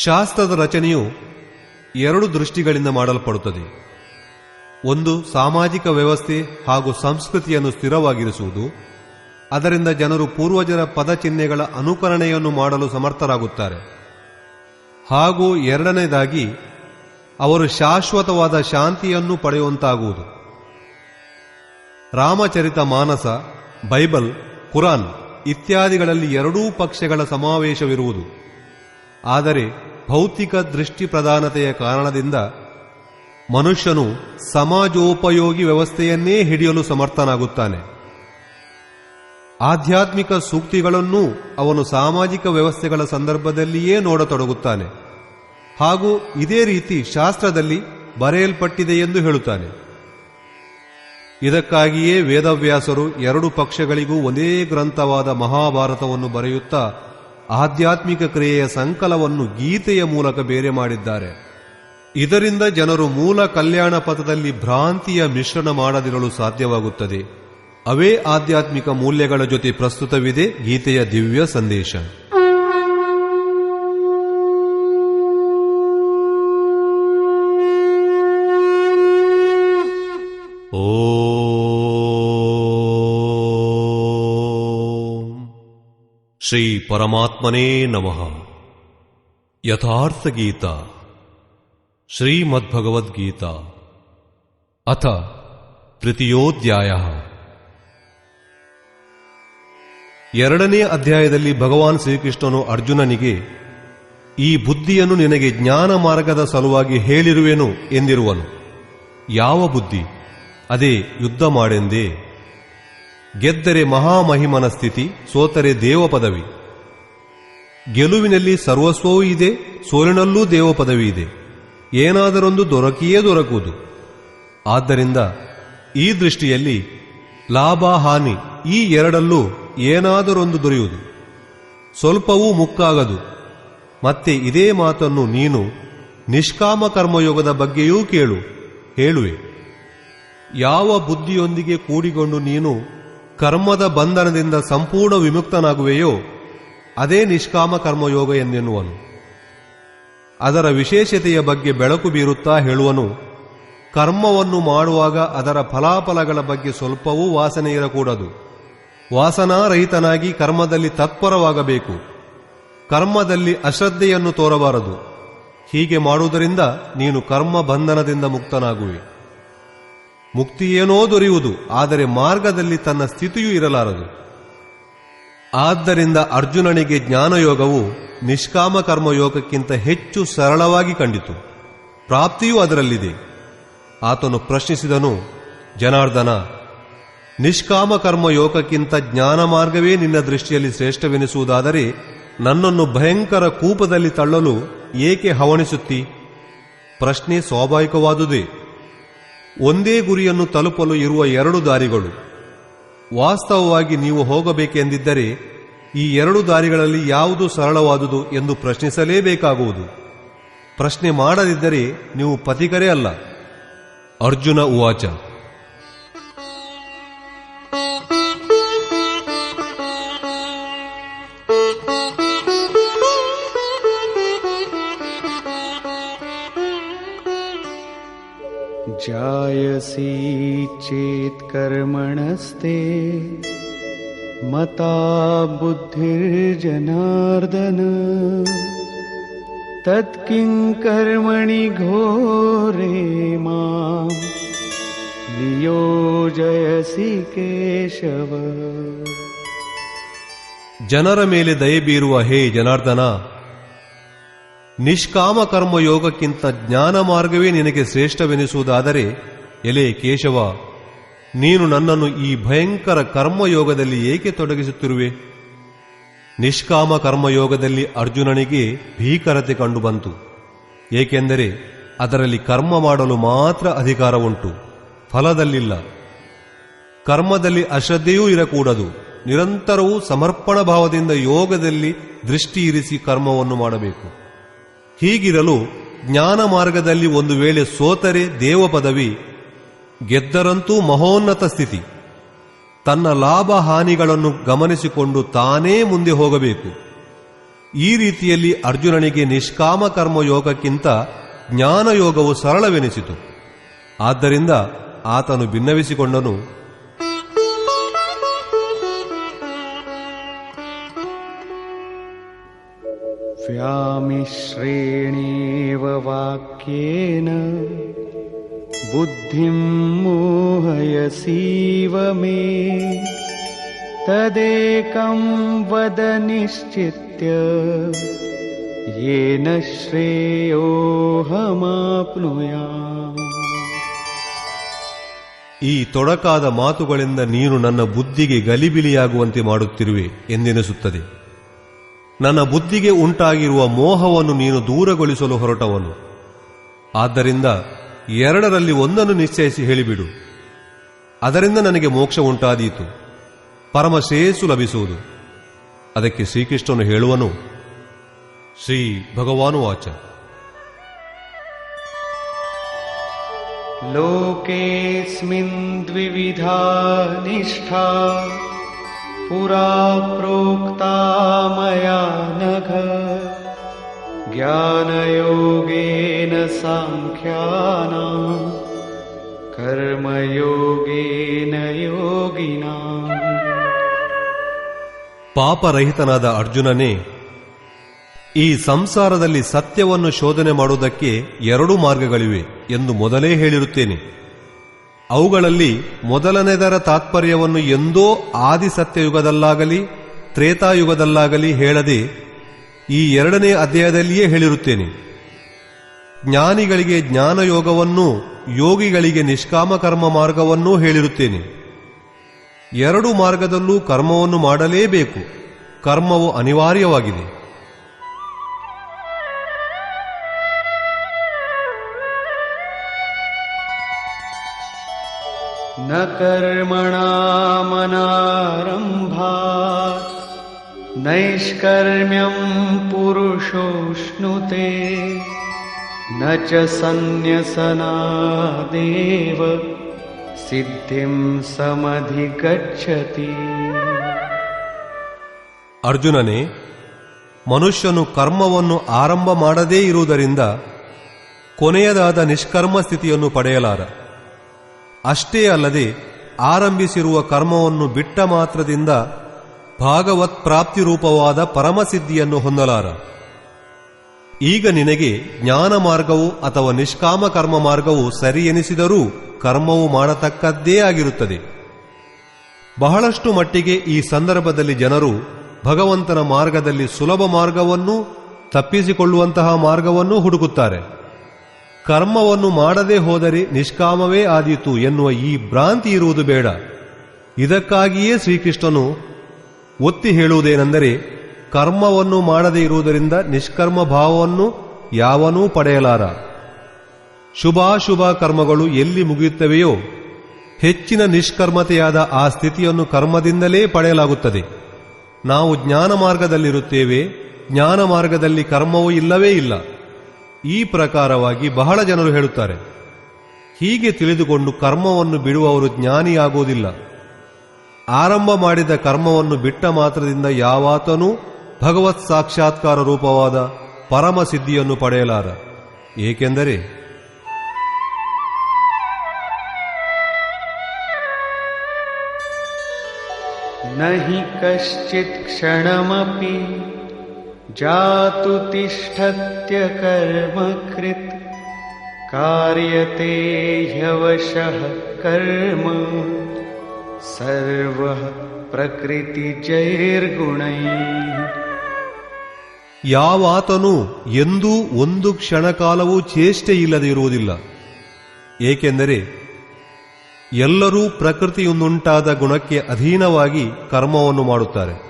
ಶಾಸ್ತ್ರದ ರಚನೆಯು ಎರಡು ದೃಷ್ಟಿಗಳಿಂದ ಮಾಡಲ್ಪಡುತ್ತದೆ. ಒಂದು, ಸಾಮಾಜಿಕ ವ್ಯವಸ್ಥೆ ಹಾಗೂ ಸಂಸ್ಕೃತಿಯನ್ನು ಸ್ಥಿರವಾಗಿರಿಸುವುದು, ಅದರಿಂದ ಜನರು ಪೂರ್ವಜರ ಪದಚಿಹ್ನೆಗಳ ಅನುಕರಣೆಯನ್ನು ಮಾಡಲು ಸಮರ್ಥರಾಗುತ್ತಾರೆ. ಹಾಗೂ ಎರಡನೇದಾಗಿ, ಅವರು ಶಾಶ್ವತವಾದ ಶಾಂತಿಯನ್ನು ಪಡೆಯುವಂತಾಗುವುದು. ರಾಮಚರಿತ ಮಾನಸ, ಬೈಬಲ್, ಕುರಾನ್ ಇತ್ಯಾದಿಗಳಲ್ಲಿ ಎರಡೂ ಪಕ್ಷಗಳ ಸಮಾವೇಶವಿರುವುದು. ಆದರೆ ಭೌತಿಕ ದೃಷ್ಟಿ ಪ್ರಧಾನತೆಯ ಕಾರಣದಿಂದ ಮನುಷ್ಯನು ಸಮಾಜೋಪಯೋಗಿ ವ್ಯವಸ್ಥೆಯನ್ನೇ ಹಿಡಿಯಲು ಸಮರ್ಥನಾಗುತ್ತಾನೆ. ಆಧ್ಯಾತ್ಮಿಕ ಸೂಕ್ತಿಗಳನ್ನೂ ಅವನು ಸಾಮಾಜಿಕ ವ್ಯವಸ್ಥೆಗಳ ಸಂದರ್ಭದಲ್ಲಿಯೇ ನೋಡತೊಡಗುತ್ತಾನೆ. ಹಾಗೂ ಇದೇ ರೀತಿ ಶಾಸ್ತ್ರದಲ್ಲಿ ಬರೆಯಲ್ಪಟ್ಟಿದೆ ಎಂದು ಹೇಳುತ್ತಾನೆ. ಇದಕ್ಕಾಗಿಯೇ ವೇದವ್ಯಾಸರು ಎರಡು ಪಕ್ಷಗಳಿಗೂ ಒಂದೇ ಗ್ರಂಥವಾದ ಮಹಾಭಾರತವನ್ನು ಬರೆಯುತ್ತಾ ಆಧ್ಯಾತ್ಮಿಕ ಕ್ರಿಯೆಯ ಸಂಕಲವನ್ನು ಗೀತೆಯ ಮೂಲಕ ಬೇರೆ ಮಾಡಿದ್ದಾರೆ. ಇದರಿಂದ ಜನರು ಮೂಲ ಕಲ್ಯಾಣ ಪಥದಲ್ಲಿ ಭ್ರಾಂತಿಯ ಮಿಶ್ರಣ ಮಾಡದಿರಲು ಸಾಧ್ಯವಾಗುತ್ತದೆ. ಅವೇ ಆಧ್ಯಾತ್ಮಿಕ ಮೂಲ್ಯಗಳ ಜೊತೆ ಪ್ರಸ್ತುತವಿದೆ ಗೀತೆಯ ದಿವ್ಯ ಸಂದೇಶ. ಶ್ರೀ ಪರಮಾತ್ಮನೇ ನಮಃ. ಯಥಾರ್ಥ ಗೀತಾ ಶ್ರೀಮದ್ಭಗವದ್ಗೀತಾ ಅಥ ತೃತೀಯೋಧ್ಯಾಯಃ. ಎರಡನೇ ಅಧ್ಯಾಯದಲ್ಲಿ ಭಗವಾನ್ ಶ್ರೀಕೃಷ್ಣನು ಅರ್ಜುನನಿಗೆ ಈ ಬುದ್ಧಿಯನ್ನು ನಿನಗೆ ಜ್ಞಾನ ಮಾರ್ಗದ ಸಲುವಾಗಿ ಹೇಳಿರುವೆನು ಎಂದಿರುವನು. ಯಾವ ಬುದ್ಧಿ? ಅದೇ ಯುದ್ಧ ಮಾಡೆಂದೇ. ಗೆದ್ದರೆ ಮಹಾಮಹಿಮನ ಸ್ಥಿತಿ, ಸೋತರೆ ದೇವ ಪದವಿ. ಗೆಲುವಿನಲ್ಲಿ ಸರ್ವಸ್ವವೂ ಇದೆ, ಸೋಲಿನಲ್ಲೂ ದೇವ ಪದವಿ ಇದೆ. ಏನಾದರೊಂದು ದೊರಕಿಯೇ ದೊರಕುವುದು. ಆದ್ದರಿಂದ ಈ ದೃಷ್ಟಿಯಲ್ಲಿ ಲಾಭ ಹಾನಿ ಈ ಎರಡಲ್ಲೂ ಏನಾದರೊಂದು ದೊರೆಯುವುದು. ಸ್ವಲ್ಪವೂ ಮುಕ್ಕಾಗದು. ಮತ್ತೆ ಇದೇ ಮಾತನ್ನು ನೀನು ನಿಷ್ಕಾಮ ಕರ್ಮಯೋಗದ ಬಗ್ಗೆಯೂ ಹೇಳುವೆ. ಯಾವ ಬುದ್ಧಿಯೊಂದಿಗೆ ಕೂಡಿಕೊಂಡು ನೀನು ಕರ್ಮದ ಬಂಧನದಿಂದ ಸಂಪೂರ್ಣ ವಿಮುಕ್ತನಾಗುವೆಯೋ ಅದೇ ನಿಷ್ಕಾಮ ಕರ್ಮಯೋಗ ಎಂದೆನ್ನುವನು. ಅದರ ವಿಶೇಷತೆಯ ಬಗ್ಗೆ ಬೆಳಕು ಬೀರುತ್ತಾ ಹೇಳುವನು. ಕರ್ಮವನ್ನು ಮಾಡುವಾಗ ಅದರ ಫಲಾಫಲಗಳ ಬಗ್ಗೆ ಸ್ವಲ್ಪವೂ ವಾಸನೆ ಇರಕೂಡದು. ವಾಸನಾರಹಿತನಾಗಿ ಕರ್ಮದಲ್ಲಿ ತತ್ಪರವಾಗಬೇಕು. ಕರ್ಮದಲ್ಲಿ ಅಶ್ರದ್ಧೆಯನ್ನು ತೋರಬಾರದು. ಹೀಗೆ ಮಾಡುವುದರಿಂದ ನೀನು ಕರ್ಮ ಬಂಧನದಿಂದ ಮುಕ್ತನಾಗುವೆ. ಮುಕ್ತಿಯೇನೋ ದೊರೆಯುವುದು, ಆದರೆ ಮಾರ್ಗದಲ್ಲಿ ತನ್ನ ಸ್ಥಿತಿಯೂ ಇರಲಾರದು. ಆದ್ದರಿಂದ ಅರ್ಜುನನಿಗೆ ಜ್ಞಾನಯೋಗವು ನಿಷ್ಕಾಮ ಕರ್ಮಯೋಗಕ್ಕಿಂತ ಹೆಚ್ಚು ಸರಳವಾಗಿ ಕಂಡಿತು. ಪ್ರಾಪ್ತಿಯೂ ಅದರಲ್ಲಿದೆ. ಆತನು ಪ್ರಶ್ನಿಸಿದನು, ಜನಾರ್ದನ, ನಿಷ್ಕಾಮ ಕರ್ಮಯೋಗಕ್ಕಿಂತ ಜ್ಞಾನ ಮಾರ್ಗವೇ ನಿನ್ನ ದೃಷ್ಟಿಯಲ್ಲಿ ಶ್ರೇಷ್ಠವೆನಿಸುವುದಾದರೆ ನನ್ನನ್ನು ಭಯಂಕರ ಕೂಪದಲ್ಲಿ ತಳ್ಳಲು ಏಕೆ ಹವಣಿಸುತ್ತಿ? ಪ್ರಶ್ನೆ ಸ್ವಾಭಾವಿಕವಾದುದೇ. ಒಂದೇ ಗುರಿಯನ್ನು ತಲುಪಲು ಇರುವ ಎರಡು ದಾರಿಗಳು. ವಾಸ್ತವವಾಗಿ ನೀವು ಹೋಗಬೇಕೆಂದಿದ್ದರೆ ಈ ಎರಡು ದಾರಿಗಳಲ್ಲಿ ಯಾವುದು ಸರಳವಾದುದು ಎಂದು ಪ್ರಶ್ನಿಸಲೇಬೇಕಾಗುವುದು. ಪ್ರಶ್ನೆ ಮಾಡದಿದ್ದರೆ ನೀವು ಪಥಿಕರೇ ಅಲ್ಲ. ಅರ್ಜುನ ಉವಾಚ. जायसी चेत् कर्मणस्ते मता बुद्धिर्जनार्दन तत्किं कर्मणि घोरे मां नियोजयसि केशव. ಜನರ ಮೇಲೆ ದಯೆ ಬೀರುವ ಹೇ ಜನಾರ್ದನ, ನಿಷ್ಕಾಮ ಕರ್ಮಯೋಗಕ್ಕಿಂತ ಜ್ಞಾನ ಮಾರ್ಗವೇ ನಿನಗೆ ಶ್ರೇಷ್ಠವೆನಿಸುವುದಾದರೆ, ಎಲೆ ಕೇಶವ, ನೀನು ನನ್ನನ್ನು ಈ ಭಯಂಕರ ಕರ್ಮಯೋಗದಲ್ಲಿ ಏಕೆ ತೊಡಗಿಸುತ್ತಿರುವೆ? ನಿಷ್ಕಾಮ ಕರ್ಮಯೋಗದಲ್ಲಿ ಅರ್ಜುನನಿಗೆ ಭೀಕರತೆ ಕಂಡುಬಂತು. ಏಕೆಂದರೆ ಅದರಲ್ಲಿ ಕರ್ಮ ಮಾಡಲು ಮಾತ್ರ ಅಧಿಕಾರ ಉಂಟು, ಫಲದಲ್ಲಿಲ್ಲ. ಕರ್ಮದಲ್ಲಿ ಅಶ್ರದ್ಧೆಯೂ ಇರಕೂಡದು. ನಿರಂತರವೂ ಸಮರ್ಪಣ ಭಾವದಿಂದ ಯೋಗದಲ್ಲಿ ದೃಷ್ಟಿ ಇರಿಸಿ ಕರ್ಮವನ್ನು ಮಾಡಬೇಕು. ಹೀಗಿರಲು ಜ್ಞಾನ ಮಾರ್ಗದಲ್ಲಿ ಒಂದು ವೇಳೆ ಸೋತರೆ ದೇವ ಪದವಿ, ಗೆದ್ದರಂತೂ ಮಹೋನ್ನತ ಸ್ಥಿತಿ. ತನ್ನ ಲಾಭ ಹಾನಿಗಳನ್ನು ಗಮನಿಸಿಕೊಂಡು ತಾನೇ ಮುಂದೆ ಹೋಗಬೇಕು. ಈ ರೀತಿಯಲ್ಲಿ ಅರ್ಜುನನಿಗೆ ನಿಷ್ಕಾಮ ಕರ್ಮಯೋಗಕ್ಕಿಂತ ಜ್ಞಾನಯೋಗವು ಸರಳವೆನಿಸಿತು. ಆದ್ದರಿಂದ ಆತನು ಭಿನ್ನವಿಸಿಕೊಂಡನು. ವ್ಯಾಮಿಶ್ರೇಣೇವ ವಾಕ್ಯೇನ ಬುದ್ಧಿಂ ಮೋಹಯಸೀವ ಮೇ ತದೇಕಂ ವದ ನಿಶ್ಚಿತ್ಯ ಯೇನ ಶ್ರೇಯೋಹಮಾಪ್ನುಯಾಮ್. ಈ ತೊಡಕಾದ ಮಾತುಗಳಿಂದ ನೀನು ನನ್ನ ಬುದ್ಧಿಗೆ ಗಲಿಬಿಲಿಯಾಗುವಂತೆ ಮಾಡುತ್ತಿರುವೆ ಎಂದೆನಿಸುತ್ತದೆ. ನನ್ನ ಬುದ್ಧಿಗೆ ಉಂಟಾಗಿರುವ ಮೋಹವನ್ನು ನೀನು ದೂರಗೊಳಿಸಲು ಹೊರಟವನು. ಆದ್ದರಿಂದ ಎರಡರಲ್ಲಿ ಒಂದನ್ನು ನಿಶ್ಚಯಿಸಿ ಹೇಳಿಬಿಡು. ಅದರಿಂದ ನನಗೆ ಮೋಕ್ಷ ಉಂಟಾದೀತು, ಪರಮ ಶ್ರೇಯಸ್ಸು ಲಭಿಸುವುದು. ಅದಕ್ಕೆ ಶ್ರೀಕೃಷ್ಣನು ಹೇಳುವನು, ಶ್ರೀ ಭಗವಾನುವಾಚ. ಲೋಕೇಸ್ಮಿನ್ ದ್ವಿವಿಧಾ ನಿಷ್ಠಾ ಪುರಾ ಪ್ರೋಕ್ತಾ ಮಯಾ ನಘ ಜ್ಞಾನಯೋಗೇನ ಸಾಂಖ್ಯಾನಾಂ ಕರ್ಮಯೋಗೇನ ಯೋಗಿನಾಂ. ಪಾಪರಹಿತನಾದ ಅರ್ಜುನನೇ, ಈ ಸಂಸಾರದಲ್ಲಿ ಸತ್ಯವನ್ನು ಶೋಧನೆ ಮಾಡುವುದಕ್ಕೆ ಎರಡು ಮಾರ್ಗಗಳಿವೆ ಎಂದು ಮೊದಲೇ ಹೇಳಿರುತ್ತೇನೆ. ಅವುಗಳಲ್ಲಿ ಮೊದಲನೆದರ ತಾತ್ಪರ್ಯವನ್ನು ಎಂದೋ ಆದಿಸತ್ಯಯುಗದಲ್ಲಾಗಲಿ ತ್ರೇತಾಯುಗದಲ್ಲಾಗಲಿ ಹೇಳದೆ ಈ ಎರಡನೇ ಅಧ್ಯಾಯದಲ್ಲಿಯೇ ಹೇಳಿರುತ್ತೇನೆ. ಜ್ಞಾನಿಗಳಿಗೆ ಜ್ಞಾನಯೋಗವನ್ನೂ ಯೋಗಿಗಳಿಗೆ ನಿಷ್ಕಾಮ ಕರ್ಮ ಮಾರ್ಗವನ್ನೂ ಹೇಳಿರುತ್ತೇನೆ. ಎರಡು ಮಾರ್ಗದಲ್ಲೂ ಕರ್ಮವನ್ನು ಮಾಡಲೇಬೇಕು. ಕರ್ಮವು ಅನಿವಾರ್ಯವಾಗಿದೆ. ನ ಕರ್ಮಣಾಮನಾರಂಭಾತ್ ನೈಷ್ಕರ್ಮ್ಯಂ ಪುರುಷೋಷ್ಣುತೆ ನ ಚ ಸನ್ಯಸನಾದೇವ ಸಿದ್ಧಿಂ ಸಮಧಿಗಚ್ಚತಿ. ಅರ್ಜುನನೇ, ಮನುಷ್ಯನು ಕರ್ಮವನ್ನು ಆರಂಭ ಮಾಡದೇ ಇರುವುದರಿಂದ ಕೊನೆಯದಾದ ನಿಷ್ಕರ್ಮ ಸ್ಥಿತಿಯನ್ನು ಪಡೆಯಲಾರ. ಅಷ್ಟೇ ಅಲ್ಲದೆ ಆರಂಭಿಸಿರುವ ಕರ್ಮವನ್ನು ಬಿಟ್ಟ ಮಾತ್ರದಿಂದ ಭಾಗವತ್ ಪ್ರಾಪ್ತಿರೂಪವಾದ ಪರಮಸಿದ್ಧಿಯನ್ನು ಹೊಂದಲಾರ. ಈಗ ನಿನಗೆ ಜ್ಞಾನ ಮಾರ್ಗವು ಅಥವಾ ನಿಷ್ಕಾಮ ಕರ್ಮ ಮಾರ್ಗವು ಸರಿ ಎನಿಸಿದರೂ ಕರ್ಮವು ಮಾಡತಕ್ಕದ್ದೇ ಆಗಿರುತ್ತದೆ. ಬಹಳಷ್ಟು ಮಟ್ಟಿಗೆ ಈ ಸಂದರ್ಭದಲ್ಲಿ ಜನರು ಭಗವಂತನ ಮಾರ್ಗದಲ್ಲಿ ಸುಲಭ ಮಾರ್ಗವನ್ನು, ತಪ್ಪಿಸಿಕೊಳ್ಳುವಂತಹ ಮಾರ್ಗವನ್ನು ಹುಡುಕುತ್ತಾರೆ. ಕರ್ಮವನ್ನು ಮಾಡದೆ ಹೋದರೆ ನಿಷ್ಕಾಮವೇ ಆದೀತು ಎನ್ನುವ ಈ ಭ್ರಾಂತಿ ಇರುವುದು ಬೇಡ. ಇದಕ್ಕಾಗಿಯೇ ಶ್ರೀಕೃಷ್ಣನು ಒತ್ತಿ ಹೇಳುವುದೇನೆಂದರೆ, ಕರ್ಮವನ್ನು ಮಾಡದೇ ಇರುವುದರಿಂದ ನಿಷ್ಕರ್ಮ ಭಾವವನ್ನು ಯಾವನೂ ಪಡೆಯಲಾರ. ಶುಭಾಶುಭ ಕರ್ಮಗಳು ಎಲ್ಲಿ ಮುಗಿಯುತ್ತವೆಯೋ ಹೆಚ್ಚಿನ ನಿಷ್ಕರ್ಮತೆಯಾದ ಆ ಸ್ಥಿತಿಯನ್ನು ಕರ್ಮದಿಂದಲೇ ಪಡೆಯಲಾಗುತ್ತದೆ. ನಾವು ಜ್ಞಾನ ಮಾರ್ಗದಲ್ಲಿರುತ್ತೇವೆ, ಜ್ಞಾನ ಮಾರ್ಗದಲ್ಲಿ ಕರ್ಮವೂ ಇಲ್ಲವೇ ಇಲ್ಲ. ಈ ಪ್ರಕಾರವಾಗಿ ಬಹಳ ಜನರು ಹೇಳುತ್ತಾರೆ. ಹೀಗೆ ತಿಳಿದುಕೊಂಡು ಕರ್ಮವನ್ನು ಬಿಡುವವರು ಜ್ಞಾನಿಯಾಗುವುದಿಲ್ಲ. ಆರಂಭ ಮಾಡಿದ ಕರ್ಮವನ್ನು ಬಿಟ್ಟ ಮಾತ್ರದಿಂದ ಯಾವಾತನೂ ಭಗವತ್ ಸಾಕ್ಷಾತ್ಕಾರ ರೂಪವಾದ ಪರಮ ಸಿದ್ಧಿಯನ್ನು ಪಡೆಯಲಾರ. ಏಕೆಂದರೆ ನಹಿ ಕಶ್ಚಿತ್ ಕ್ಷಣಮಪಿ ಜಾತು ತಿಷ್ಠತ್ಯ ಕರ್ಮ ಕೃತ್ ಕಾರ್ಯತೆ ಹ್ಯವಶಃ ಕರ್ಮ ಸರ್ವಃ ಪ್ರಕೃತಿ ಜೈರ್ಗುಣೈಃ. ಯಾವಾತನೂ ಎಂದೂ ಒಂದು ಕ್ಷಣಕಾಲವೂ ಚೇಷ್ಟೆಯಿಲ್ಲದೆ ಇರುವುದಿಲ್ಲ. ಏಕೆಂದರೆ ಎಲ್ಲರೂ ಪ್ರಕೃತಿಯಿಂದುಂಟಾದ ಗುಣಕ್ಕೆ ಅಧೀನವಾಗಿ ಕರ್ಮವನ್ನು ಮಾಡುತ್ತಾರೆ.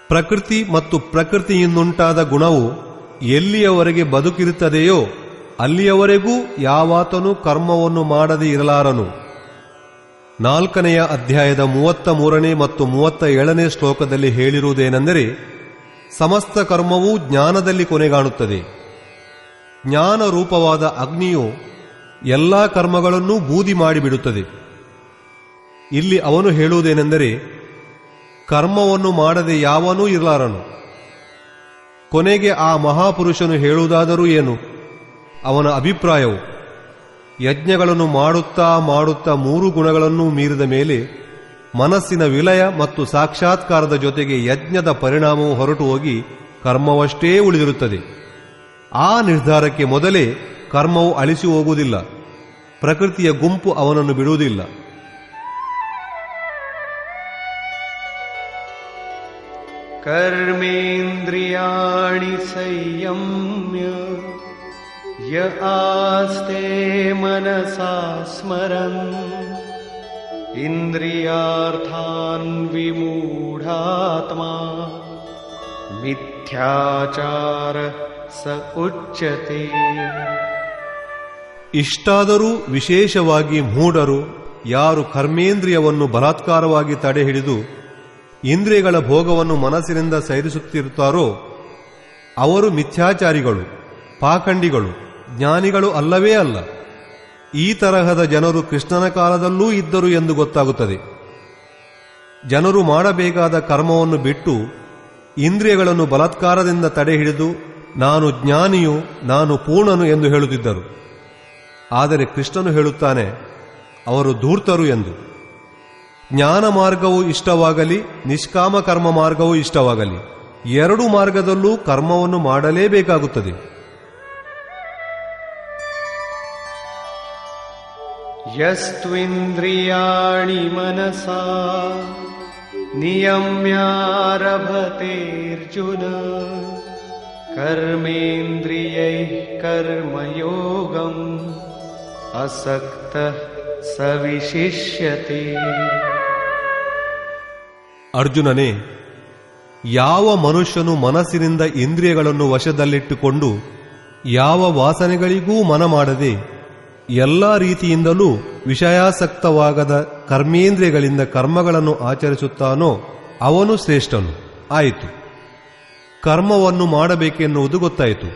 ಪ್ರಕೃತಿ ಮತ್ತು ಪ್ರಕೃತಿಯಿಂದುಂಟಾದ ಗುಣವು ಎಲ್ಲಿಯವರೆಗೆ ಬದುಕಿರುತ್ತದೆಯೋ ಅಲ್ಲಿಯವರೆಗೂ ಯಾವಾತನೂ ಕರ್ಮವನ್ನು ಮಾಡದೇ ಇರಲಾರನು. 4ನೆಯ ಅಧ್ಯಾಯದ 33ನೇ ಮತ್ತು 37ನೇ ಶ್ಲೋಕದಲ್ಲಿ ಹೇಳಿರುವುದೇನೆಂದರೆ, ಸಮಸ್ತ ಕರ್ಮವೂ ಜ್ಞಾನದಲ್ಲಿ ಕೊನೆಗಾಣುತ್ತದೆ. ಜ್ಞಾನ ರೂಪವಾದ ಅಗ್ನಿಯು ಎಲ್ಲಾ ಕರ್ಮಗಳನ್ನೂ ಬೂದಿ ಮಾಡಿಬಿಡುತ್ತದೆ. ಇಲ್ಲಿ ಅವನು ಹೇಳುವುದೇನೆಂದರೆ, ಕರ್ಮವನ್ನು ಮಾಡದೆ ಯಾವನೂ ಇರಲಾರನು. ಕೊನೆಗೆ ಆ ಮಹಾಪುರುಷನು ಹೇಳುವುದಾದರೂ ಏನು? ಅವನ ಅಭಿಪ್ರಾಯವು ಯಜ್ಞಗಳನ್ನು ಮಾಡುತ್ತಾ ಮಾಡುತ್ತಾ 3 ಗುಣಗಳನ್ನೂ ಮೀರಿದ ಮೇಲೆ ಮನಸ್ಸಿನ ವಿಲಯ ಮತ್ತು ಸಾಕ್ಷಾತ್ಕಾರದ ಜೊತೆಗೆ ಯಜ್ಞದ ಪರಿಣಾಮವು ಹೊರಟು ಹೋಗಿ ಕರ್ಮವಷ್ಟೇ ಉಳಿದಿರುತ್ತದೆ. ಆ ನಿರ್ಧಾರಕ್ಕೆ ಮೊದಲೇ ಕರ್ಮವು ಅಳಿಸಿ ಹೋಗುವುದಿಲ್ಲ. ಪ್ರಕೃತಿಯ ಗುಂಪು ಅವನನ್ನು ಬಿಡುವುದಿಲ್ಲ. ಕರ್ಮೇಂದ್ರಿಯಾಣಿ ಸಂಯಮ್ಯ ಯ ಆಸ್ತೆ ಮನಸಾ ಸ್ಮರನ್ ಇಂದ್ರಿಯಾರ್ಥಾನ್ ವಿಮೂಢಾತ್ಮಾ ಮಿಥ್ಯಾಚಾರ ಸ ಉಚ್ಯತೆ. ಇಷ್ಟಾದರೂ ವಿಶೇಷವಾಗಿ ಮೂಢರು ಯಾರು ಕರ್ಮೇಂದ್ರಿಯವನ್ನು ಬಲಾತ್ಕಾರವಾಗಿ ತಡೆಹಿಡಿದು ಇಂದ್ರಿಯಗಳ ಭೋಗವನ್ನು ಮನಸ್ಸಿನಿಂದ ಸೈರಿಸುತ್ತಿರುತ್ತಾರೋ ಅವರು ಮಿಥ್ಯಾಚಾರಿಗಳು, ಪಾಖಂಡಿಗಳು, ಜ್ಞಾನಿಗಳು ಅಲ್ಲವೇ ಅಲ್ಲ. ಈ ತರಹದ ಜನರು ಕೃಷ್ಣನ ಕಾಲದಲ್ಲೂ ಇದ್ದರು ಎಂದು ಗೊತ್ತಾಗುತ್ತದೆ. ಜನರು ಮಾಡಬೇಕಾದ ಕರ್ಮವನ್ನು ಬಿಟ್ಟು ಇಂದ್ರಿಯಗಳನ್ನು ಬಲಾತ್ಕಾರದಿಂದ ತಡೆಹಿಡಿದು ನಾನು ಜ್ಞಾನಿಯು, ನಾನು ಪೂರ್ಣನು ಎಂದು ಹೇಳುತ್ತಿದ್ದರು. ಆದರೆ ಕೃಷ್ಣನು ಹೇಳುತ್ತಾನೆ ಅವರು ಧೂರ್ತರು ಎಂದು. ಜ್ಞಾನ ಮಾರ್ಗವೂ ಇಷ್ಟವಾಗಲಿ, ನಿಷ್ಕಾಮ ಕರ್ಮ ಮಾರ್ಗವೂ ಇಷ್ಟವಾಗಲಿ, 2 ಮಾರ್ಗದಲ್ಲೂ ಕರ್ಮವನ್ನು ಮಾಡಲೇಬೇಕಾಗುತ್ತದೆ. ಯಸ್ತ್ವಿಂದ್ರಿಯಾಣಿ ಮನಸಾ ನಿಯಮ್ಯಾರಭತೇರ್ಜುನ ಕರ್ಮೇಂದ್ರಿಯೈಃ ಕರ್ಮಯೋಗಂ ಅಸಕ್ತಃ ಸವಿಶಿಷ್ಯತೆ. ಅರ್ಜುನನೇ, ಯಾವ ಮನುಷ್ಯನು ಮನಸ್ಸಿನಿಂದ ಇಂದ್ರಿಯಗಳನ್ನು ವಶದಲ್ಲಿಟ್ಟುಕೊಂಡು ಯಾವ ವಾಸನೆಗಳಿಗೂ ಮನ ಮಾಡದೆ ಎಲ್ಲ ರೀತಿಯಿಂದಲೂ ವಿಷಯಾಸಕ್ತವಾಗದ ಕರ್ಮೇಂದ್ರಿಯಗಳಿಂದ ಕರ್ಮಗಳನ್ನು ಆಚರಿಸುತ್ತಾನೋ ಅವನು ಶ್ರೇಷ್ಠನು. ಆಯಿತು, ಕರ್ಮವನ್ನು ಮಾಡಬೇಕೆನ್ನುವುದು ಗೊತ್ತಾಯಿತು.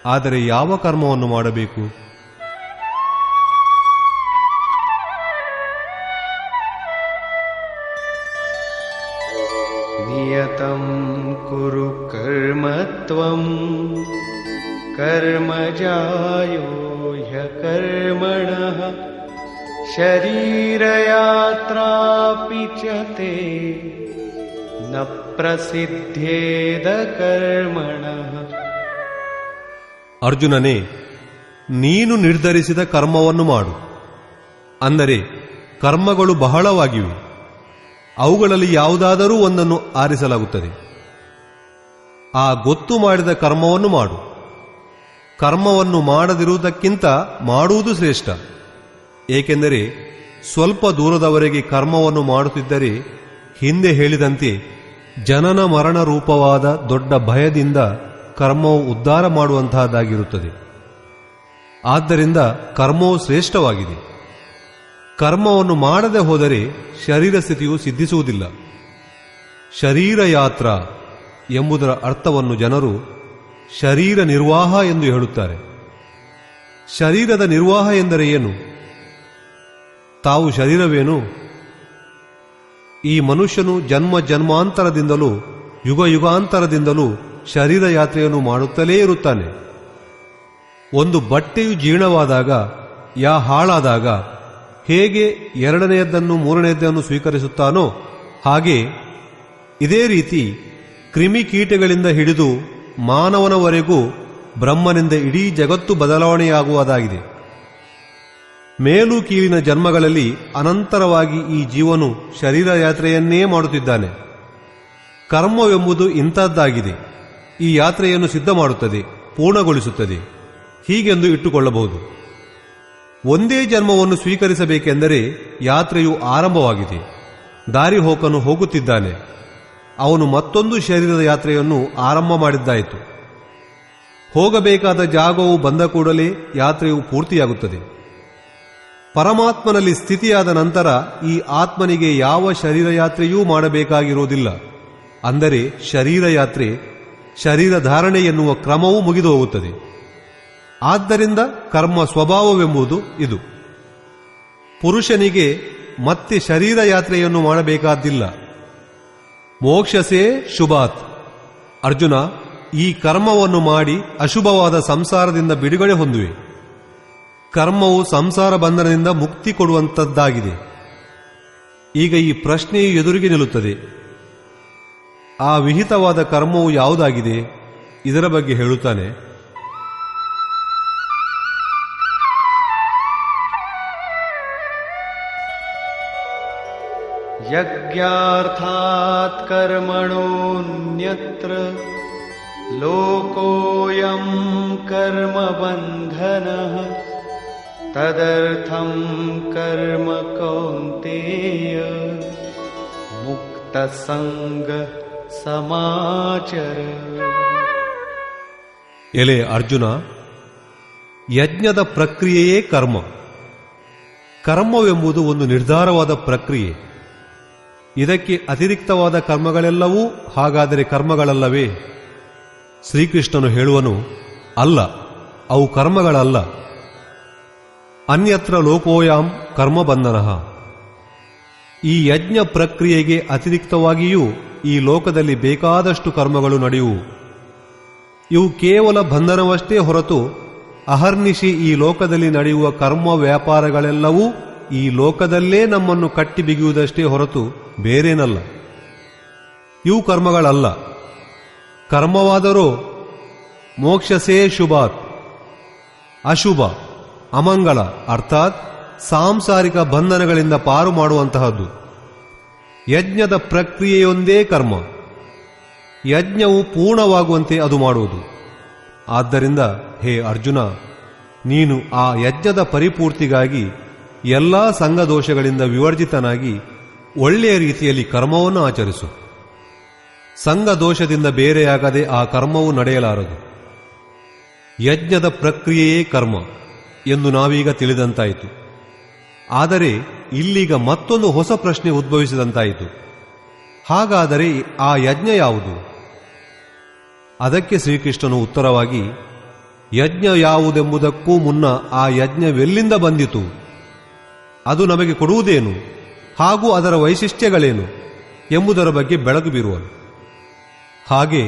ಆದರೆ ಯಾವ ಕರ್ಮವನ್ನು ಮಾಡಬೇಕು? ನಿಯತಂ ಕುರು ಕರ್ಮತ್ವಂ ಕರ್ಮಜಾಯೋ ಹ್ಯಕರ್ಮಣಃ ಶರೀರಯಾತ್ರಾಪಿ ಚ ತೇ ನ ಪ್ರಸಿದ್ಧೇದ ಕರ್ಮಣಃ. ಅರ್ಜುನನೇ, ನೀನು ನಿರ್ಧರಿಸಿದ ಕರ್ಮವನ್ನು ಮಾಡು. ಅಂದರೆ ಕರ್ಮಗಳು ಬಹಳವಾಗಿವೆ, ಅವುಗಳಲ್ಲಿ ಯಾವುದಾದರೂ ಒಂದನ್ನು ಆರಿಸಲಾಗುತ್ತದೆ. ಆ ಗೊತ್ತು ಮಾಡಿದ ಕರ್ಮವನ್ನು ಮಾಡು. ಕರ್ಮವನ್ನು ಮಾಡದಿರುವುದಕ್ಕಿಂತ ಮಾಡುವುದು ಶ್ರೇಷ್ಠ. ಏಕೆಂದರೆ ಸ್ವಲ್ಪ ದೂರದವರೆಗೆ ಕರ್ಮವನ್ನು ಮಾಡುತ್ತಿದ್ದರೆ ಹಿಂದೆ ಹೇಳಿದಂತೆ ಜನನ ಮರಣ ರೂಪವಾದ ದೊಡ್ಡ ಭಯದಿಂದ ಕರ್ಮವು ಉದ್ಧಾರ ಮಾಡುವಂತಹದ್ದಾಗಿರುತ್ತದೆ. ಆದ್ದರಿಂದ ಕರ್ಮವು ಶ್ರೇಷ್ಠವಾಗಿದೆ. ಕರ್ಮವನ್ನು ಮಾಡದೆ ಹೋದರೆ ಶರೀರ ಸ್ಥಿತಿಯು ಸಿದ್ಧಿಸುವುದಿಲ್ಲ. ಶರೀರ ಯಾತ್ರ ಎಂಬುದರ ಅರ್ಥವನ್ನು ಜನರು ಶರೀರ ನಿರ್ವಾಹ ಎಂದು ಹೇಳುತ್ತಾರೆ. ಶರೀರದ ನಿರ್ವಾಹ ಎಂದರೆ ಏನು? ತಾವು ಶರೀರವೇನು? ಈ ಮನುಷ್ಯನು ಜನ್ಮ ಜನ್ಮಾಂತರದಿಂದಲೂ ಯುಗ ಯುಗಾಂತರದಿಂದಲೂ ಶರೀರ ಯಾತ್ರೆಯನ್ನು ಮಾಡುತ್ತಲೇ ಇರುತ್ತಾನೆ. ಒಂದು ಬಟ್ಟೆಯು ಜೀರ್ಣವಾದಾಗ ಹಾಳಾದಾಗ ಹೇಗೆ 2ನೇಯದ್ದನ್ನು 3ನೇಯದ್ದನ್ನು ಸ್ವೀಕರಿಸುತ್ತಾನೋ ಹಾಗೆ ಇದೇ ರೀತಿ ಕ್ರಿಮಿಕೀಟಗಳಿಂದ ಹಿಡಿದು ಮಾನವನವರೆಗೂ ಬ್ರಹ್ಮನಿಂದ ಇಡೀ ಜಗತ್ತು ಬದಲಾವಣೆಯಾಗುವುದಾಗಿದೆ. ಮೇಲು ಕೀಳಿನ ಜನ್ಮಗಳಲ್ಲಿ ಅನಂತರವಾಗಿ ಈ ಜೀವನು ಶರೀರ ಯಾತ್ರೆಯನ್ನೇ ಮಾಡುತ್ತಿದ್ದಾನೆ. ಕರ್ಮವೆಂಬುದು ಇಂಥದ್ದಾಗಿದೆ. ಈ ಯಾತ್ರೆಯನ್ನು ಸಿದ್ಧ ಮಾಡುತ್ತದೆ, ಪೂರ್ಣಗೊಳಿಸುತ್ತದೆ. ಹೀಗೆಂದು ಇಟ್ಟುಕೊಳ್ಳಬಹುದು. ಒಂದೇ ಜನ್ಮವನ್ನು ಸ್ವೀಕರಿಸಬೇಕೆಂದರೆ ಯಾತ್ರೆಯು ಆರಂಭವಾಗಿದೆ. ದಾರಿಹೋಕನು ಹೋಗುತ್ತಿದ್ದಾನೆ. ಅವನು ಮತ್ತೊಂದು ಶರೀರದ ಯಾತ್ರೆಯನ್ನು ಆರಂಭ ಮಾಡಿದ್ದಾಯಿತು. ಹೋಗಬೇಕಾದ ಜಾಗವು ಬಂದ ಕೂಡಲೇ ಯಾತ್ರೆಯು ಪೂರ್ತಿಯಾಗುತ್ತದೆ. ಪರಮಾತ್ಮನಲ್ಲಿ ಸ್ಥಿತಿಯಾದ ನಂತರ ಈ ಆತ್ಮನಿಗೆ ಯಾವ ಶರೀರ ಯಾತ್ರೆಯೂ ಮಾಡಬೇಕಾಗಿರುವುದಿಲ್ಲ. ಅಂದರೆ ಶರೀರ ಯಾತ್ರೆ, ಶರೀರ ಧಾರಣೆ ಎನ್ನುವ ಕ್ರಮವೂ ಮುಗಿದು ಹೋಗುತ್ತದೆ. ಆದ್ದರಿಂದ ಕರ್ಮ ಸ್ವಭಾವವೆಂಬುದು ಇದು. ಪುರುಷನಿಗೆ ಮತ್ತೆ ಶರೀರ ಯಾತ್ರೆಯನ್ನು ಮಾಡಬೇಕಾದ್ದಿಲ್ಲ. ಮೋಕ್ಷಸೇ ಶುಭಾತ್. ಅರ್ಜುನ, ಈ ಕರ್ಮವನ್ನು ಮಾಡಿ ಅಶುಭವಾದ ಸಂಸಾರದಿಂದ ಬಿಡುಗಡೆ ಹೊಂದುವೆ. ಕರ್ಮವು ಸಂಸಾರ ಬಂಧನದಿಂದ ಮುಕ್ತಿ ಕೊಡುವಂತದ್ದಾಗಿದೆ. ಈಗ ಈ ಪ್ರಶ್ನೆಯು ಎದುರಿಗೆ ನಿಲ್ಲುತ್ತದೆ, ಆ ವಿಹಿತವಾದ ಕರ್ಮವು ಯಾವುದಾಗಿದೆ? ಇದರ ಬಗ್ಗೆ ಹೇಳುತ್ತಾನೆ. ಯಜ್ಞಾರ್ಥಾತ್ ಕರ್ಮಣೋನ್ಯತ್ರ ಲೋಕೋಯಂ ಕರ್ಮ ಬಂಧನಃ ತದರ್ಥಂ ಕರ್ಮ ಕೌಂತೇಯ ಮುಕ್ತ ಸಂಗ ಸಮಾಚರ. ಎಲೆ ಅರ್ಜುನ, ಯಜ್ಞದ ಪ್ರಕ್ರಿಯೆಯೇ ಕರ್ಮ. ಕರ್ಮವೆಂಬುದು ಒಂದು ನಿರ್ಧಾರವಾದ ಪ್ರಕ್ರಿಯೆ. ಇದಕ್ಕೆ ಅತಿರಿಕ್ತವಾದ ಕರ್ಮಗಳೆಲ್ಲವೂ ಹಾಗಾದರೆ ಕರ್ಮಗಳಲ್ಲವೇ? ಶ್ರೀಕೃಷ್ಣನು ಹೇಳುವನು, ಅಲ್ಲ, ಅವು ಕರ್ಮಗಳಲ್ಲ. ಅನ್ಯತ್ರ ಲೋಕೋಯಾಂ ಕರ್ಮಬಂಧನಃ. ಈ ಯಜ್ಞ ಪ್ರಕ್ರಿಯೆಗೆ ಅತಿರಿಕ್ತವಾಗಿಯೂ ಈ ಲೋಕದಲ್ಲಿ ಬೇಕಾದಷ್ಟು ಕರ್ಮಗಳು ನಡೆಯುವು. ಇವು ಕೇವಲ ಬಂಧನವಷ್ಟೇ ಹೊರತು ಅಹರ್ನಿಶಿ ಈ ಲೋಕದಲ್ಲಿ ನಡೆಯುವ ಕರ್ಮ ವ್ಯಾಪಾರಗಳೆಲ್ಲವೂ ಈ ಲೋಕದಲ್ಲೇ ನಮ್ಮನ್ನು ಕಟ್ಟಿ ಬಿಗಿಯುವುದಷ್ಟೇ ಹೊರತು ಬೇರೇನಲ್ಲ. ಇವು ಕರ್ಮಗಳಲ್ಲ. ಕರ್ಮವಾದರೂ ಮೋಕ್ಷಸೇ ಶುಭಾತ್, ಅಶುಭ, ಅಮಂಗಳ ಅರ್ಥಾತ್ ಸಾಂಸಾರಿಕ ಬಂಧನಗಳಿಂದ ಪಾರು ಮಾಡುವಂತಹದ್ದು. ಯಜ್ಞದ ಪ್ರಕ್ರಿಯೆಯೊಂದೇ ಕರ್ಮ. ಯಜ್ಞವು ಪೂರ್ಣವಾಗುವಂತೆ ಅದು ಮಾಡುವುದು. ಆದ್ದರಿಂದ ಹೇ ಅರ್ಜುನ, ನೀನು ಆ ಯಜ್ಞದ ಪರಿಪೂರ್ತಿಗಾಗಿ ಎಲ್ಲಾ ಸಂಘದೋಷಗಳಿಂದ ವಿವರ್ಜಿತನಾಗಿ ಒಳ್ಳೆಯ ರೀತಿಯಲ್ಲಿ ಕರ್ಮವನ್ನು ಆಚರಿಸು. ಸಂಘದೋಷದಿಂದ ಬೇರೆಯಾಗದೆ ಆ ಕರ್ಮವು ನಡೆಯಲಾರದು. ಯಜ್ಞದ ಪ್ರಕ್ರಿಯೆಯೇ ಕರ್ಮ ಎಂದು ನಾವೀಗ ತಿಳಿದಂತಾಯಿತು. ಆದರೆ ಇಲ್ಲೀಗ ಮತ್ತೊಂದು ಹೊಸ ಪ್ರಶ್ನೆ ಉದ್ಭವಿಸಿದಂತಾಯಿತು. ಹಾಗಾದರೆ ಆ ಯಜ್ಞ ಯಾವುದು? ಅದಕ್ಕೆ ಶ್ರೀಕೃಷ್ಣನು ಉತ್ತರವಾಗಿ, ಯಜ್ಞ ಯಾವುದೆಂಬುದಕ್ಕೂ ಮುನ್ನ ಆ ಯಜ್ಞವೆಲ್ಲಿಂದ ಬಂದಿತು, ಅದು ನಮಗೆ ಕೊಡುವುದೇನು, ಹಾಗೂ ಅದರ ವೈಶಿಷ್ಟ್ಯಗಳೇನು ಎಂಬುದರ ಬಗ್ಗೆ ಬೆಳಕು ಬೀರುವನು. ಹಾಗೆ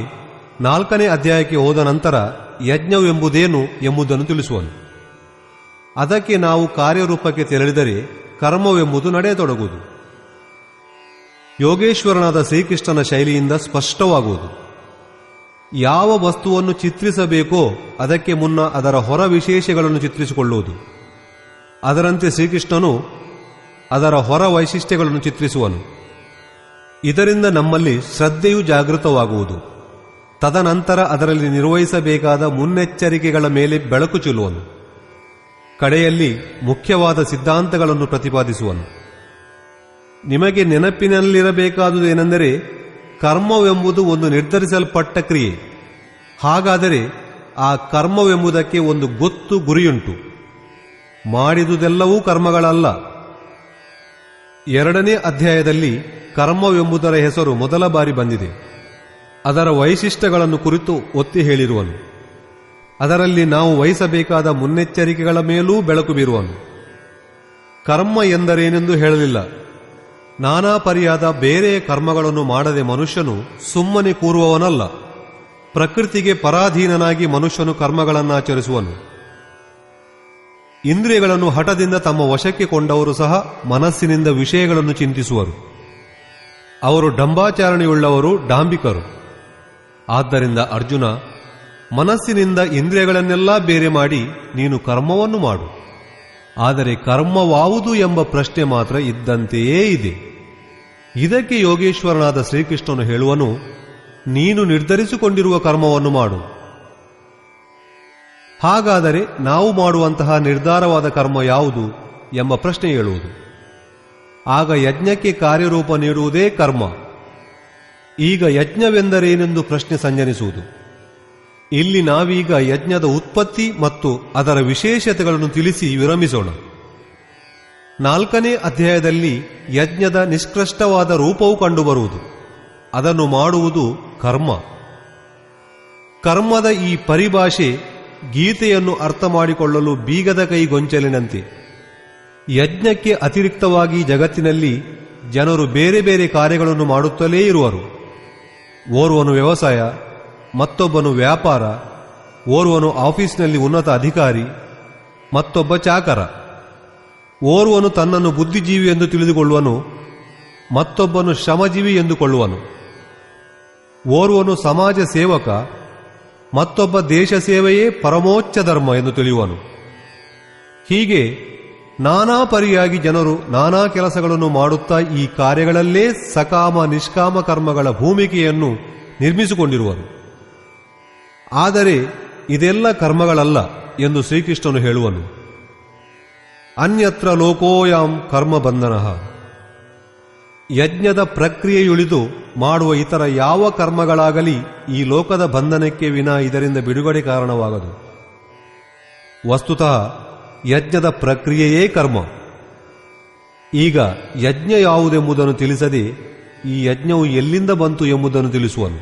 4ನೇ ಅಧ್ಯಾಯಕ್ಕೆ ಹೋದ ನಂತರ ಯಜ್ಞವೆಂಬುದೇನು ಎಂಬುದನ್ನು ತಿಳಿಸುವನು. ಅದಕ್ಕೆ ನಾವು ಕಾರ್ಯರೂಪಕ್ಕೆ ತೆರಳಿದರೆ ಕರ್ಮವೆಂಬುದು ನಡೆಯತೊಡಗುವುದು. ಯೋಗೇಶ್ವರನಾದ ಶ್ರೀಕೃಷ್ಣನ ಶೈಲಿಯಿಂದ ಸ್ಪಷ್ಟವಾಗುವುದು. ಯಾವ ವಸ್ತುವನ್ನು ಚಿತ್ರಿಸಬೇಕೋ ಅದಕ್ಕೆ ಮುನ್ನ ಅದರ ಹೊರ ವಿಶೇಷಗಳನ್ನು ಚಿತ್ರಿಸಿಕೊಳ್ಳುವುದು. ಅದರಂತೆ ಶ್ರೀಕೃಷ್ಣನು ಅದರ ಹೊರ ವೈಶಿಷ್ಟ್ಯಗಳನ್ನು ಚಿತ್ರಿಸುವನು. ಇದರಿಂದ ನಮ್ಮಲ್ಲಿ ಶ್ರದ್ಧೆಯು ಜಾಗೃತವಾಗುವುದು. ತದನಂತರ ಅದರಲ್ಲಿ ನಿರ್ವಹಿಸಬೇಕಾದ ಮುನ್ನೆಚ್ಚರಿಕೆಗಳ ಮೇಲೆ ಬೆಳಕು ಚೆಲ್ಲುವನು. ಕಡೆಯಲ್ಲಿ ಮುಖ್ಯವಾದ ಸಿದ್ಧಾಂತಗಳನ್ನು ಪ್ರತಿಪಾದಿಸುವನು. ನಿಮಗೆ ನೆನಪಿನಲ್ಲಿರಬೇಕಾದುದೇನೆಂದರೆ, ಕರ್ಮವೆಂಬುದು ಒಂದು ನಿರ್ಧರಿಸಲ್ಪಟ್ಟ ಕ್ರಿಯೆ. ಹಾಗಾದರೆ ಆ ಕರ್ಮವೆಂಬುದಕ್ಕೆ ಒಂದು ಗೊತ್ತು ಗುರಿಯುಂಟು. ಮಾಡಿದುದೆಲ್ಲವೂ ಕರ್ಮಗಳಲ್ಲ. 2ನೇ ಅಧ್ಯಾಯದಲ್ಲಿ ಕರ್ಮವೆಂಬುದರ ಹೆಸರು ಮೊದಲ ಬಾರಿ ಬಂದಿದೆ. ಅದರ ವೈಶಿಷ್ಟ್ಯಗಳನ್ನು ಕುರಿತು ಒತ್ತಿ ಹೇಳಿರುವನು. ಅದರಲ್ಲಿ ನಾವು ವಹಿಸಬೇಕಾದ ಮುನ್ನೆಚ್ಚರಿಕೆಗಳ ಮೇಲೂ ಬೆಳಕು ಬೀರುವನು. ಕರ್ಮ ಎಂದರೇನೆಂದು ಹೇಳಲಿಲ್ಲ. ನಾನಾ ಪರಿಯಾದ ಬೇರೆ ಕರ್ಮಗಳನ್ನು ಮಾಡದೆ ಮನುಷ್ಯನು ಸುಮ್ಮನೆ ಕೂರುವವನಲ್ಲ. ಪ್ರಕೃತಿಗೆ ಪರಾಧೀನನಾಗಿ ಮನುಷ್ಯನು ಕರ್ಮಗಳನ್ನಾಚರಿಸುವನು. ಇಂದ್ರಿಯಗಳನ್ನು ಹಠದಿಂದ ತಮ್ಮ ವಶಕ್ಕೆ ಕೊಂಡವರು ಸಹ ಮನಸ್ಸಿನಿಂದ ವಿಷಯಗಳನ್ನು ಚಿಂತಿಸುವರು. ಅವರು ಡಂಬಾಚರಣೆಯುಳ್ಳವರು, ಡಾಂಬಿಕರು. ಆದ್ದರಿಂದ ಅರ್ಜುನ, ಮನಸ್ಸಿನಿಂದ ಇಂದ್ರಿಯಗಳನ್ನೆಲ್ಲ ಬೇರೆ ಮಾಡಿ ನೀನು ಕರ್ಮವನ್ನು ಮಾಡು. ಆದರೆ ಕರ್ಮವಾವುದು ಎಂಬ ಪ್ರಶ್ನೆ ಮಾತ್ರ ಇದ್ದಂತೆಯೇ ಇದೆ. ಇದಕ್ಕೆ ಯೋಗೇಶ್ವರನಾದ ಶ್ರೀಕೃಷ್ಣನು ಹೇಳುವನು, ನೀನು ನಿರ್ಧರಿಸಿಕೊಂಡಿರುವ ಕರ್ಮವನ್ನು ಮಾಡು. ಹಾಗಾದರೆ ನಾವು ಮಾಡುವಂತಹ ನಿರ್ಧಾರವಾದ ಕರ್ಮ ಯಾವುದು ಎಂಬ ಪ್ರಶ್ನೆ ಹೇಳುವುದು. ಆಗ ಯಜ್ಞಕ್ಕೆ ಕಾರ್ಯರೂಪ ನೀಡುವುದೇ ಕರ್ಮ. ಈಗ ಯಜ್ಞವೆಂದರೇನೆಂದು ಪ್ರಶ್ನೆ ಸಂಜನಿಸುವುದು. ಇಲ್ಲಿ ನಾವೀಗ ಯಜ್ಞದ ಉತ್ಪತ್ತಿ ಮತ್ತು ಅದರ ವಿಶೇಷತೆಗಳನ್ನು ತಿಳಿಸಿ ವಿರಮಿಸೋಣ. 4ನೇ ಅಧ್ಯಾಯದಲ್ಲಿ ಯಜ್ಞದ ನಿಷ್ಕೃಷ್ಟವಾದ ರೂಪವು ಕಂಡುಬರುವುದು. ಅದನ್ನು ಮಾಡುವುದು ಕರ್ಮ. ಕರ್ಮದ ಈ ಪರಿಭಾಷೆ ಗೀತೆಯನ್ನು ಅರ್ಥ ಮಾಡಿಕೊಳ್ಳಲು ಬೀಗದ ಕೈ ಗೊಂಚಲಿನಂತೆ. ಯಜ್ಞಕ್ಕೆ ಅತಿರಿಕ್ತವಾಗಿ ಜಗತ್ತಿನಲ್ಲಿ ಜನರು ಬೇರೆ ಬೇರೆ ಕಾರ್ಯಗಳನ್ನು ಮಾಡುತ್ತಲೇ ಇರುವರು. ಓರ್ವನು ವ್ಯವಸಾಯ, ಮತ್ತೊಬ್ಬನು ವ್ಯಾಪಾರ, ಓರ್ವನು ಆಫೀಸ್ನಲ್ಲಿ ಉನ್ನತ ಅಧಿಕಾರಿ, ಮತ್ತೊಬ್ಬ ಚಾಕರ. ಓರ್ವನು ತನ್ನನ್ನು ಬುದ್ಧಿಜೀವಿ ಎಂದು ತಿಳಿದುಕೊಳ್ಳುವನು, ಮತ್ತೊಬ್ಬನು ಶ್ರಮಜೀವಿ ಎಂದುಕೊಳ್ಳುವನು. ಓರ್ವನು ಸಮಾಜ ಸೇವಕ, ಮತ್ತೊಬ್ಬ ದೇಶ ಸೇವೆಯೇ ಪರಮೋಚ್ಚ ಧರ್ಮ ಎಂದು ತಿಳಿಯುವನು. ಹೀಗೆ ನಾನಾ ಪರಿಯಾಗಿ ಜನರು ನಾನಾ ಕೆಲಸಗಳನ್ನು ಮಾಡುತ್ತಾ ಈ ಕಾರ್ಯಗಳಲ್ಲೇ ಸಕಾಮ ನಿಷ್ಕಾಮ ಕರ್ಮಗಳ ಭೂಮಿಕೆಯನ್ನು ನಿರ್ಮಿಸಿಕೊಂಡಿರುವರು. ಆದರೆ ಇದೆಲ್ಲ ಕರ್ಮಗಳಲ್ಲ ಎಂದು ಶ್ರೀಕೃಷ್ಣನು ಹೇಳುವನು. ಅನ್ಯತ್ರ ಲೋಕೋಯಾಂ ಕರ್ಮ ಬಂಧನಃ. ಯಜ್ಞದ ಪ್ರಕ್ರಿಯೆಯುಳಿದು ಮಾಡುವ ಇತರ ಯಾವ ಕರ್ಮಗಳಾಗಲಿ ಈ ಲೋಕದ ಬಂಧನಕ್ಕೆ ವಿನಾ ಇದರಿಂದ ಬಿಡುಗಡೆ ಕಾರಣವಾಗದು. ವಸ್ತುತಃ ಯಜ್ಞದ ಪ್ರಕ್ರಿಯೆಯೇ ಕರ್ಮ. ಈಗ ಯಜ್ಞ ಯಾವುದೆಂಬುದನ್ನು ತಿಳಿಸದೆ ಈ ಯಜ್ಞವು ಎಲ್ಲಿಂದ ಬಂತು ಎಂಬುದನ್ನು ತಿಳಿಸುವನು.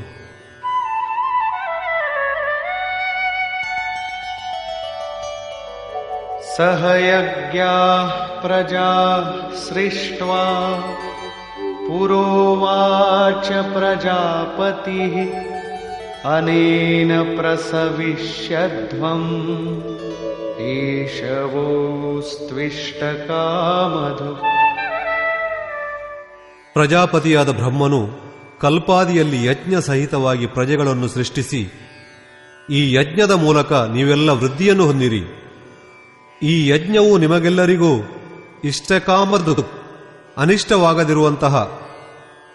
ಸಹಯಜ್ಞಾಃ ಪ್ರಜಾ ಸೃಷ್ಟ್ವಾ ಪುರೋವಾಚ ಪ್ರಜಾಪತಿಃ ಅನೇನ ಪ್ರಸವಿಷ್ಯಧ್ವಂ ಏಷವೋಸ್ತ್ವಿಷ್ಟಕಾಮಧು. ಪ್ರಜಾಪತಿಯಾದ ಬ್ರಹ್ಮನು ಕಲ್ಪಾದಿಯಲ್ಲಿ ಯಜ್ಞ ಸಹಿತವಾಗಿ ಪ್ರಜೆಗಳನ್ನು ಸೃಷ್ಟಿಸಿ, ಈ ಯಜ್ಞದ ಮೂಲಕ ನೀವೆಲ್ಲ ವೃದ್ಧಿಯನ್ನು ಹೊಂದಿರಿ. ಈ ಯಜ್ಞವು ನಿಮಗೆಲ್ಲರಿಗೂ ಇಷ್ಟಕಾಮದ್ದು, ಅನಿಷ್ಟವಾಗದಿರುವಂತಹ,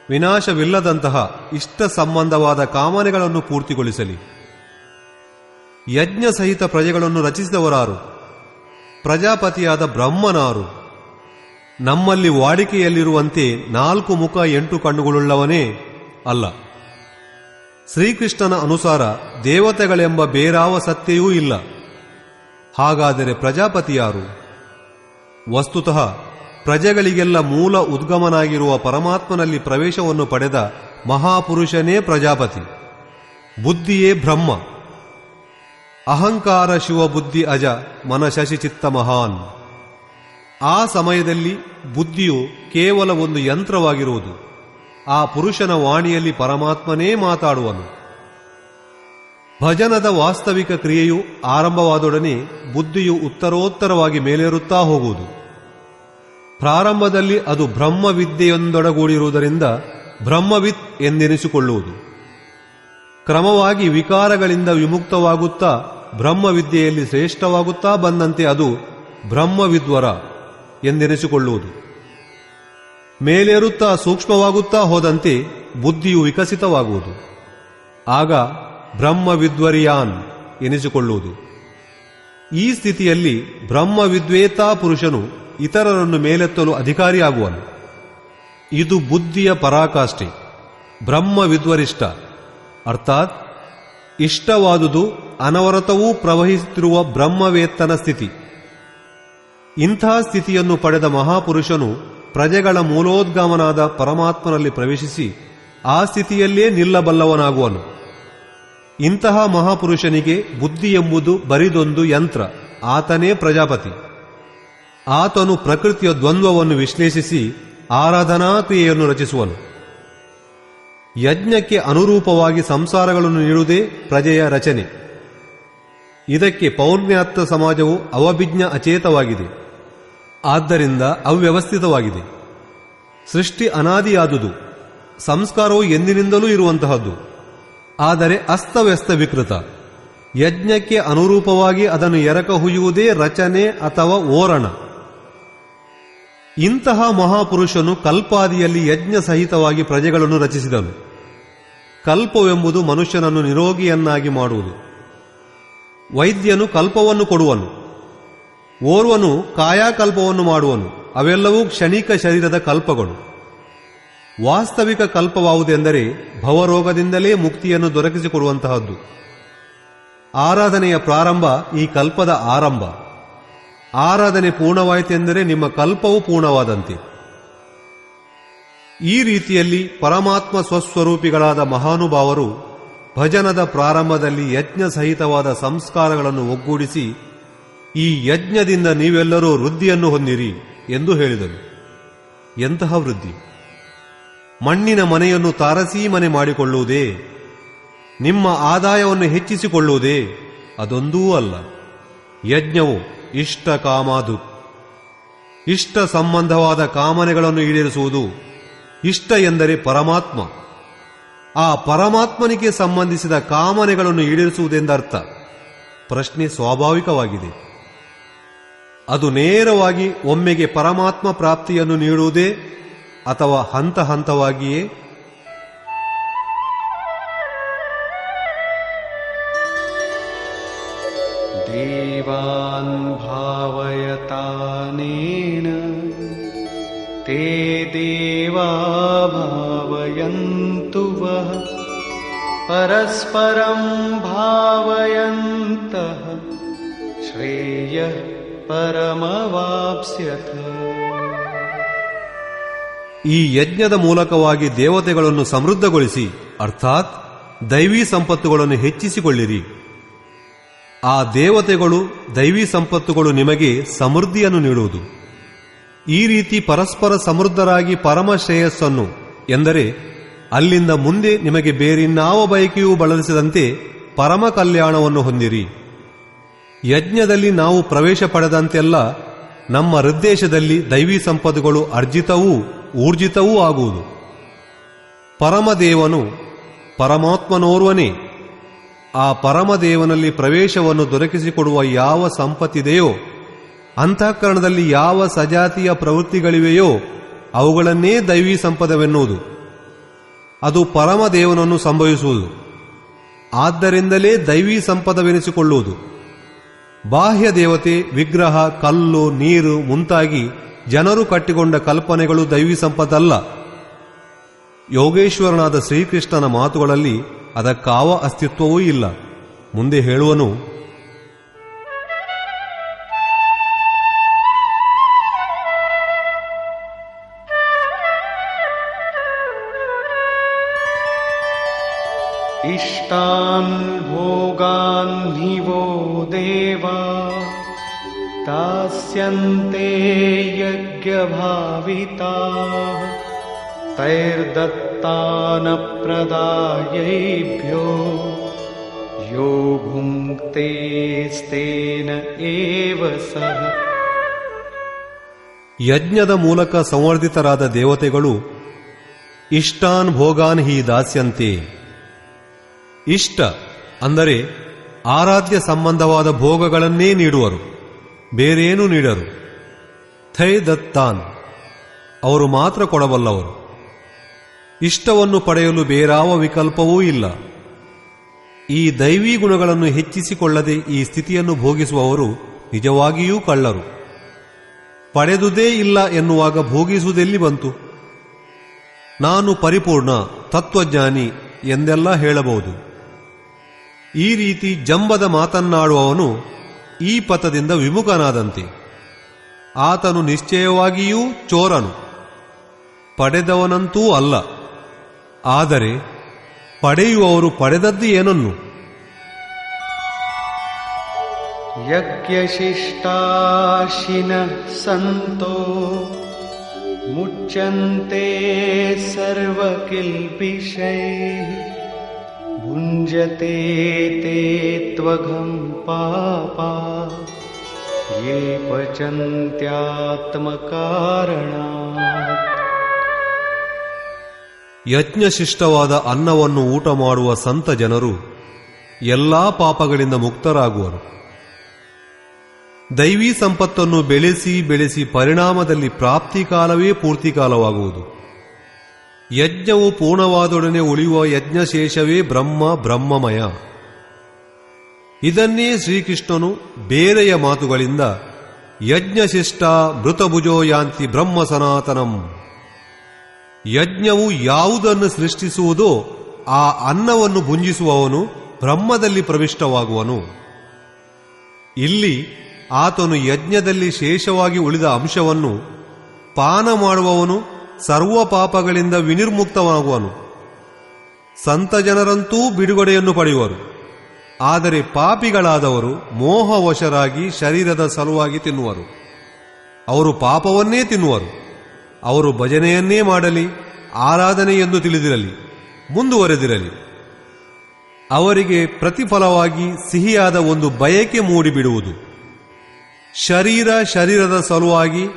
ವಿನಾಶವಿಲ್ಲದಂತಹ ಇಷ್ಟ ಸಂಬಂಧವಾದ ಕಾಮನೆಗಳನ್ನು ಪೂರ್ತಿಗೊಳಿಸಲಿ. ಯಜ್ಞ ಸಹಿತ ಪ್ರಜೆಗಳನ್ನು ರಚಿಸಿದವರಾರು? ಪ್ರಜಾಪತಿಯಾದ ಬ್ರಹ್ಮನಾರು? ನಮ್ಮಲ್ಲಿ ವಾಡಿಕೆಯಲ್ಲಿರುವಂತೆ 4 ಮುಖ 8 ಕಣ್ಣುಗಳುಳ್ಳವನೇ ಅಲ್ಲ. ಶ್ರೀಕೃಷ್ಣನ ಅನುಸಾರ ದೇವತೆಗಳೆಂಬ ಬೇರಾವ ಸತ್ತೆಯೂ ಇಲ್ಲ. ಹಾಗಾದರೆ ಪ್ರಜಾಪತಿಯಾರು? ವಸ್ತುತಃ ಪ್ರಜೆಗಳಿಗೆಲ್ಲ ಮೂಲ ಉದ್ಗಮನಾಗಿರುವ ಪರಮಾತ್ಮನಲ್ಲಿ ಪ್ರವೇಶವನ್ನು ಪಡೆದ ಮಹಾಪುರುಷನೇ ಪ್ರಜಾಪತಿ. ಬುದ್ಧಿಯೇ ಬ್ರಹ್ಮ. ಅಹಂಕಾರ ಶಿವಬುದ್ಧಿ ಅಜ ಮನ ಶಶಿಚಿತ್ತ ಮಹಾನ್. ಆ ಸಮಯದಲ್ಲಿ ಬುದ್ಧಿಯು ಕೇವಲ ಒಂದು ಯಂತ್ರವಾಗಿರುವುದು. ಆ ಪುರುಷನ ವಾಣಿಯಲ್ಲಿ ಪರಮಾತ್ಮನೇ ಮಾತಾಡುವನು. ಭಜನದ ವಾಸ್ತವಿಕ ಕ್ರಿಯೆಯು ಆರಂಭವಾದೊಡನೆ ಬುದ್ಧಿಯು ಉತ್ತರೋತ್ತರವಾಗಿ ಮೇಲೇರುತ್ತಾ ಹೋಗುವುದು. ಪ್ರಾರಂಭದಲ್ಲಿ ಅದು ಬ್ರಹ್ಮವಿದ್ಯೆಯೊಂದೊಡಗೂಡಿರುವುದರಿಂದ ಬ್ರಹ್ಮವಿತ್ ಎಂದೆನಿಸಿಕೊಳ್ಳುವುದು. ಕ್ರಮವಾಗಿ ವಿಕಾರಗಳಿಂದ ವಿಮುಕ್ತವಾಗುತ್ತಾ ಬ್ರಹ್ಮವಿದ್ಯೆಯಲ್ಲಿ ಶ್ರೇಷ್ಠವಾಗುತ್ತಾ ಬಂದಂತೆ ಅದು ಬ್ರಹ್ಮವಿದ್ವರ ಎಂದೆನಿಸಿಕೊಳ್ಳುವುದು. ಮೇಲೇರುತ್ತಾ ಸೂಕ್ಷ್ಮವಾಗುತ್ತಾ ಹೋದಂತೆ ಬುದ್ಧಿಯು ವಿಕಸಿತವಾಗುವುದು. ಆಗ ಬ್ರಹ್ಮವಿದ್ವರಿಯಾನ್ ಎನಿಸಿಕೊಳ್ಳುವುದು. ಈ ಸ್ಥಿತಿಯಲ್ಲಿ ಬ್ರಹ್ಮವಿದ್ವೇತಾ ಪುರುಷನು ಇತರರನ್ನು ಮೇಲೆತ್ತಲು ಅಧಿಕಾರಿಯಾಗುವನು. ಇದು ಬುದ್ಧಿಯ ಪರಾಕಾಷ್ಠೆ, ಬ್ರಹ್ಮವಿದ್ವರಿಷ್ಠ. ಅರ್ಥಾತ್ ಇಷ್ಟವಾದುದು ಅನವರತವೂ ಪ್ರವಹಿಸುತ್ತಿರುವ ಬ್ರಹ್ಮವೇತ್ತನ ಸ್ಥಿತಿ. ಇಂಥ ಸ್ಥಿತಿಯನ್ನು ಪಡೆದ ಮಹಾಪುರುಷನು ಪ್ರಜೆಗಳ ಮೂಲೋದ್ಗಮನಾದ ಪರಮಾತ್ಮನಲ್ಲಿ ಪ್ರವೇಶಿಸಿ ಆ ಸ್ಥಿತಿಯಲ್ಲೇ ನಿಲ್ಲಬಲ್ಲವನಾಗುವನು. ಇಂತಹ ಮಹಾಪುರುಷನಿಗೆ ಬುದ್ಧಿ ಎಂಬುದು ಬರಿದೊಂದು ಯಂತ್ರ. ಆತನೇ ಪ್ರಜಾಪತಿ. ಆತನು ಪ್ರಕೃತಿಯ ದ್ವಂದ್ವವನ್ನು ವಿಶ್ಲೇಷಿಸಿ ಆರಾಧನಾ ಕ್ರಿಯೆಯನ್ನು ರಚಿಸುವನು. ಯಜ್ಞಕ್ಕೆ ಅನುರೂಪವಾಗಿ ಸಂಸಾರಗಳನ್ನು ನೀಡುವುದೇ ಪ್ರಜೆಯ ರಚನೆ. ಇದಕ್ಕೆ ಪೌರ್ಣ್ಯಾತ್ಮ ಸಮಾಜವು ಅವಭಿಜ್ಞ ಅಚೇತವಾಗಿದೆ. ಆದ್ದರಿಂದ ಅವ್ಯವಸ್ಥಿತವಾಗಿದೆ. ಸೃಷ್ಟಿ ಅನಾದಿಯಾದುದು, ಸಂಸ್ಕಾರವು ಎಂದಿನಿಂದಲೂ ಇರುವಂತಹದ್ದು. ಆದರೆ ಅಸ್ತವ್ಯಸ್ತ ವಿಕೃತ. ಯಜ್ಞಕ್ಕೆ ಅನುರೂಪವಾಗಿ ಅದನ್ನು ಎರಕ ಹುಯ್ಯುವುದೇ ರಚನೆ ಅಥವಾ ಓರಣ. ಇಂತಹ ಮಹಾಪುರುಷನು ಕಲ್ಪಾದಿಯಲ್ಲಿ ಯಜ್ಞ ಸಹಿತವಾಗಿ ಪ್ರಜೆಗಳನ್ನು ರಚಿಸಿದನು. ಕಲ್ಪವೆಂಬುದು ಮನುಷ್ಯನನ್ನು ನಿರೋಗಿಯನ್ನಾಗಿ ಮಾಡುವುದು. ವೈದ್ಯನು ಕಲ್ಪವನ್ನು ಕೊಡುವನು. ಓರ್ವನು ಕಾಯಾಕಲ್ಪವನ್ನು ಮಾಡುವನು. ಅವೆಲ್ಲವೂ ಕ್ಷಣಿಕ ಶರೀರದ ಕಲ್ಪಗಳು. ವಾಸ್ತವಿಕ ಕಲ್ಪವಾವುದೆಂದರೆ ಭವರೋಗದಿಂದಲೇ ಮುಕ್ತಿಯನ್ನು ದೊರಕಿಸಿಕೊಡುವಂತಹದ್ದು. ಆರಾಧನೆಯ ಪ್ರಾರಂಭ ಈ ಕಲ್ಪದ ಆರಂಭ. ಆರಾಧನೆ ಪೂರ್ಣವಾಯಿತೆಂದರೆ ನಿಮ್ಮ ಕಲ್ಪವು ಪೂರ್ಣವಾದಂತೆ. ಈ ರೀತಿಯಲ್ಲಿ ಪರಮಾತ್ಮ ಸ್ವಸ್ವರೂಪಿಗಳಾದ ಮಹಾನುಭಾವರು ಭಜನದ ಪ್ರಾರಂಭದಲ್ಲಿ ಯಜ್ಞ ಸಹಿತವಾದ ಸಂಸ್ಕಾರಗಳನ್ನು ಒಗ್ಗೂಡಿಸಿ ಈ ಯಜ್ಞದಿಂದ ನೀವೆಲ್ಲರೂ ವೃದ್ಧಿಯನ್ನು ಹೊಂದಿರಿ ಎಂದು ಹೇಳಿದರು. ಎಂತಹ ವೃದ್ಧಿ! ಮಣ್ಣಿನ ಮನೆಯನ್ನು ತಾರಸಿ ಮನೆ ಮಾಡಿಕೊಳ್ಳುವುದೇ? ನಿಮ್ಮ ಆದಾಯವನ್ನು ಹೆಚ್ಚಿಸಿಕೊಳ್ಳುವುದೇ ಅದೊಂದೂ ಅಲ್ಲ. ಯಜ್ಞವು ಇಷ್ಟ ಕಾಮಾದು, ಇಷ್ಟ ಸಂಬಂಧವಾದ ಕಾಮನೆಗಳನ್ನು ಈಡೇರಿಸುವುದು. ಇಷ್ಟ ಎಂದರೆ ಪರಮಾತ್ಮ. ಆ ಪರಮಾತ್ಮನಿಗೆ ಸಂಬಂಧಿಸಿದ ಕಾಮನೆಗಳನ್ನು ಈಡೇರಿಸುವುದೆಂದರ್ಥ. ಪ್ರಶ್ನೆ ಸ್ವಾಭಾವಿಕವಾಗಿದೆ. ಅದು ನೇರವಾಗಿ ಒಮ್ಮೆಗೆ ಪರಮಾತ್ಮ ಪ್ರಾಪ್ತಿಯನ್ನು ನೀಡುವುದೇ ಅಥವಾ ಹಂತ ಹಂತವಾಗಿಯೇ? ದೇವಾನ್ ಭಾವಯತಾನೇನ ತೇ ದೇವಾ ಭಾವಯಂತು ವಃ ಪರಸ್ಪರಂ ಭಾವಯಂತಃ ಶ್ರೇಯಃ ಪರಮವಾಪ್ಸ್ಯಥ. ಈ ಯಜ್ಞದ ಮೂಲಕವಾಗಿ ದೇವತೆಗಳನ್ನು ಸಮೃದ್ಧಗೊಳಿಸಿ, ಅರ್ಥಾತ್ ದೈವೀ ಸಂಪತ್ತುಗಳನ್ನು ಹೆಚ್ಚಿಸಿಕೊಳ್ಳಿರಿ. ಆ ದೇವತೆಗಳು, ದೈವೀ ಸಂಪತ್ತುಗಳು ನಿಮಗೆ ಸಮೃದ್ಧಿಯನ್ನು ನೀಡುವುದು. ಈ ರೀತಿ ಪರಸ್ಪರ ಸಮೃದ್ಧರಾಗಿ ಪರಮ ಶ್ರೇಯಸ್ಸನ್ನು, ಎಂದರೆ ಅಲ್ಲಿಂದ ಮುಂದೆ ನಿಮಗೆ ಬೇರಿನ್ನಾವ ಬಯಕೆಯೂ ಬಳಲಿಸದಂತೆ ಪರಮ ಕಲ್ಯಾಣವನ್ನು ಹೊಂದಿರಿ. ಯಜ್ಞದಲ್ಲಿ ನಾವು ಪ್ರವೇಶ ಪಡೆದಂತೆಲ್ಲ ನಮ್ಮ ಹೃದ್ದೇಶದಲ್ಲಿ ದೈವೀ ಸಂಪತ್ತುಗಳು ಅರ್ಜಿತವೂ ಊರ್ಜಿತವೂ ಆಗುವುದು. ಪರಮದೇವನು ಪರಮಾತ್ಮನೋರ್ವನೇ. ಆ ಪರಮದೇವನಲ್ಲಿ ಪ್ರವೇಶವನ್ನು ದೊರಕಿಸಿಕೊಡುವ ಯಾವ ಸಂಪತ್ತಿದೆಯೋ, ಅಂತಃಕರಣದಲ್ಲಿ ಯಾವ ಸಜಾತಿಯ ಪ್ರವೃತ್ತಿಗಳಿವೆಯೋ ಅವುಗಳನ್ನೇ ದೈವೀ ಸಂಪದವೆನ್ನುವುದು. ಅದು ಪರಮದೇವನನ್ನು ಸಂಭವಿಸುವುದು. ಆದ್ದರಿಂದಲೇ ದೈವೀ ಸಂಪದವೆನಿಸಿಕೊಳ್ಳುವುದು. ಬಾಹ್ಯ ದೇವತೆ, ವಿಗ್ರಹ, ಕಲ್ಲು, ನೀರು ಮುಂತಾಗಿ ಜನರು ಕಟ್ಟಿಕೊಂಡ ಕಲ್ಪನೆಗಳು ದೈವೀ ಸಂಪತ್ತಲ್ಲ. ಯೋಗೇಶ್ವರನಾದ ಶ್ರೀಕೃಷ್ಣನ ಮಾತುಗಳಲ್ಲಿ ಅದಕ್ಕಾವ ಅಸ್ತಿತ್ವವೂ ಇಲ್ಲ. ಮುಂದೆ ಹೇಳುವನು, ಇಷ್ಟಾನ್ ಭೋಗಾನ್ ನಿವೋ ದೇವಾ ದಾಸ್ಯಂತೆ ಯಜ್ಞಭಾವಿತಾಃ ತೈರ್ದತ್ತಾನ ಪ್ರದಾಯೈಭ್ಯೋ ಯೋ ಭುಂಕ್ತೇಸ್ತೇನ ಏವ ಸಹ. ಯಜ್ಞದ ಮೂಲಕ ಸಂವರ್ಧಿತರಾದ ದೇವತೆಗಳು ಇಷ್ಟಾನ್ ಭೋಗಾನ್ ಹಿ ದಾಸ್ಯಂತೆ. ಇಷ್ಟ ಅಂದರೆ ಆರಾಧ್ಯ ಸಂಬಂಧವಾದ ಭೋಗಗಳನ್ನೇ ನೀಡುವರು, ಬೇರೇನೂ ನೀಡರು. ಥೈ ದತ್ತಾನ್, ಅವರು ಮಾತ್ರ ಕೊಡಬಲ್ಲವರು. ಇಷ್ಟವನ್ನು ಪಡೆಯಲು ಬೇರಾವ ವಿಕಲ್ಪವೂ ಇಲ್ಲ. ಈ ದೈವೀ ಗುಣಗಳನ್ನು ಹೆಚ್ಚಿಸಿಕೊಳ್ಳದೆ ಈ ಸ್ಥಿತಿಯನ್ನು ಭೋಗಿಸುವವರು ನಿಜವಾಗಿಯೂ ಕಳ್ಳರು. ಪಡೆದುದೇ ಇಲ್ಲ ಎನ್ನುವಾಗ ಭೋಗಿಸುವುದೆಲ್ಲಿ ಬಂತು? ನಾನು ಪರಿಪೂರ್ಣ ತತ್ವಜ್ಞಾನಿ ಎಂದೆಲ್ಲ ಹೇಳಬಹುದು. ಈ ರೀತಿ ಜಂಬದ ಮಾತನ್ನಾಡುವವನು ಈ ಪಥದಿಂದ ವಿಮುಖನಾದಂತೆ. ಆತನು ನಿಶ್ಚಯವಾಗಿಯೂ ಚೋರನು, ಪಡೆದವನಂತೂ ಅಲ್ಲ. ಆದರೆ ಪಡೆಯುವವರು ಪಡೆದದ್ದು ಏನನ್ನು? ಯಜ್ಞಶಿಷ್ಟಾಶಿನಃ ಸಂತೋ ಮುಚ್ಯಂತೆ ಸರ್ವಕಿಲ್ಬಿಷೈಃ ಭುಂಜತೆ ತೇ ತ್ವಘಂ ಪಾಪಾ ಯೇ ಪಚಂತ್ಯಾತ್ಮಕಾರಣಾತ್. ಯಜ್ಞಶಿಷ್ಟವಾದ ಅನ್ನವನ್ನು ಊಟ ಮಾಡುವ ಸಂತ ಜನರು ಎಲ್ಲಾ ಪಾಪಗಳಿಂದ ಮುಕ್ತರಾಗುವರು. ದೈವೀ ಸಂಪತ್ತನ್ನು ಬೆಳೆಸಿ ಬೆಳೆಸಿ ಪರಿಣಾಮದಲ್ಲಿ ಪ್ರಾಪ್ತಿಕಾಲವೇ ಪೂರ್ತಿಕಾಲವಾಗುವುದು. ಯಜ್ಞವು ಪೂರ್ಣವಾದೊಡನೆ ಉಳಿಯುವ ಯಜ್ಞಶೇಷವೇ ಬ್ರಹ್ಮ, ಬ್ರಹ್ಮಮಯ. ಇದನ್ನೇ ಶ್ರೀಕೃಷ್ಣನು ಬೇರೆಯ ಮಾತುಗಳಿಂದ ಯಜ್ಞಶಿಷ್ಟ ಮೃತಭುಜೋ ಯಾಂತಿ ಬ್ರಹ್ಮ ಸನಾತನಂ. ಯಜ್ಞವು ಯಾವುದನ್ನು ಸೃಷ್ಟಿಸುವುದೋ ಆ ಅನ್ನವನ್ನು ಭುಂಜಿಸುವವನು ಬ್ರಹ್ಮದಲ್ಲಿ ಪ್ರವಿಷ್ಟವಾಗುವನು. ಇಲ್ಲಿ ಆತನು ಯಜ್ಞದಲ್ಲಿ ಶೇಷವಾಗಿ ಉಳಿದ ಅಂಶವನ್ನು ಪಾನ ಮಾಡುವವನು ಸರ್ವ ಪಾಪಗಳಿಂದ ವಿನಿರ್ಮುಕ್ತವಾಗುವನು. ಸಂತ ಜನರಂತೂ ಬಿಡುಗಡೆಯನ್ನು ಪಡೆಯುವರು. ಆದರೆ ಪಾಪಿಗಳಾದವರು ಮೋಹವಶರಾಗಿ ಶರೀರದ ಸಲುವಾಗಿ ತಿನ್ನುವರು. ಅವರು ಪಾಪವನ್ನೇ ತಿನ್ನುವರು. ಅವರು ಭಜನೆಯನ್ನೇ ಮಾಡಲಿ, ಆರಾಧನೆ ಎಂದು ತಿಳಿದಿರಲಿ, ಮುಂದುವರೆದಿರಲಿ. ಅವರಿಗೆ ಪ್ರತಿಫಲವಾಗಿ ಸಿಹಿಯಾದ ಒಂದು ಬಯಕೆ ಮೂಡಿಬಿಡುವುದು. ಶರೀರದ ಸಲುವಾಗಿ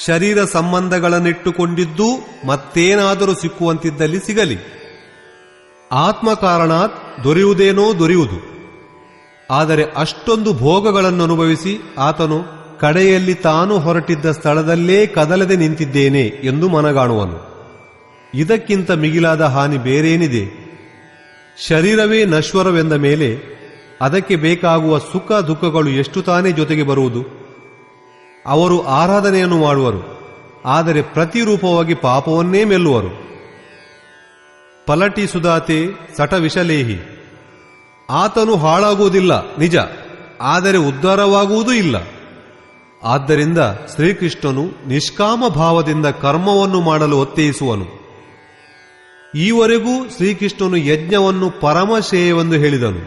ಶರೀರ ಸಂಬಂಧಗಳನ್ನಿಟ್ಟುಕೊಂಡಿದ್ದು ಮತ್ತೇನಾದರೂ ಸಿಕ್ಕುವಂತಿದ್ದಲ್ಲಿ ಸಿಗಲಿ. ಆತ್ಮಕಾರಣಾತ್ ದೊರೆಯುವುದೇನೋ ದೊರೆಯುವುದು. ಆದರೆ ಅಷ್ಟೊಂದು ಭೋಗಗಳನ್ನು ಅನುಭವಿಸಿ ಆತನು ಕಡೆಯಲ್ಲಿ ತಾನು ಹೊರಟಿದ್ದ ಸ್ಥಳದಲ್ಲೇ ಕದಲದೆ ನಿಂತಿದ್ದೇನೆ ಎಂದು ಮನಗಾಣುವನು. ಇದಕ್ಕಿಂತ ಮಿಗಿಲಾದ ಹಾನಿ ಬೇರೇನಿದೆ? ಶರೀರವೇ ನಶ್ವರವೆಂದ ಮೇಲೆ ಅದಕ್ಕೆ ಬೇಕಾಗುವ ಸುಖ ದುಃಖಗಳು ಎಷ್ಟು ತಾನೇ ಜೊತೆಗೆ ಬರುವುದು? ಅವರು ಆರಾಧನೆಯನ್ನು ಮಾಡುವರು, ಆದರೆ ಪ್ರತಿರೂಪವಾಗಿ ಪಾಪವನ್ನೇ ಮೆಲ್ಲುವರು. ಪಲಟಿ ಸುಧಾತೆ ಸಟ ವಿಷಲೇಹಿ. ಆತನು ಹಾಳಾಗುವುದಿಲ್ಲ ನಿಜ, ಆದರೆ ಉದ್ಧಾರವಾಗುವುದೂ ಇಲ್ಲ. ಆದ್ದರಿಂದ ಶ್ರೀಕೃಷ್ಣನು ನಿಷ್ಕಾಮ ಭಾವದಿಂದ ಕರ್ಮವನ್ನು ಮಾಡಲು ಒತ್ತಾಯಿಸುವನು. ಈವರೆಗೂ ಶ್ರೀಕೃಷ್ಣನು ಯಜ್ಞವನ್ನು ಪರಮಶ್ರೇಯವೆಂದು ಹೇಳಿದನು,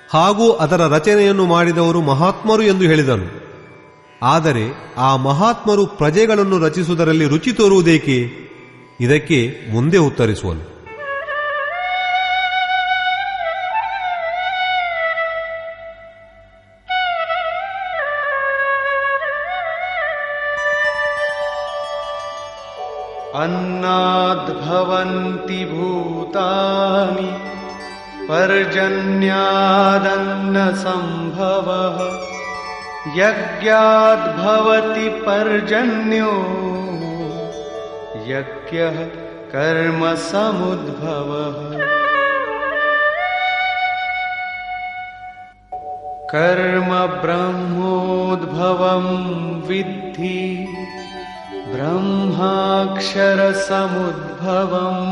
ಹಾಗೂ ಅದರ ರಚನೆಯನ್ನು ಮಾಡಿದವರು ಮಹಾತ್ಮರು ಎಂದು ಹೇಳಿದನು. ಆದರೆ ಆ ಮಹಾತ್ಮರು ಪ್ರಜೆಗಳನ್ನು ರಚಿಸುವುದರಲ್ಲಿ ರುಚಿ ತೋರುವುದೇಕೆ? ಇದಕ್ಕೆ ಮುಂದೆ ಉತ್ತರಿಸುವನು. अन्नाद्भवन्ति भूतानि पर्जन्यादन्न संभवः यज्ञाद्भवति पर्जन्यो यज्ञः कर्म समुद्भवः कर्म ब्रह्मोद्भवं विद्धि ब्रह्माक्षरसमुद्भवम्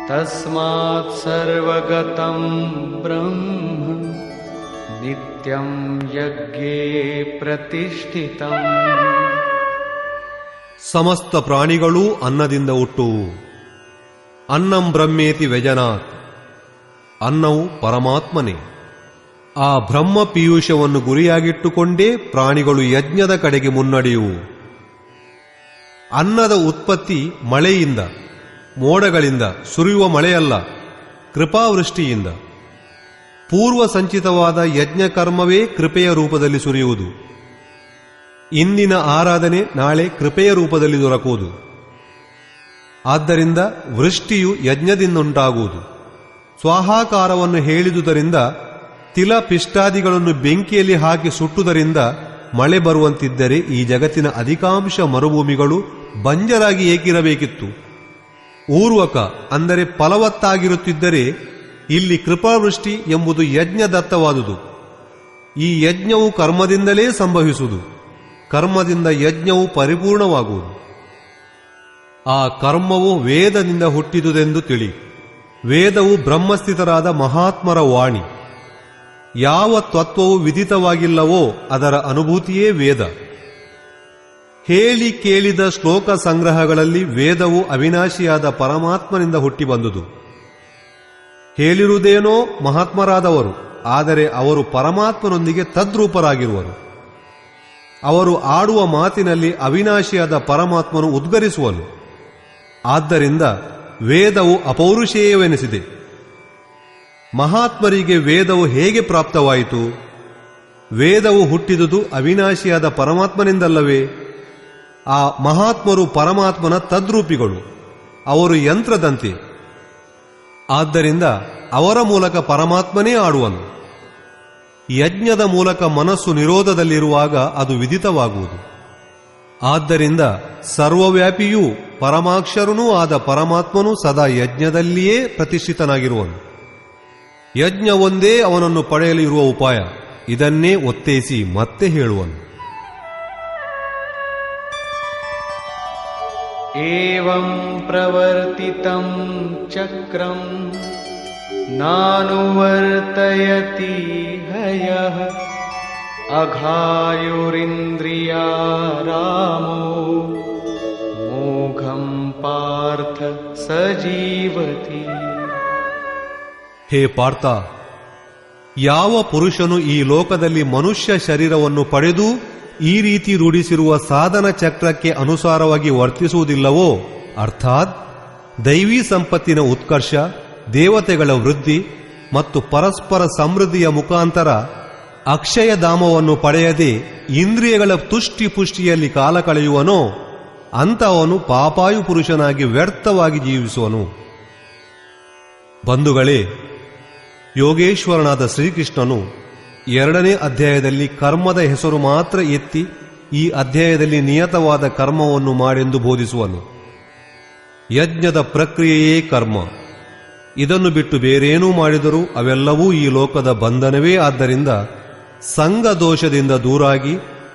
तस्मात् सर्वगतं ब्रह्म नित्यं यज्ञे प्रतिष्ठितम्. ಸಮಸ್ತ ಪ್ರಾಣಿಗಳೂ ಅನ್ನದಿಂದ ಹುಟ್ಟುವು. ಅನ್ನಂ ಬ್ರಹ್ಮೇತಿ ವ್ಯಜನಾತ್. ಅನ್ನವು ಪರಮಾತ್ಮನೇ. ಆ ಬ್ರಹ್ಮ ಪೀಯೂಷವನ್ನು ಗುರಿಯಾಗಿಟ್ಟುಕೊಂಡೇ ಪ್ರಾಣಿಗಳು ಯಜ್ಞದ ಕಡೆಗೆ ಮುನ್ನಡೆಯುವು. ಅನ್ನದ ಉತ್ಪತ್ತಿ ಮಳೆಯಿಂದ, ಮೋಡಗಳಿಂದ ಸುರಿಯುವ ಮಳೆಯಲ್ಲ, ಕೃಪಾವೃಷ್ಟಿಯಿಂದ. ಪೂರ್ವ ಸಂಚಿತವಾದ ಯಜ್ಞಕರ್ಮವೇ ಕೃಪೆಯ ರೂಪದಲ್ಲಿ ಸುರಿಯುವುದು. ಇಂದಿನ ಆರಾಧನೆ ನಾಳೆ ಕೃಪೆಯ ರೂಪದಲ್ಲಿ ದೊರಕುವುದು. ಆದ್ದರಿಂದ ವೃಷ್ಟಿಯು ಯಜ್ಞದಿಂದುಂಟಾಗುವುದು. ಸ್ವಾಹಾಕಾರವನ್ನು ಹೇಳಿದುದರಿಂದ, ತಿಲ ಪಿಷ್ಟಾದಿಗಳನ್ನು ಬೆಂಕಿಯಲ್ಲಿ ಹಾಕಿ ಸುಟ್ಟುದರಿಂದ ಮಳೆ ಬರುವಂತಿದ್ದರೆ ಈ ಜಗತ್ತಿನ ಅಧಿಕಾಂಶ ಮರುಭೂಮಿಗಳು ಬಂಜರಾಗಿ ಏಕಿರಬೇಕಿತ್ತು. ಊರ್ವಕ ಅಂದರೆ ಫಲವತ್ತಾಗಿರುತ್ತಿದ್ದರೆ ಇಲ್ಲಿ ಕೃಪಾವೃಷ್ಟಿ ಎಂಬುದು ಯಜ್ಞದತ್ತವಾದುದು. ಈ ಯಜ್ಞವು ಕರ್ಮದಿಂದಲೇ ಸಂಭವಿಸುವುದು. ಕರ್ಮದಿಂದ ಯಜ್ಞವು ಪರಿಪೂರ್ಣವಾಗುವುದು. ಆ ಕರ್ಮವು ವೇದದಿಂದ ಹುಟ್ಟಿದುದೆಂದು ತಿಳಿ. ವೇದವು ಬ್ರಹ್ಮಸ್ಥಿತರಾದ ಮಹಾತ್ಮರ ವಾಣಿ. ಯಾವ ತತ್ವವು ವಿದಿತವಾಗಿಲ್ಲವೋ ಅದರ ಅನುಭೂತಿಯೇ ವೇದ. ಹೇಳಿ ಕೇಳಿದ ಶ್ಲೋಕ ಸಂಗ್ರಹಗಳಲ್ಲಿ ವೇದವು ಅವಿನಾಶಿಯಾದ ಪರಮಾತ್ಮನಿಂದ ಹುಟ್ಟಿ ಬಂದುದು. ಹೇಳಿರುವುದೇನೋ ಮಹಾತ್ಮರಾದವರು, ಆದರೆ ಅವರು ಪರಮಾತ್ಮನೊಂದಿಗೆ ತದ್ರೂಪರಾಗಿರುವರು. ಅವರು ಆಡುವ ಮಾತಿನಲ್ಲಿ ಅವಿನಾಶಿಯಾದ ಪರಮಾತ್ಮನು ಉದ್ಗರಿಸುವನು. ಆದ್ದರಿಂದ ವೇದವು ಅಪೌರುಷೇಯವೆನಿಸಿದೆ. ಮಹಾತ್ಮರಿಗೆ ವೇದವು ಹೇಗೆ ಪ್ರಾಪ್ತವಾಯಿತು? ವೇದವು ಹುಟ್ಟಿದುದು ಅವಿನಾಶಿಯಾದ ಪರಮಾತ್ಮನಿಂದಲ್ಲವೇ? ಆ ಮಹಾತ್ಮರು ಪರಮಾತ್ಮನ ತದ್ರೂಪಿಗಳು. ಅವರು ಯಂತ್ರದಂತೆ. ಆದ್ದರಿಂದ ಅವರ ಮೂಲಕ ಪರಮಾತ್ಮನೇ ಆಡುವನು. ಯಜ್ಞದ ಮೂಲಕ ಮನಸ್ಸು ನಿರೋಧದಲ್ಲಿರುವಾಗ ಅದು ವಿದಿತವಾಗುವುದು. ಆದ್ದರಿಂದ ಸರ್ವವ್ಯಾಪಿಯೂ ಪರಮಾಕ್ಷರನೂ ಆದ ಪರಮಾತ್ಮನು ಸದಾ ಯಜ್ಞದಲ್ಲಿಯೇ ಪ್ರತಿಷ್ಠಿತನಾಗಿರುವನು. ಯಜ್ಞ ಒಂದೇ ಅವನನ್ನು ಪಡೆಯಲು ಇರುವ ಉಪಾಯ. ಇದನ್ನೇ ಒತ್ತೈಸಿ ಮತ್ತೆ ಹೇಳುವನು. ಏವಂ ಪ್ರವರ್ತಿತಂ ಚಕ್ರಂ ನಾನುವರ್ತಯತಿ ಹಯಃ ಅಘಾಯುರಿಂದ್ರಿಯಾರಾಮೋ ಮೋಘಂ ಪಾರ್ಥ ಸಜೀವತಿ. ಹೇ ಪಾರ್ಥ, ಯಾವ ಪುರುಷನು ಈ ಲೋಕದಲ್ಲಿ ಮನುಷ್ಯ ಶರೀರವನ್ನು ಪಡೆದು ಈ ರೀತಿ ರೂಢಿಸಿರುವ ಸಾಧನ ಚಕ್ರಕ್ಕೆ ಅನುಸಾರವಾಗಿ ವರ್ತಿಸುವುದಿಲ್ಲವೋ, ಅರ್ಥಾತ್ ದೈವೀ ಸಂಪತ್ತಿನ ಉತ್ಕರ್ಷ, ದೇವತೆಗಳ ವೃದ್ಧಿ, ಮತ್ತು ಪರಸ್ಪರ ಸಮೃದ್ಧಿಯ ಮುಖಾಂತರ ಅಕ್ಷಯಧಾಮವನ್ನು ಪಡೆಯದೆ ಇಂದ್ರಿಯಗಳ ತುಷ್ಟಿ ಪುಷ್ಟಿಯಲ್ಲಿ ಕಾಲ ಕಳೆಯುವನೋ ಅಂತವನು ಪಾಪಾಯು ಪುರುಷನಾಗಿ ವ್ಯರ್ಥವಾಗಿ ಜೀವಿಸುವನು. ಬಂಧುಗಳೇ, ಯೋಗೇಶ್ವರನಾದ ಶ್ರೀಕೃಷ್ಣನು 2ನೇ ಅಧ್ಯಾಯದಲ್ಲಿ ಕರ್ಮದ ಹೆಸರು ಮಾತ್ರ ಎತ್ತಿ ಈ ಅಧ್ಯಾಯದಲ್ಲಿ ನಿಯತವಾದ ಕರ್ಮವನ್ನು ಮಾಡೆಂದು ಬೋಧಿಸುವನು. ಯಜ್ಞದ ಪ್ರಕ್ರಿಯೆಯೇ ಕರ್ಮ. ಇದನ್ನು ಬಿಟ್ಟು ಬೇರೇನೂ ಮಾಡಿದರೂ ಅವೆಲ್ಲವೂ ಈ ಲೋಕದ ಬಂಧನವೇ. ಆದ್ದರಿಂದ ಸಂಘ ದೋಷದಿಂದ ದೂರಾಗಿ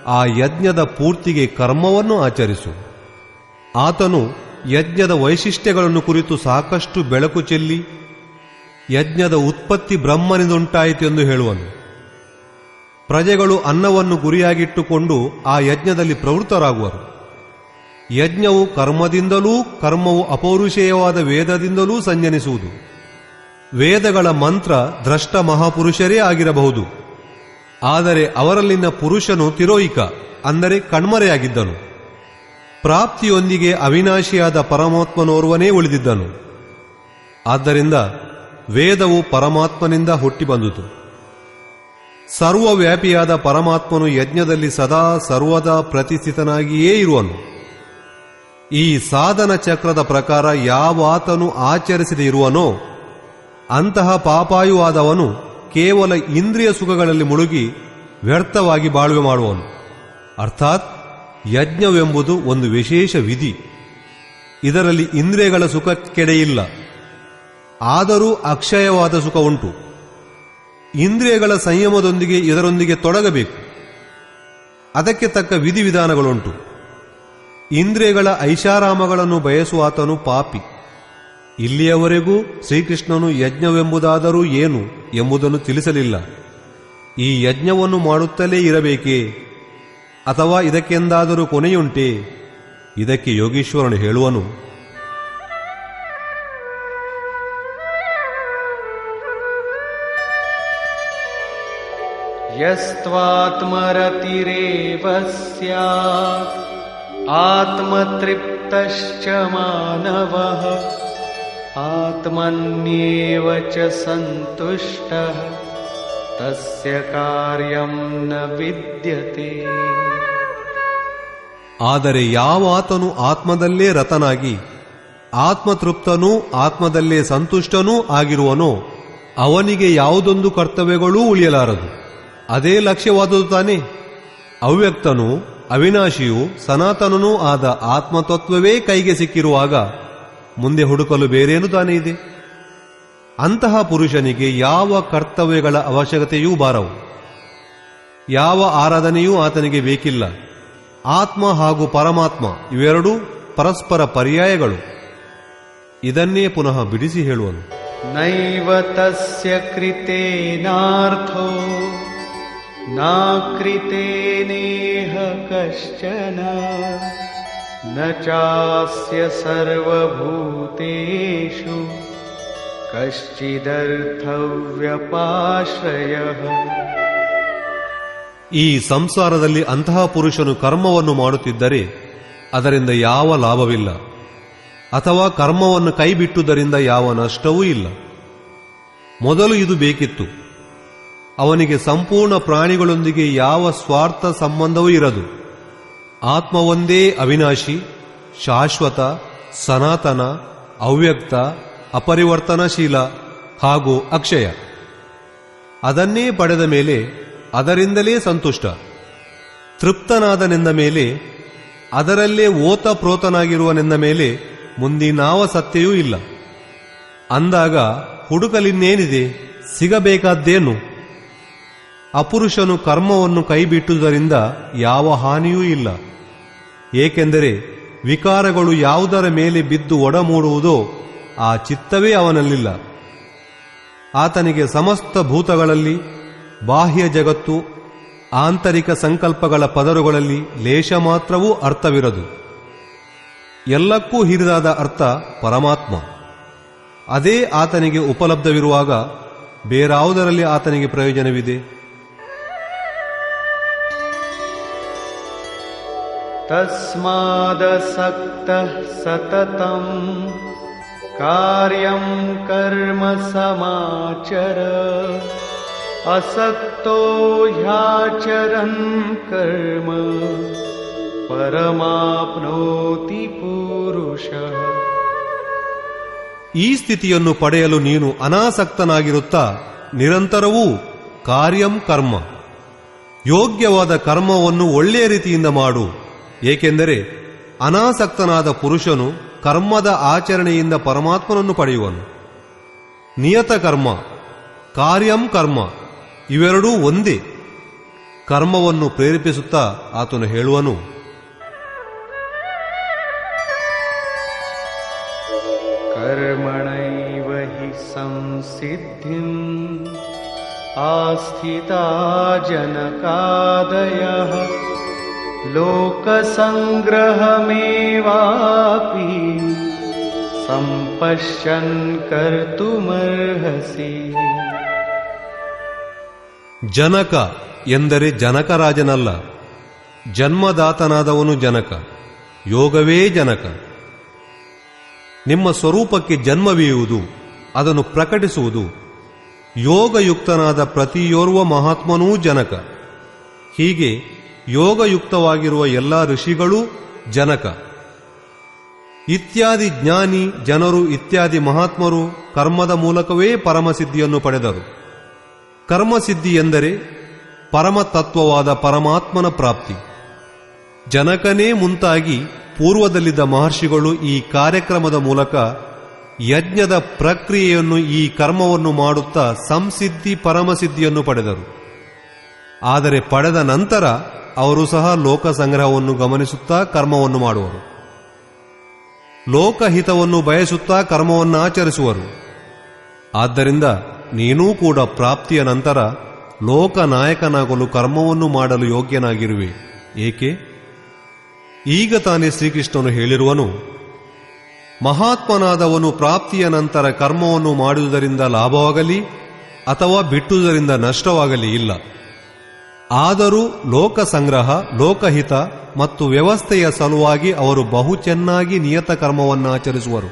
ಆ ಯಜ್ಞದ ಪೂರ್ತಿಗೆ ಕರ್ಮವನ್ನು ಆಚರಿಸು. ಆತನು ಯಜ್ಞದ ವೈಶಿಷ್ಟ್ಯಗಳನ್ನು ಕುರಿತು ಸಾಕಷ್ಟು ಬೆಳಕು ಚೆಲ್ಲಿ ಯಜ್ಞದ ಉತ್ಪತ್ತಿ ಬ್ರಹ್ಮನಿಂದುಂಟಾಯಿತೆಂದು ಹೇಳುವನು. ಪ್ರಜೆಗಳು ಅನ್ನವನ್ನು ಗುರಿಯಾಗಿಟ್ಟುಕೊಂಡು ಆ ಯಜ್ಞದಲ್ಲಿ ಪ್ರವೃತ್ತರಾಗುವರು. ಯಜ್ಞವು ಕರ್ಮದಿಂದಲೂ, ಕರ್ಮವು ಅಪೌರುಷೇಯವಾದ ವೇದದಿಂದಲೂ ಸಂಜನಿಸುವುದು. ವೇದಗಳ ಮಂತ್ರ ದ್ರಷ್ಟ ಮಹಾಪುರುಷರೇ ಆಗಿರಬಹುದು, ಆದರೆ ಅವರಲ್ಲಿನ ಪುರುಷನು ತಿರೋಯಿಕ, ಅಂದರೆ ಕಣ್ಮರೆಯಾಗಿದ್ದನು. ಪ್ರಾಪ್ತಿಯೊಂದಿಗೆ ಅವಿನಾಶಿಯಾದ ಪರಮಾತ್ಮನೋರ್ವನೇ ಉಳಿದಿದ್ದನು. ಆದ್ದರಿಂದ ವೇದವು ಪರಮಾತ್ಮನಿಂದ ಹುಟ್ಟಿ ಬಂದಿತು. ಸರ್ವವ್ಯಾಪಿಯಾದ ಪರಮಾತ್ಮನು ಯಜ್ಞದಲ್ಲಿ ಸದಾ ಸರ್ವದಾ ಪ್ರತಿಷ್ಠಿತನಾಗಿಯೇ ಇರುವನು. ಈ ಸಾಧನ ಚಕ್ರದ ಪ್ರಕಾರ ಯಾವಾತನು ಆಚರಿಸದೇ ಇರುವನೋ ಅಂತಹ ಪಾಪಾಯುವಾದವನು ಕೇವಲ ಇಂದ್ರಿಯ ಸುಖಗಳಲ್ಲಿ ಮುಳುಗಿ ವ್ಯರ್ಥವಾಗಿ ಬಾಳ್ವೆ ಮಾಡುವನು. ಅರ್ಥಾತ್ ಯಜ್ಞವೆಂಬುದು ಒಂದು ವಿಶೇಷ ವಿಧಿ. ಇದರಲ್ಲಿ ಇಂದ್ರಿಯಗಳ ಸುಖಕ್ಕೆಡೆಯಿಲ್ಲ. ಆದರೂ ಅಕ್ಷಯವಾದ ಸುಖ ಉಂಟು. ಇಂದ್ರಿಯಗಳ ಸಂಯಮದೊಂದಿಗೆ ಇದರೊಂದಿಗೆ ತೊಡಗಬೇಕು. ಅದಕ್ಕೆ ತಕ್ಕ ವಿಧಿವಿಧಾನಗಳುಂಟು. ಇಂದ್ರಿಯಗಳ ಐಷಾರಾಮಗಳನ್ನು ಬಯಸುವಾತನು ಪಾಪಿ. ಇಲ್ಲಿಯವರೆಗೂ ಶ್ರೀಕೃಷ್ಣನು ಯಜ್ಞವೆಂಬುದಾದರೂ ಏನು ಎಂಬುದನ್ನು ತಿಳಿಸಲಿಲ್ಲ. ಈ ಯಜ್ಞವನ್ನು ಮಾಡುತ್ತಲೇ ಇರಬೇಕೇ ಅಥವಾ ಇದಕ್ಕೆಂದಾದರೂ ಕೊನೆಯುಂಟೆ? ಇದಕ್ಕೆ ಯೋಗೀಶ್ವರನು ಹೇಳುವನು, ಯಸ್ತ್ವಾತ್ಮರತಿರೇವ ಸ್ಯಾತ್ ಆತ್ಮತೃಪ್ತಶ್ಚ ಮಾನವಃ ಆತ್ಮನ್ಯೇವ ಚ ಸಂತುಷ್ಟಃ ತಸ್ಯ ಕಾರ್ಯಂ ನ ವಿದ್ಯತೆ. ಆದರೆ ಯಾವಾತನು ಆತ್ಮದಲ್ಲೇ ರತನಾಗಿ ಆತ್ಮತೃಪ್ತನೂ ಆತ್ಮದಲ್ಲೇ ಸಂತುಷ್ಟನೂ ಆಗಿರುವನೋ ಅವನಿಗೆ ಯಾವುದೊಂದು ಕರ್ತವ್ಯಗಳೂ ಉಳಿಯಲಾರದು. ಅದೇ ಲಕ್ಷ್ಯವಾದುದು ತಾನೇ. ಅವ್ಯಕ್ತನೂ ಅವಿನಾಶಿಯೂ ಸನಾತನನೂ ಆದ ಆತ್ಮತತ್ವವೇ ಕೈಗೆ ಸಿಕ್ಕಿರುವಾಗ ಮುಂದೆ ಹುಡುಕಲು ಬೇರೇನು ತಾನೇ ಇದೆ? ಅಂತಹ ಪುರುಷನಿಗೆ ಯಾವ ಕರ್ತವ್ಯಗಳ ಅವಶ್ಯಕತೆಯೂ ಬಾರವು. ಯಾವ ಆರಾಧನೆಯೂ ಆತನಿಗೆ ಬೇಕಿಲ್ಲ. ಆತ್ಮ ಹಾಗೂ ಪರಮಾತ್ಮ ಇವೆರಡೂ ಪರಸ್ಪರ ಪರ್ಯಾಯಗಳು. ಇದನ್ನೇ ಪುನಃ ಬಿಡಿಸಿ ಹೇಳುವನು. ನೈವ ತಸ್ಯ ಕೃತೇನಾರ್ಥೋ ನಾಕೃತೇನೇಹ ಕಶ್ಚನ ನ ಚಾಸ್ಯ ಸರ್ವಭೂತೇಷು ಕಶ್ಚಿದರ್ಥವ್ಯಪಾಶ್ರಯಃ. ಈ ಸಂಸಾರದಲ್ಲಿ ಅಂತಹ ಪುರುಷನು ಕರ್ಮವನ್ನು ಮಾಡುತ್ತಿದ್ದರೆ ಅದರಿಂದ ಯಾವ ಲಾಭವಿಲ್ಲ, ಅಥವಾ ಕರ್ಮವನ್ನು ಕೈಬಿಟ್ಟುದರಿಂದ ಯಾವ ನಷ್ಟವೂ ಇಲ್ಲ. ಮೊದಲು ಇದು ಬೇಕಿತ್ತು. ಅವನಿಗೆ ಸಂಪೂರ್ಣ ಪ್ರಾಣಿಗಳೊಂದಿಗೆ ಯಾವ ಸ್ವಾರ್ಥ ಸಂಬಂಧವೂ ಇರದು. ಆತ್ಮ ಒಂದೇ ಅವಿನಾಶಿ, ಶಾಶ್ವತ, ಸನಾತನ, ಅವ್ಯಕ್ತ, ಅಪರಿವರ್ತನಶೀಲ ಹಾಗೂ ಅಕ್ಷಯ. ಅದನ್ನೇ ಪಡೆದ ಮೇಲೆ ಅದರಿಂದಲೇ ಸಂತುಷ್ಟ. ತೃಪ್ತನಾದನೆಂದ ಮೇಲೆ, ಅದರಲ್ಲೇ ಓತಪ್ರೋತನಾಗಿರುವನೆಂದ ಮೇಲೆ ಮುಂದಿನಾವ ಸತ್ಯವೂ ಇಲ್ಲ. ಅಂದಾಗ ಹುಡುಕಲಿನ್ನೇನಿದೆ? ಸಿಗಬೇಕಾದ್ದೇನು? ಅಪುರುಷನು ಕರ್ಮವನ್ನು ಕೈಬಿಟ್ಟುದರಿಂದ ಯಾವ ಹಾನಿಯೂ ಇಲ್ಲ. ಏಕೆಂದರೆ ವಿಕಾರಗಳು ಯಾವುದರ ಮೇಲೆ ಬಿದ್ದು ಒಡಮೂಡುವುದೋ ಆ ಚಿತ್ತವೇ ಅವನಲ್ಲಿಲ್ಲ. ಆತನಿಗೆ ಸಮಸ್ತ ಭೂತಗಳಲ್ಲಿ, ಬಾಹ್ಯ ಜಗತ್ತು, ಆಂತರಿಕ ಸಂಕಲ್ಪಗಳ ಪದರುಗಳಲ್ಲಿ ಲೇಷ ಮಾತ್ರವೂ ಅರ್ಥವಿರದು. ಎಲ್ಲಕ್ಕೂ ಹಿರಿದಾದ ಅರ್ಥ ಪರಮಾತ್ಮ. ಅದೇ ಆತನಿಗೆ ಉಪಲಬ್ಧವಿರುವಾಗ ಬೇರಾವುದರಲ್ಲಿ ಆತನಿಗೆ ಪ್ರಯೋಜನವಿದೆ? ತಸ್ಮಾದಸಕ್ತಃ ಸತತಂ कार्यं कर्म समाचर असक्तो ह्याचरन् कर्म ಪರಮಾಪ್ನೋತಿ ಪುರುಷಃ. ಈ ಸ್ಥಿತಿಯನ್ನು ಪಡೆಯಲು ನೀನು ಅನಾಸಕ್ತನಾಗಿರುತ್ತಾ ನಿರಂತರವೂ ಕಾರ್ಯಂ ಕರ್ಮ, ಯೋಗ್ಯವಾದ ಕರ್ಮವನ್ನು ಒಳ್ಳೆಯ ರೀತಿಯಿಂದ ಮಾಡು. ಏಕೆಂದರೆ ಅನಾಸಕ್ತನಾದ ಪುರುಷನು ಕರ್ಮದ ಆಚರಣೆಯಿಂದ ಪರಮಾತ್ಮನನ್ನು ಪಡೆಯುವನು. ನಿಯತ ಕರ್ಮ, ಕಾರ್ಯಂ ಕರ್ಮ ಇವೆರಡೂ ಒಂದೇ. ಕರ್ಮವನ್ನು ಪ್ರೇರೇಪಿಸುತ್ತಾ ಆತನು ಹೇಳುವನು, ಕರ್ಮಣೈವ ಹಿ ಸಂಸಿದ್ಧಿಂ ಆಸ್ಥಿತಾ ಜನಕಾದಯಃ ಲೋಕಸಂಗ್ರಹಮೇವಾಪಿ ಸಂಪಶ್ಯನ್ ಕರ್ತುಮರ್ಹಸಿ. ಜನಕ ಎಂದರೆ ಜನಕರಾಜನಲ್ಲ, ಜನ್ಮದಾತನಾದವನು ಜನಕ, ಯೋಗವೇ ಜನಕ. ನಿಮ್ಮ ಸ್ವರೂಪಕ್ಕೆ ಜನ್ಮವೀಯುವುದು, ಅದನ್ನು ಪ್ರಕಟಿಸುವುದು. ಯೋಗಯುಕ್ತನಾದ ಪ್ರತಿಯೋರ್ವ ಮಹಾತ್ಮನೂ ಜನಕ. ಹೀಗೆ ಯೋಗಯುಕ್ತವಾಗಿರುವ ಎಲ್ಲ ಋಷಿಗಳೂ ಜನಕ. ಇತ್ಯಾದಿ ಜ್ಞಾನಿ ಜನರು ಇತ್ಯಾದಿ ಮಹಾತ್ಮರು ಕರ್ಮದ ಮೂಲಕವೇ ಪರಮಸಿದ್ಧಿಯನ್ನು ಪಡೆದರು. ಕರ್ಮಸಿದ್ಧಿ ಎಂದರೆ ಪರಮತತ್ವವಾದ ಪರಮಾತ್ಮನ ಪ್ರಾಪ್ತಿ. ಜನಕನೇ ಮುಂತಾಗಿ ಪೂರ್ವದಲ್ಲಿದ್ದ ಮಹರ್ಷಿಗಳು ಈ ಕಾರ್ಯಕ್ರಮದ ಮೂಲಕ ಯಜ್ಞದ ಪ್ರಕ್ರಿಯೆಯನ್ನು, ಈ ಕರ್ಮವನ್ನು ಮಾಡುತ್ತಾ ಸಂಸಿದ್ಧಿ ಪರಮಸಿದ್ಧಿಯನ್ನು ಪಡೆದರು. ಆದರೆ ಪಡೆದ ನಂತರ ಅವರು ಸಹ ಲೋಕ ಸಂಗ್ರಹವನ್ನು ಗಮನಿಸುತ್ತಾ ಕರ್ಮವನ್ನು ಮಾಡುವರು. ಲೋಕಹಿತವನ್ನು ಬಯಸುತ್ತಾ ಕರ್ಮವನ್ನು ಆಚರಿಸುವರು. ಆದ್ದರಿಂದ ನೀನೂ ಕೂಡ ಪ್ರಾಪ್ತಿಯ ನಂತರ ಲೋಕನಾಯಕನಾಗಲು ಕರ್ಮವನ್ನು ಮಾಡಲು ಯೋಗ್ಯನಾಗಿರುವೆ. ಏಕೆ? ಈಗ ತಾನೇ ಶ್ರೀಕೃಷ್ಣನು ಹೇಳಿರುವನು, ಮಹಾತ್ಮನಾದವನು ಪ್ರಾಪ್ತಿಯ ನಂತರ ಕರ್ಮವನ್ನು ಮಾಡುವುದರಿಂದ ಲಾಭವಾಗಲಿ ಅಥವಾ ಬಿಟ್ಟುವುದರಿಂದ ನಷ್ಟವಾಗಲಿ ಇಲ್ಲ. ಆದರೂ ಲೋಕ ಸಂಗ್ರಹ, ಲೋಕಹಿತ ಮತ್ತು ವ್ಯವಸ್ಥೆಯ ಸಲುವಾಗಿ ಅವರು ಬಹು ಚೆನ್ನಾಗಿ ನಿಯತ ಕರ್ಮವನ್ನು ಆಚರಿಸುವರು.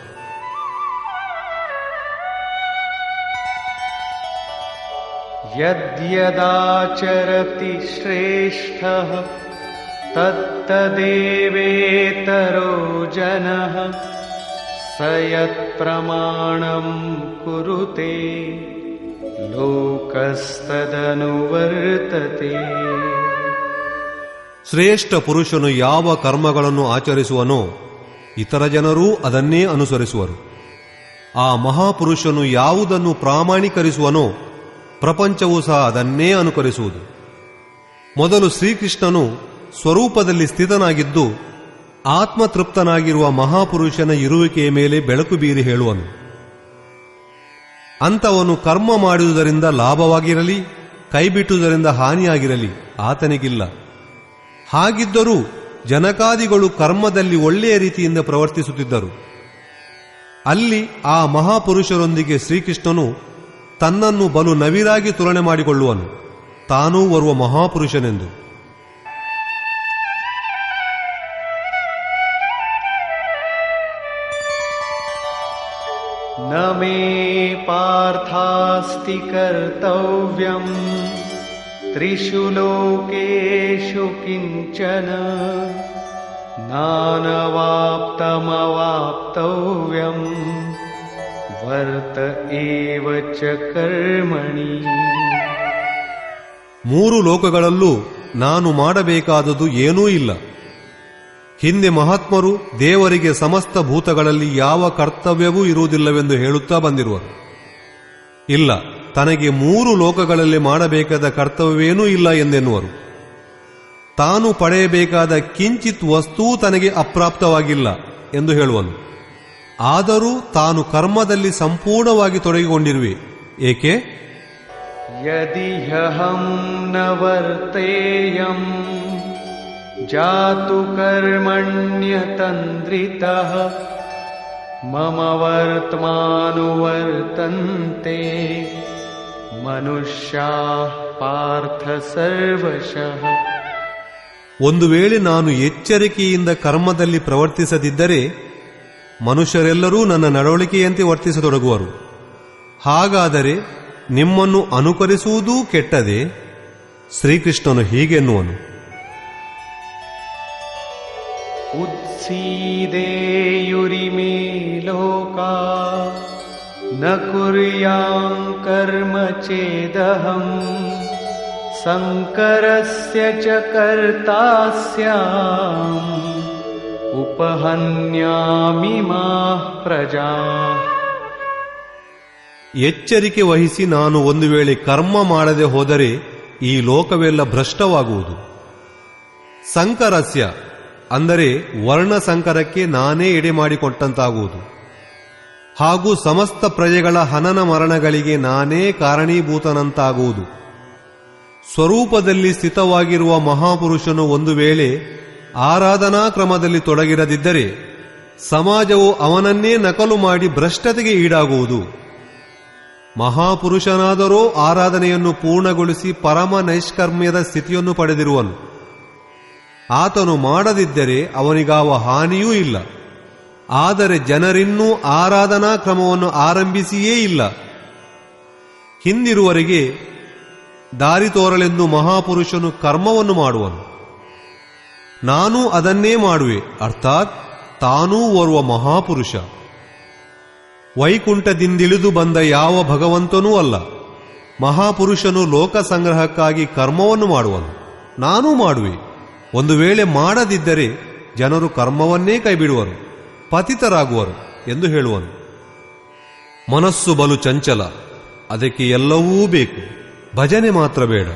ಯದ್ಯದಾಚರತಿ ಶ್ರೇಷ್ಠಃ ತತ್ತದೇವೇತರೋ ಜನಃ ಸ ಯತ್ಪ್ರಮಾಣಂ ಕುರುತೆ ಲೋಕಸ್ತದನುವರ್ತತೆ. ಶ್ರೇಷ್ಠ ಪುರುಷನು ಯಾವ ಕರ್ಮಗಳನ್ನು ಆಚರಿಸುವನೋ ಇತರ ಜನರೂ ಅದನ್ನೇ ಅನುಸರಿಸುವರು. ಆ ಮಹಾಪುರುಷನು ಯಾವುದನ್ನು ಪ್ರಾಮಾಣೀಕರಿಸುವನೋ ಪ್ರಪಂಚವೂ ಸಹ ಅದನ್ನೇ ಅನುಕರಿಸುವುದು. ಮೊದಲು ಶ್ರೀಕೃಷ್ಣನು ಸ್ವರೂಪದಲ್ಲಿ ಸ್ಥಿತನಾಗಿದ್ದು ಆತ್ಮತೃಪ್ತನಾಗಿರುವ ಮಹಾಪುರುಷನ ಇರುವಿಕೆಯ ಮೇಲೆ ಬೆಳಕು ಬೀರಿ ಹೇಳುವನು. ಅಂಥವನು ಕರ್ಮ ಮಾಡುವುದರಿಂದ ಲಾಭವಾಗಿರಲಿ, ಕೈಬಿಟ್ಟುವುದರಿಂದ ಹಾನಿಯಾಗಿರಲಿ ಆತನಿಗಿಲ್ಲ. ಹಾಗಿದ್ದರೂ ಜನಕಾದಿಗಳು ಕರ್ಮದಲ್ಲಿ ಒಳ್ಳೆಯ ರೀತಿಯಿಂದ ಪ್ರವರ್ತಿಸುತ್ತಿದ್ದರು. ಅಲ್ಲಿ ಆ ಮಹಾಪುರುಷರೊಂದಿಗೆ ಶ್ರೀಕೃಷ್ಣನು ತನ್ನನ್ನು ಬಲು ನವಿರಾಗಿ ತುಲನೆ ಮಾಡಿಕೊಳ್ಳುವನು, ತಾನೂ ಓರ್ವ ಮಹಾಪುರುಷನೆಂದು. ನ ಮೇ ಪಾರ್ಥಾಸ್ತಿ ಕರ್ತವ್ಯಂ ತ್ರಿಷು ಲೋಕೇಷು ಕಿಂಚನ ನಾನವಾಪ್ತಮವಾಪ್ತವ್ಯಂ ವರ್ತ ಏವ ಚ ಕರ್ಮಣಿ. ಮೂರು ಲೋಕಗಳಲ್ಲೂ ನಾನು ಮಾಡಬೇಕಾದುದು ಏನೂ ಇಲ್ಲ. ಹಿಂದೆ ಮಹಾತ್ಮರು ದೇವರಿಗೆ ಸಮಸ್ತ ಭೂತಗಳಲ್ಲಿ ಯಾವ ಕರ್ತವ್ಯವೂ ಇರುವುದಿಲ್ಲವೆಂದು ಹೇಳುತ್ತಾ ಬಂದಿರುವರು. ಇಲ್ಲ, ತನಗೆ ಮೂರು ಲೋಕಗಳಲ್ಲಿ ಮಾಡಬೇಕಾದ ಕರ್ತವ್ಯವೇನೂ ಇಲ್ಲ ಎಂದೆನ್ನುವರು. ತಾನು ಪಡೆಯಬೇಕಾದ ಕಿಂಚಿತ್ ವಸ್ತೂ ತನಗೆ ಅಪ್ರಾಪ್ತವಾಗಿಲ್ಲ ಎಂದು ಹೇಳುವನು. ಆದರೂ ತಾನು ಕರ್ಮದಲ್ಲಿ ಸಂಪೂರ್ಣವಾಗಿ ತೊಡಗಿಕೊಂಡಿರುವೆ. ಏಕೆ? ಯದಿಹಂ ನ ವರ್ತೇಯಂ ಜಾತು ಕರ್ಮಣ್ಯತಂದ್ರಿತಃ ಮಮ ವರ್ತಮಾನುವರ್ತಂತೆ ಮನುಷ್ಯಾಃ ಪಾರ್ಥ ಸರ್ವಶಃ. ಒಂದು ವೇಳೆ ನಾನು ಎಚ್ಚರಿಕೆಯಿಂದ ಕರ್ಮದಲ್ಲಿ ಪ್ರವರ್ತಿಸದಿದ್ದರೆ ಮನುಷ್ಯರೆಲ್ಲರೂ ನನ್ನ ನಡವಳಿಕೆಯಂತೆ ವರ್ತಿಸತೊಡಗುವರು. ಹಾಗಾದರೆ ನಿಮ್ಮನ್ನು ಅನುಕರಿಸುವುದೂ ಕೆಟ್ಟದೆ? ಶ್ರೀಕೃಷ್ಣನು ಹೀಗೆನ್ನುವನು, ಉತ್ಸೀದೇಯುರಿಮೇ ಲೋಕಾ ನ ಕುರ್ಯಾಂ ಕರ್ಮ ಚೇದಹಂ ಸಂಕರಸ್ಯ ಚ ಕರ್ತಾ ಸ್ಯಾಂ ಉಪಹನ್ಯಾಮಿ ಮಾಃ ಪ್ರಜಾ. ಎಚ್ಚರಿಕೆ ವಹಿಸಿ, ನಾನು ಒಂದು ವೇಳೆ ಕರ್ಮ ಮಾಡದೆ ಹೋದರೆ ಈ ಲೋಕವೆಲ್ಲ ಭ್ರಷ್ಟವಾಗುವುದು. ಸಂಕರಸ್ಯ ಅಂದರೆ ವರ್ಣ ಸಂಕರಕ್ಕೆ ನಾನೇ ಎಡೆ ಮಾಡಿಕೊಟ್ಟಂತಾಗುವುದು. ಹಾಗೂ ಸಮಸ್ತ ಪ್ರಜೆಗಳ ಹನನ ಮರಣಗಳಿಗೆ ನಾನೇ ಕಾರಣೀಭೂತನಂತಾಗುವುದು. ಸ್ವರೂಪದಲ್ಲಿ ಸ್ಥಿತವಾಗಿರುವ ಮಹಾಪುರುಷನು ಒಂದು ವೇಳೆ ಆರಾಧನಾ ಕ್ರಮದಲ್ಲಿ ತೊಡಗಿರದಿದ್ದರೆ ಸಮಾಜವು ಅವನನ್ನೇ ನಕಲು ಮಾಡಿ ಭ್ರಷ್ಟತೆಗೆ ಈಡಾಗುವುದು. ಮಹಾಪುರುಷನಾದರೋ ಆರಾಧನೆಯನ್ನು ಪೂರ್ಣಗೊಳಿಸಿ ಪರಮ ನೈಷ್ಕರ್ಮ್ಯದ ಸ್ಥಿತಿಯನ್ನು ಪಡೆದಿರುವನು. ಆತನು ಮಾಡದಿದ್ದರೆ ಅವನಿಗಾವ ಹಾನಿಯೂ ಇಲ್ಲ. ಆದರೆ ಜನರಿನ್ನೂ ಆರಾಧನಾ ಕ್ರಮವನ್ನು ಆರಂಭಿಸಿಯೇ ಇಲ್ಲ. ಹಿಂದಿರುವರಿಗೆ ದಾರಿ ತೋರಲೆಂದು ಮಹಾಪುರುಷನು ಕರ್ಮವನ್ನು ಮಾಡುವನು. ನಾನೂ ಅದನ್ನೇ ಮಾಡುವೆ, ಅರ್ಥಾತ್ ತಾನೂ ಓರ್ವ ಮಹಾಪುರುಷ. ವೈಕುಂಠದಿಂದಿಳಿದು ಬಂದ ಯಾವ ಭಗವಂತನೂ ಅಲ್ಲ. ಮಹಾಪುರುಷನು ಲೋಕ ಸಂಗ್ರಹಕ್ಕಾಗಿ ಕರ್ಮವನ್ನು ಮಾಡುವನು, ನಾನೂ ಮಾಡುವೆ. ಒಂದು ವೇಳೆ ಮಾಡದಿದ್ದರೆ ಜನರು ಕರ್ಮವನ್ನೇ ಕೈಬಿಡುವರು, ಪತಿತರಾಗುವರು ಎಂದು ಹೇಳುವನು. ಮನಸ್ಸು ಬಲು ಚಂಚಲ, ಅದಕ್ಕೆ ಎಲ್ಲವೂ ಬೇಕು, ಭಜನೆ ಮಾತ್ರ ಬೇಡ.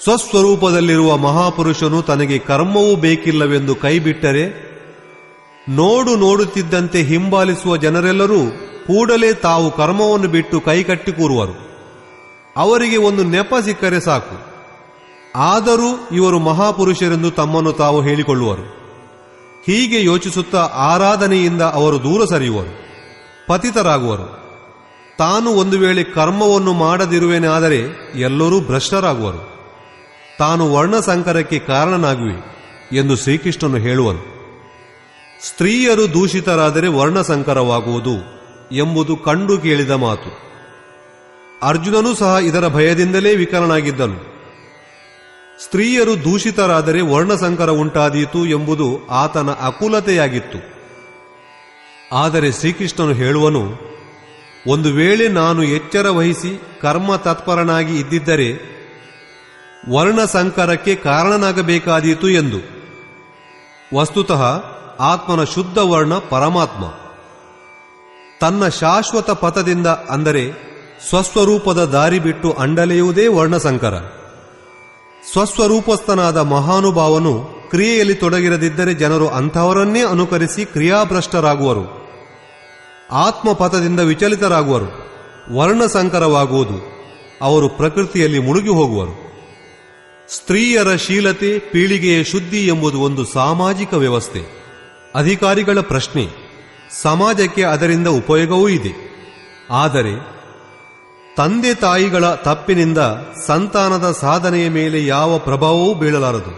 ಸ್ವಸ್ವರೂಪದಲ್ಲಿರುವ ಮಹಾಪುರುಷನು ತನಗೆ ಕರ್ಮವೂ ಬೇಕಿಲ್ಲವೆಂದು ಕೈಬಿಟ್ಟರೆ ನೋಡುತ್ತಿದ್ದಂತೆ ಹಿಂಬಾಲಿಸುವ ಜನರೆಲ್ಲರೂ ಕೂಡಲೇ ತಾವು ಕರ್ಮವನ್ನು ಬಿಟ್ಟು ಕೈಕಟ್ಟಿ ಕೂರುವರು. ಅವರಿಗೆ ಒಂದು ನೆಪ ಸಿಕ್ಕರೆ ಸಾಕು. ಆದರೂ ಇವರು ಮಹಾಪುರುಷರೆಂದು ತಮ್ಮನ್ನು ತಾವು ಹೇಳಿಕೊಳ್ಳುವರು. ಹೀಗೆ ಯೋಚಿಸುತ್ತಾ ಆರಾಧನೆಯಿಂದ ಅವರು ದೂರ ಸರಿಯುವರು, ಪತಿತರಾಗುವರು. ತಾನು ಒಂದು ವೇಳೆ ಕರ್ಮವನ್ನು ಮಾಡದಿರುವೆನಾದರೆ ಎಲ್ಲರೂ ಭ್ರಷ್ಟರಾಗುವರು. ತಾನು ವರ್ಣಸಂಕರಕ್ಕೆ ಕಾರಣನಾಗುವೆ ಎಂದು ಶ್ರೀಕೃಷ್ಣನು ಹೇಳುವನು. ಸ್ತ್ರೀಯರು ದೂಷಿತರಾದರೆ ವರ್ಣಸಂಕರವಾಗುವುದು ಎಂಬುದು ಕಂಡು ಕೇಳಿದ ಮಾತು. ಅರ್ಜುನನೂ ಸಹ ಇದರ ಭಯದಿಂದಲೇ ವಿಕಲನಾಗಿದ್ದನು. ಸ್ತ್ರೀಯರು ದೂಷಿತರಾದರೆ ವರ್ಣಸಂಕರ ಉಂಟಾದೀತು ಎಂಬುದು ಆತನ ಅಕುಲತೆಯಾಗಿತ್ತು. ಆದರೆ ಶ್ರೀಕೃಷ್ಣನು ಹೇಳುವನು, ಒಂದು ವೇಳೆ ನಾನು ಎಚ್ಚರ ವಹಿಸಿ ಕರ್ಮ ತತ್ಪರನಾಗಿ ಇದ್ದಿದ್ದರೆ ವರ್ಣಸಂಕರಕ್ಕೆ ಕಾರಣನಾಗಬೇಕಾದೀತು ಎಂದು. ವಸ್ತುತಃ ಆತ್ಮನ ಶುದ್ಧ ವರ್ಣ ಪರಮಾತ್ಮ. ತನ್ನ ಶಾಶ್ವತ ಪಥದಿಂದ ಅಂದರೆ ಸ್ವಸ್ವರೂಪದ ದಾರಿ ಬಿಟ್ಟು ಅಂಡಲೆಯುವುದೇ ವರ್ಣಸಂಕರ. ಸ್ವಸ್ವರೂಪಸ್ಥನಾದ ಮಹಾನುಭಾವನು ಕ್ರಿಯೆಯಲ್ಲಿ ತೊಡಗಿರದಿದ್ದರೆ ಜನರು ಅಂಥವರನ್ನೇ ಅನುಕರಿಸಿ ಕ್ರಿಯಾಭ್ರಷ್ಟರಾಗುವರು, ಆತ್ಮಪಥದಿಂದ ವಿಚಲಿತರಾಗುವರು, ವರ್ಣಸಂಕರವಾಗುವುದು, ಅವರು ಪ್ರಕೃತಿಯಲ್ಲಿ ಮುಳುಗಿ ಹೋಗುವರು. ಸ್ತ್ರೀಯರ ಶೀಲತೆ, ಪೀಳಿಗೆಯ ಶುದ್ಧಿ ಎಂಬುದು ಒಂದು ಸಾಮಾಜಿಕ ವ್ಯವಸ್ಥೆ, ಅಧಿಕಾರಿಗಳ ಪ್ರಶ್ನೆ. ಸಮಾಜಕ್ಕೆ ಅದರಿಂದ ಉಪಯೋಗವೂ ಇದೆ. ಆದರೆ ತಂದೆ ತಾಯಿಗಳ ತಪ್ಪಿನಿಂದ ಸಂತಾನದ ಸಾಧನೆಯ ಮೇಲೆ ಯಾವ ಪ್ರಭಾವವೂ ಬೀಳಲಾರದು.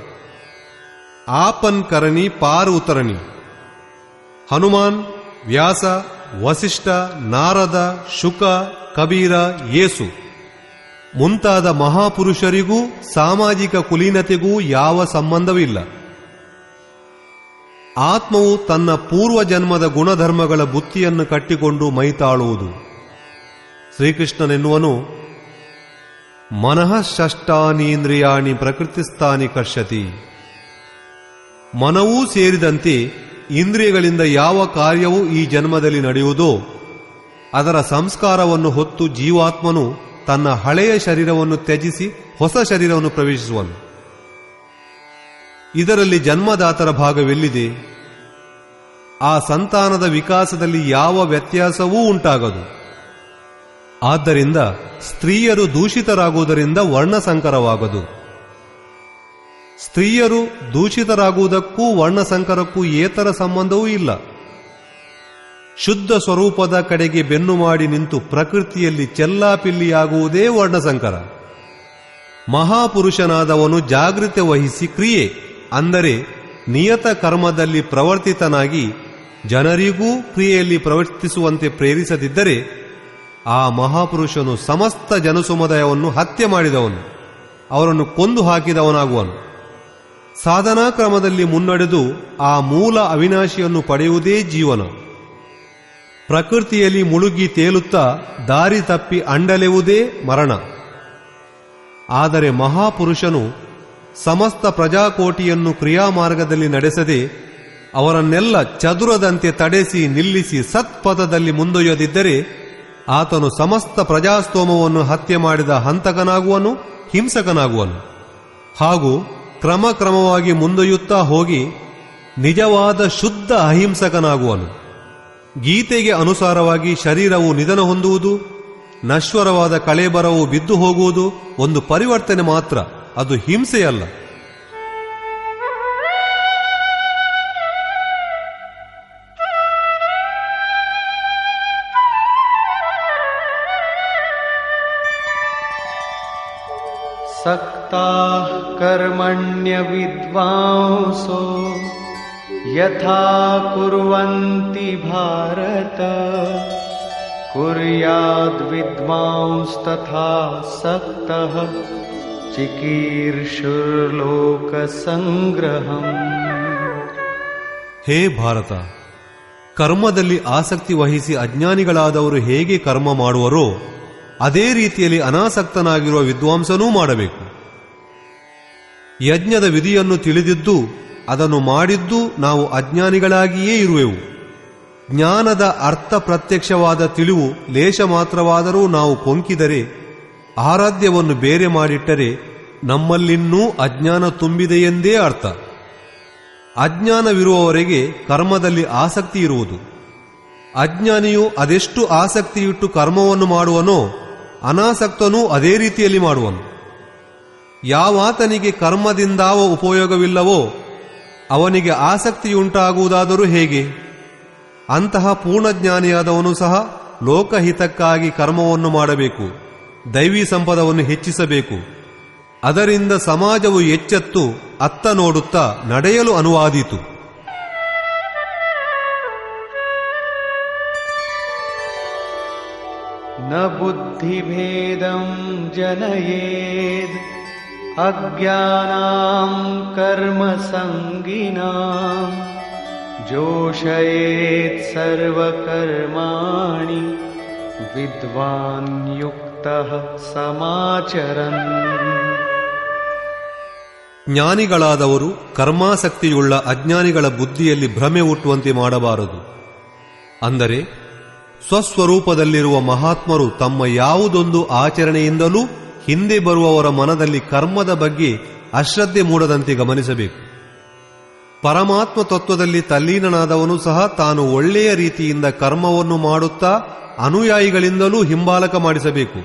ಆಪನ್ ಕರಣಿ ಪಾರ್ ಉತರಣಿ. ಹನುಮಾನ್, ವ್ಯಾಸ, ವಸಿಷ್ಠ, ನಾರದ, ಶುಕ, ಕಬೀರ, ಯೇಸು ಮುಂತಾದ ಮಹಾಪುರುಷರಿಗೂ ಸಾಮಾಜಿಕ ಕುಲೀನತೆಗೂ ಯಾವ ಸಂಬಂಧವಿಲ್ಲ. ಆತ್ಮವು ತನ್ನ ಪೂರ್ವಜನ್ಮದ ಗುಣಧರ್ಮಗಳ ಬುತ್ತಿಯನ್ನು ಕಟ್ಟಿಕೊಂಡು ಮೈತಾಳುವುದು. ಶ್ರೀಕೃಷ್ಣನೆನ್ನುವನು, ಮನಃ ಷಷ್ಟಾನೀಂದ್ರಿಯಾಣಿ ಪ್ರಕೃತಿಸ್ಥಾನಿ ಕರ್ಷತಿ. ಮನವೂ ಸೇರಿದಂತೆ ಇಂದ್ರಿಯಗಳಿಂದ ಯಾವ ಕಾರ್ಯವೂ ಈ ಜನ್ಮದಲ್ಲಿ ನಡೆಯುವುದೋ ಅದರ ಸಂಸ್ಕಾರವನ್ನು ಹೊತ್ತು ಜೀವಾತ್ಮನು ತನ್ನ ಹಳೆಯ ಶರೀರವನ್ನು ತ್ಯಜಿಸಿ ಹೊಸ ಶರೀರವನ್ನು ಪ್ರವೇಶಿಸುವನು. ಇದರಲ್ಲಿ ಜನ್ಮದಾತರ ಭಾಗವೆಲ್ಲಿದೆ? ಆ ಸಂತಾನದ ವಿಕಾಸದಲ್ಲಿ ಯಾವ ವ್ಯತ್ಯಾಸವೂ ಉಂಟಾಗದು. ಆದ್ದರಿಂದ ಸ್ತ್ರೀಯರು ದೂಷಿತರಾಗುವುದರಿಂದ ವರ್ಣಸಂಕರವಾಗದು. ಸ್ತ್ರೀಯರು ದೂಷಿತರಾಗುವುದಕ್ಕೂ ವರ್ಣಸಂಕರಕ್ಕೂ ಏತರ ಸಂಬಂಧವೂ ಇಲ್ಲ. ಶುದ್ಧ ಸ್ವರೂಪದ ಕಡೆಗೆ ಬೆನ್ನು ಮಾಡಿ ನಿಂತು ಪ್ರಕೃತಿಯಲ್ಲಿ ಚೆಲ್ಲಾಪಿಲ್ಲಿಯಾಗುವುದೇ ವರ್ಣಸಂಕರ. ಮಹಾಪುರುಷನಾದವನು ಜಾಗೃತೆ ವಹಿಸಿ ಕ್ರಿಯೆ ಅಂದರೆ ನಿಯತ ಕರ್ಮದಲ್ಲಿ ಪ್ರವರ್ತಿತನಾಗಿ ಜನರಿಗೂ ಕ್ರಿಯೆಯಲ್ಲಿ ಪ್ರವರ್ತಿಸುವಂತೆ ಪ್ರೇರಿಸದಿದ್ದರೆ ಆ ಮಹಾಪುರುಷನು ಸಮಸ್ತ ಜನಸಮುದಾಯವನ್ನು ಹತ್ಯೆ ಮಾಡಿದವನು, ಅವರನ್ನು ಕೊಂದು ಹಾಕಿದವನಾಗುವನು. ಸಾಧನಾ ಕ್ರಮದಲ್ಲಿ ಮುನ್ನಡೆದು ಆ ಮೂಲ ಅವಿನಾಶಿಯನ್ನು ಪಡೆಯುವುದೇ ಜೀವನ. ಪ್ರಕೃತಿಯಲ್ಲಿ ಮುಳುಗಿ ತೇಲುತ್ತಾ ದಾರಿ ತಪ್ಪಿ ಅಂಡಲೆವುದೇ ಮರಣ. ಆದರೆ ಮಹಾಪುರುಷನು ಸಮಸ್ತ ಪ್ರಜಾಕೋಟಿಯನ್ನು ಕ್ರಿಯಾಮಾರ್ಗದಲ್ಲಿ ನಡೆಸದೆ ಅವರನ್ನೆಲ್ಲ ಚದುರದಂತೆ ತಡೆಸಿ ನಿಲ್ಲಿಸಿ ಸತ್ಪಥದಲ್ಲಿ ಮುಂದೊಯ್ಯದಿದ್ದರೆ ಆತನು ಸಮಸ್ತ ಪ್ರಜಾಸ್ತೋಮವನ್ನು ಹತ್ಯೆ ಮಾಡಿದ ಹಂತಕನಾಗುವನು, ಹಿಂಸಕನಾಗುವನು. ಹಾಗೂ ಕ್ರಮಕ್ರಮವಾಗಿ ಮುಂದೊಯ್ಯುತ್ತಾ ಹೋಗಿ ನಿಜವಾದ ಶುದ್ಧ ಅಹಿಂಸಕನಾಗುವನು. ಗೀತೆಗೆ ಅನುಸಾರವಾಗಿ ಶರೀರವು ನಿಧನ ಹೊಂದುವುದು, ನಶ್ವರವಾದ ಕಳೇಬರವು ಬಿದ್ದು ಹೋಗುವುದು ಒಂದು ಪರಿವರ್ತನೆ ಮಾತ್ರ, ಅದು ಹಿಂಸೆಯಲ್ಲ. सक्ता कर्मण्य विद्वांसो यथा कुर्वन्ति भारत कुर्याद् विद्वांस्तथा सक्तः चिकीर्षुर्लोकसंग्रहम्. ಹೇ ಭಾರತ, ಕರ್ಮದಲ್ಲಿ ಆಸಕ್ತಿ ವಹಿಸಿ ಅಜ್ಞಾನಿಗಳಾದವರು ಹೇಗೆ ಕರ್ಮ ಮಾಡುವರೋ ಅದೇ ರೀತಿಯಲ್ಲಿ ಅನಾಸಕ್ತನಾಗಿರುವ ವಿದ್ವಾಂಸನೂ ಮಾಡಬೇಕು. ಯಜ್ಞದ ವಿಧಿಯನ್ನು ತಿಳಿದಿದ್ದು ಅದನ್ನು ಮಾಡಿದ್ದು ನಾವು ಅಜ್ಞಾನಿಗಳಾಗಿಯೇ ಇರುವೆವು. ಜ್ಞಾನದ ಅರ್ಥ ಪ್ರತ್ಯಕ್ಷವಾದ ತಿಳಿವು ಲೇಷ ಮಾತ್ರವಾದರೂ ನಾವು ಕೊಂಕಿದರೆ, ಆರಾಧ್ಯವನ್ನು ಬೇರೆ ಮಾಡಿಟ್ಟರೆ ನಮ್ಮಲ್ಲಿನ್ನೂ ಅಜ್ಞಾನ ತುಂಬಿದೆಯೆಂದೇ ಅರ್ಥ. ಅಜ್ಞಾನವಿರುವವರೆಗೆ ಕರ್ಮದಲ್ಲಿ ಆಸಕ್ತಿ ಇರುವುದು. ಅಜ್ಞಾನಿಯು ಅದೆಷ್ಟು ಆಸಕ್ತಿಯಿಟ್ಟು ಕರ್ಮವನ್ನು ಮಾಡುವನೋ ಅನಾಸಕ್ತನೂ ಅದೇ ರೀತಿಯಲ್ಲಿ ಮಾಡುವನು. ಯಾವಾತನಿಗೆ ಕರ್ಮದಿಂದಾವ ಉಪಯೋಗವಿಲ್ಲವೋ ಅವನಿಗೆ ಆಸಕ್ತಿಯುಂಟಾಗುವುದಾದರೂ ಹೇಗೆ? ಅಂತಹ ಪೂರ್ಣಜ್ಞಾನಿಯಾದವನು ಸಹ ಲೋಕಹಿತಕ್ಕಾಗಿ ಕರ್ಮವನ್ನು ಮಾಡಬೇಕು, ದೈವೀ ಸಂಪದವನ್ನು ಹೆಚ್ಚಿಸಬೇಕು. ಅದರಿಂದ ಸಮಾಜವು ಎಚ್ಚೆತ್ತು ಅತ್ತ ನೋಡುತ್ತಾ ನಡೆಯಲು ಅನುವಾದೀತು. न बुद्धिभेदं जनयेद् अज्ञानां कर्मसंगिनां जोषयेत् सर्वकर्माणि विद्वान् युक्तः समाचरन्. ಜ್ಞಾನಿಗಳಾದವರು ಕರ್ಮಾಸಕ್ತಿಯುಳ್ಳ ಅಜ್ಞಾನಿಗಳ ಬುದ್ಧಿಯಲ್ಲಿ ಭ್ರಮೆ ಹುಟ್ಟುವಂತೆ ಮಾಡಬಾರದು. ಅಂದರೆ ಸ್ವಸ್ವರೂಪದಲ್ಲಿರುವ ಮಹಾತ್ಮರು ತಮ್ಮ ಯಾವುದೊಂದು ಆಚರಣೆಯಿಂದಲೂ ಹಿಂದೆ ಬರುವವರ ಮನದಲ್ಲಿ ಕರ್ಮದ ಬಗ್ಗೆ ಅಶ್ರದ್ಧೆ ಮೂಡದಂತೆ ಗಮನಿಸಬೇಕು. ಪರಮಾತ್ಮ ತತ್ವದಲ್ಲಿ ತಲ್ಲೀನನಾದವನು ಸಹ ತಾನು ಒಳ್ಳೆಯ ರೀತಿಯಿಂದ ಕರ್ಮವನ್ನು ಮಾಡುತ್ತಾ ಅನುಯಾಯಿಗಳಿಂದಲೂ ಹಿಂಬಾಲಕ ಮಾಡಿಸಬೇಕು.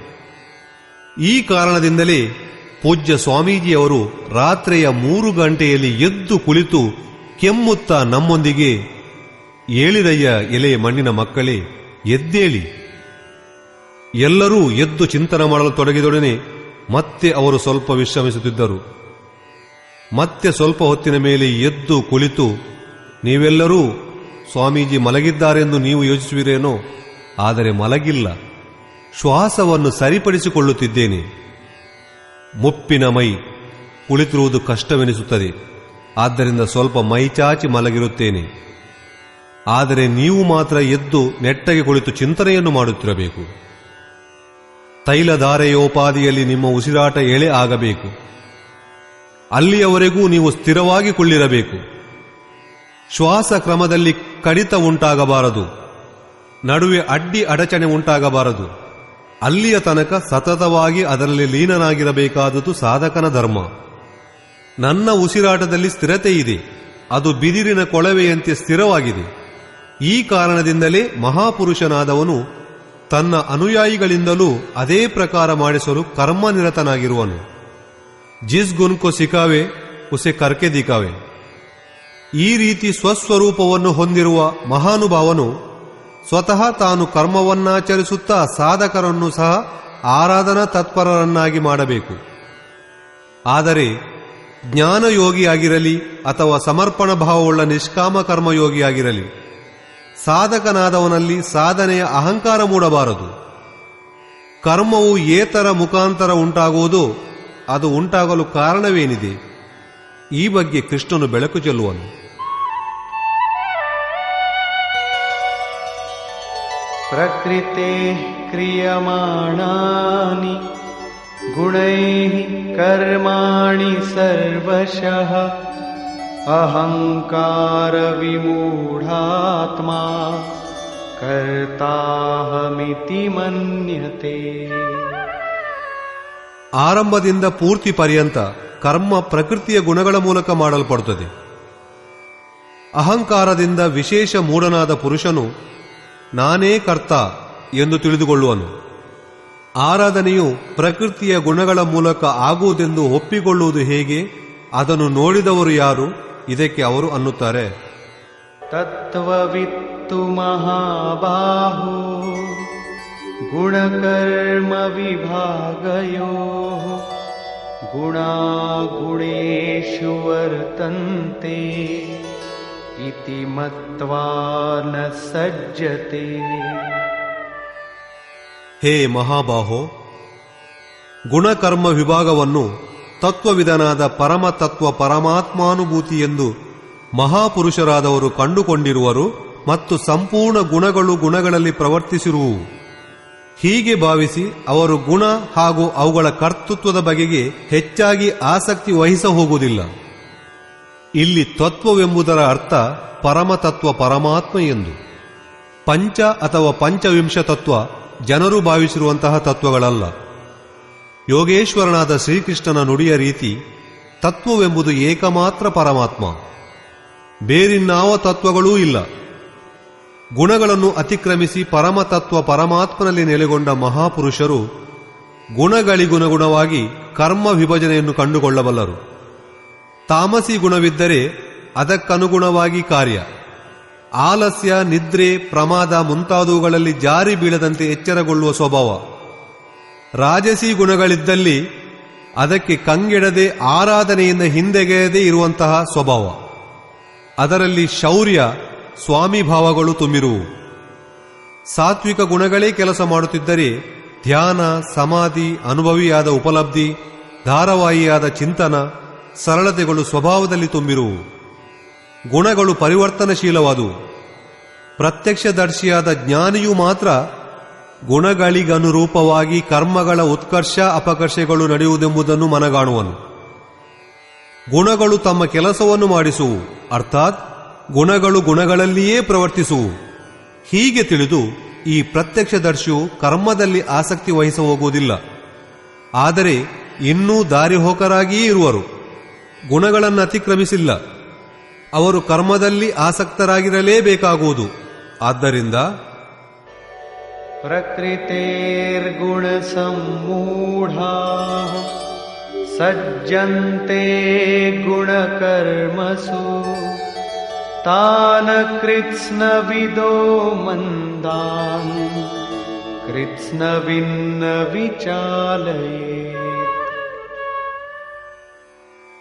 ಈ ಕಾರಣದಿಂದಲೇ ಪೂಜ್ಯ ಸ್ವಾಮೀಜಿಯವರು ರಾತ್ರಿಯ 3 ಗಂಟೆಯಲ್ಲಿ ಎದ್ದು ಕುಳಿತು ಕೆಮ್ಮುತ್ತಾ ನಮ್ಮೊಂದಿಗೆ, ಏಳಿರಯ್ಯ ಎಲೆ ಮಣ್ಣಿನ ಮಕ್ಕಳೇ, ಎದ್ದೇಳಿ. ಎಲ್ಲರೂ ಎದ್ದು ಚಿಂತನೆ ಮಾಡಲು ತೊಡಗಿದೊಡನೆ ಮತ್ತೆ ಅವರು ಸ್ವಲ್ಪ ವಿಶ್ರಮಿಸುತ್ತಿದ್ದರು. ಮತ್ತೆ ಸ್ವಲ್ಪ ಹೊತ್ತಿನ ಮೇಲೆ ಎದ್ದು ಕುಳಿತು, ನೀವೆಲ್ಲರೂ ಸ್ವಾಮೀಜಿ ಮಲಗಿದ್ದಾರೆಂದು ನೀವು ಯೋಚಿಸುವಿರೇನೋ, ಆದರೆ ಮಲಗಿಲ್ಲ, ಶ್ವಾಸವನ್ನು ಸರಿಪಡಿಸಿಕೊಳ್ಳುತ್ತಿದ್ದೇನೆ. ಮುಪ್ಪಿನ ಮೈ, ಕುಳಿತಿರುವುದು ಕಷ್ಟವೆನಿಸುತ್ತದೆ, ಆದ್ದರಿಂದ ಸ್ವಲ್ಪ ಮೈಚಾಚಿ ಮಲಗಿರುತ್ತೇನೆ. ಆದರೆ ನೀವು ಮಾತ್ರ ಎದ್ದು ನೆಟ್ಟಗೆ ಕುಳಿತು ಚಿಂತನೆಯನ್ನು ಮಾಡುತ್ತಿರಬೇಕು. ತೈಲಧಾರೆಯೋಪಾದಿಯಲ್ಲಿ ನಿಮ್ಮ ಉಸಿರಾಟ ಎಳೆ ಆಗಬೇಕು. ಅಲ್ಲಿಯವರೆಗೂ ನೀವು ಸ್ಥಿರವಾಗಿ ಕುಳ್ಳಿರಬೇಕು. ಶ್ವಾಸ ಕ್ರಮದಲ್ಲಿ ಕಡಿತ ಉಂಟಾಗಬಾರದು, ನಡುವೆ ಅಡ್ಡಿ ಅಡಚಣೆ ಉಂಟಾಗಬಾರದು. ಅಲ್ಲಿಯ ತನಕ ಸತತವಾಗಿ ಅದರಲ್ಲಿ ಲೀನನಾಗಿರಬೇಕಾದುದು ಸಾಧಕನ ಧರ್ಮ. ನನ್ನ ಉಸಿರಾಟದಲ್ಲಿ ಸ್ಥಿರತೆ ಇದೆ, ಅದು ಬಿದಿರಿನ ಕೊಳವೆಯಂತೆ ಸ್ಥಿರವಾಗಿದೆ. ಈ ಕಾರಣದಿಂದಲೇ ಮಹಾಪುರುಷನಾದವನು ತನ್ನ ಅನುಯಾಯಿಗಳಿಂದಲೂ ಅದೇ ಪ್ರಕಾರ ಮಾಡಿಸಲು ಕರ್ಮನಿರತನಾಗಿರುವನು. ಜಿಸ್ ಗುನ್ ಕೋ ಸಿಕಾವೆ ಉಸೆ ಕರ್ಕೆ ದಿಕಾವೆ. ಈ ರೀತಿ ಸ್ವಸ್ವರೂಪವನ್ನು ಹೊಂದಿರುವ ಮಹಾನುಭಾವನು ಸ್ವತಃ ತಾನು ಕರ್ಮವನ್ನಾಚರಿಸುತ್ತಾ ಸಾಧಕರನ್ನು ಸಹ ಆರಾಧನಾ ತತ್ಪರರನ್ನಾಗಿ ಮಾಡಬೇಕು. ಆದರೆ ಜ್ಞಾನಯೋಗಿಯಾಗಿರಲಿ ಅಥವಾ ಸಮರ್ಪಣ ಭಾವವುಳ್ಳ ನಿಷ್ಕಾಮ ಕರ್ಮಯೋಗಿಯಾಗಿರಲಿ, ಸಾಧಕನಾದವನಲ್ಲಿ ಸಾಧನೆಯ ಅಹಂಕಾರ ಮೂಡಬಾರದು. ಕರ್ಮವು ಏತರ ಮುಖಾಂತರ ಉಂಟಾಗುವುದು, ಅದು ಉಂಟಾಗಲು ಕಾರಣವೇನಿದೆ? ಈ ಬಗ್ಗೆ ಕೃಷ್ಣನು ಬೆಳಕು ಚೆಲ್ಲುವನು. ಪ್ರಕೃತೆ ಕ್ರಿಯಮಾಣಾನಿ ಗುಣೈಃ ಕರ್ಮಾಣಿ ಸರ್ವಶಃ ಅಹಂಕಾರ ವಿಮೂಢಾತ್ಮ ಕರ್ತಾಹಮಿತಿ ಮನ್ಯತೆ. ಆರಂಭದಿಂದ ಪೂರ್ತಿ ಪರ್ಯಂತ ಕರ್ಮ ಪ್ರಕೃತಿಯ ಗುಣಗಳ ಮೂಲಕ ಮಾಡಲ್ಪಡುತ್ತದೆ. ಅಹಂಕಾರದಿಂದ ವಿಶೇಷ ಮೂಢನಾದ ಪುರುಷನು ನಾನೇ ಕರ್ತ ಎಂದು ತಿಳಿದುಕೊಳ್ಳುವನು. ಆರಾಧನೆಯು ಪ್ರಕೃತಿಯ ಗುಣಗಳ ಮೂಲಕ ಆಗುವುದೆಂದು ಒಪ್ಪಿಕೊಳ್ಳುವುದು ಹೇಗೆ? ಅದನ್ನು ನೋಡಿದವರು ಯಾರು? ಇದಕ್ಕೆ ಅವರು ಅನ್ನುತ್ತಾರೆ, ತತ್ವವಿತ್ತು ಮಹಾಬಾಹೋ ಗುಣಕರ್ಮ ವಿಭಾಗಯೋಃ ಗುಣಾಗುಣೇಷು ವರ್ತಂತೆ ಇತಿ ಮತ್ವಾ ನ ಸಜ್ಜತೆ. ಹೇ ಮಹಾಬಾಹೋ, ಗುಣಕರ್ಮ ವಿಭಾಗವನ್ನು ತತ್ವವಿಧನಾದ ಪರಮತತ್ವ ಪರಮಾತ್ಮಾನುಭೂತಿ ಎಂದು ಮಹಾಪುರುಷರಾದವರು ಕಂಡುಕೊಂಡಿರುವರು ಮತ್ತು ಸಂಪೂರ್ಣ ಗುಣಗಳು ಗುಣಗಳಲ್ಲಿ ಪ್ರವರ್ತಿಸಿರುವು. ಹೀಗೆ ಭಾವಿಸಿ ಅವರು ಗುಣ ಹಾಗೂ ಅವುಗಳ ಕರ್ತೃತ್ವದ ಬಗೆಗೆ ಹೆಚ್ಚಾಗಿ ಆಸಕ್ತಿ ವಹಿಸ ಹೋಗುವುದಿಲ್ಲ. ಇಲ್ಲಿ ತತ್ವವೆಂಬುದರ ಅರ್ಥ ಪರಮತತ್ವ ಪರಮಾತ್ಮ ಎಂದು. ಪಂಚ ಅಥವಾ ಪಂಚವಿಂಶ ತತ್ವ ಜನರು ಭಾವಿಸಿರುವಂತಹ ತತ್ವಗಳಲ್ಲ. ಯೋಗೇಶ್ವರನಾದ ಶ್ರೀಕೃಷ್ಣನ ನುಡಿಯ ರೀತಿ ತತ್ವವೆಂಬುದು ಏಕಮಾತ್ರ ಪರಮಾತ್ಮ, ಬೇರಿನ್ನಾವ ತತ್ವಗಳೂ ಇಲ್ಲ. ಗುಣಗಳನ್ನು ಅತಿಕ್ರಮಿಸಿ ಪರಮತತ್ವ ಪರಮಾತ್ಮನಲ್ಲಿ ನೆಲೆಗೊಂಡ ಮಹಾಪುರುಷರು ಗುಣಗಳಿಗುಣಗುಣವಾಗಿ ಕರ್ಮ ವಿಭಜನೆಯನ್ನು ಕಂಡುಕೊಳ್ಳಬಲ್ಲರು. ತಾಮಸಿ ಗುಣವಿದ್ದರೆ ಅದಕ್ಕನುಗುಣವಾಗಿ ಕಾರ್ಯ, ಆಲಸ್ಯ, ನಿದ್ರೆ, ಪ್ರಮಾದ ಮುಂತಾದವುಗಳಲ್ಲಿ ಜಾರಿ ಬೀಳದಂತೆ ಎಚ್ಚರಗೊಳ್ಳುವ ಸ್ವಭಾವ. ರಾಜಸಿ ಗುಣಗಳಿದ್ದಲ್ಲಿ ಅದಕ್ಕೆ ಕಂಗೆಡದೆ ಆರಾಧನೆಯಿಂದ ಹಿಂದೆಗೆಯದೇ ಇರುವಂತಹ ಸ್ವಭಾವ. ಅದರಲ್ಲಿ ಶೌರ್ಯ, ಸ್ವಾಮಿಭಾವಗಳು ತುಂಬಿರುವು. ಸಾತ್ವಿಕ ಗುಣಗಳೇ ಕೆಲಸ ಮಾಡುತ್ತಿದ್ದರೆ ಧ್ಯಾನ, ಸಮಾಧಿ, ಅನುಭವಿಯಾದ ಉಪಲಬ್ಧಿ, ಧಾರಾವಾಹಿಯಾದ ಚಿಂತನ, ಸರಳತೆಗಳು ಸ್ವಭಾವದಲ್ಲಿ ತುಂಬಿರುವು. ಗುಣಗಳು ಪರಿವರ್ತನಶೀಲವಾದುವು. ಪ್ರತ್ಯಕ್ಷದರ್ಶಿಯಾದ ಜ್ಞಾನಿಯು ಮಾತ್ರ ಗುಣಗಳಿಗನುರೂಪವಾಗಿ ಕರ್ಮಗಳ ಉತ್ಕರ್ಷ ಅಪಕರ್ಷಗಳು ನಡೆಯುವುದೆಂಬುದನ್ನು ಮನಗಾಣುವನು. ಗುಣಗಳು ತಮ್ಮ ಕೆಲಸವನ್ನು ಮಾಡಿಸುವು, ಅರ್ಥಾತ್ ಗುಣಗಳು ಗುಣಗಳಲ್ಲಿಯೇ ಪ್ರವರ್ತಿಸುವು. ಹೀಗೆ ತಿಳಿದು ಈ ಪ್ರತ್ಯಕ್ಷದರ್ಶಿಯು ಕರ್ಮದಲ್ಲಿ ಆಸಕ್ತಿ ವಹಿಸ ಹೋಗುವುದಿಲ್ಲ. ಆದರೆ ಇನ್ನೂ ದಾರಿಹೋಕರಾಗಿಯೇ ಇರುವರು. ಗುಣಗಳನ್ನು ಅತಿಕ್ರಮಿಸಿಲ್ಲ. ಅವರು ಕರ್ಮದಲ್ಲಿ ಆಸಕ್ತರಾಗಿರಲೇಬೇಕಾಗುವುದು. ಆದ್ದರಿಂದ ಪ್ರಕೃತೇರ್ಗುಣ ಸಮೂಢಾಃ ಸಜ್ಜಂತೆ ಗುಣಕರ್ಮಸು ತಾನ ಕೃತ್ಸ್ನವಿದೋ ಮಂದಾನ್ ಕೃತ್ಸ್ನವಿನ್ನ ವಿಚಾಲಯೇತ್.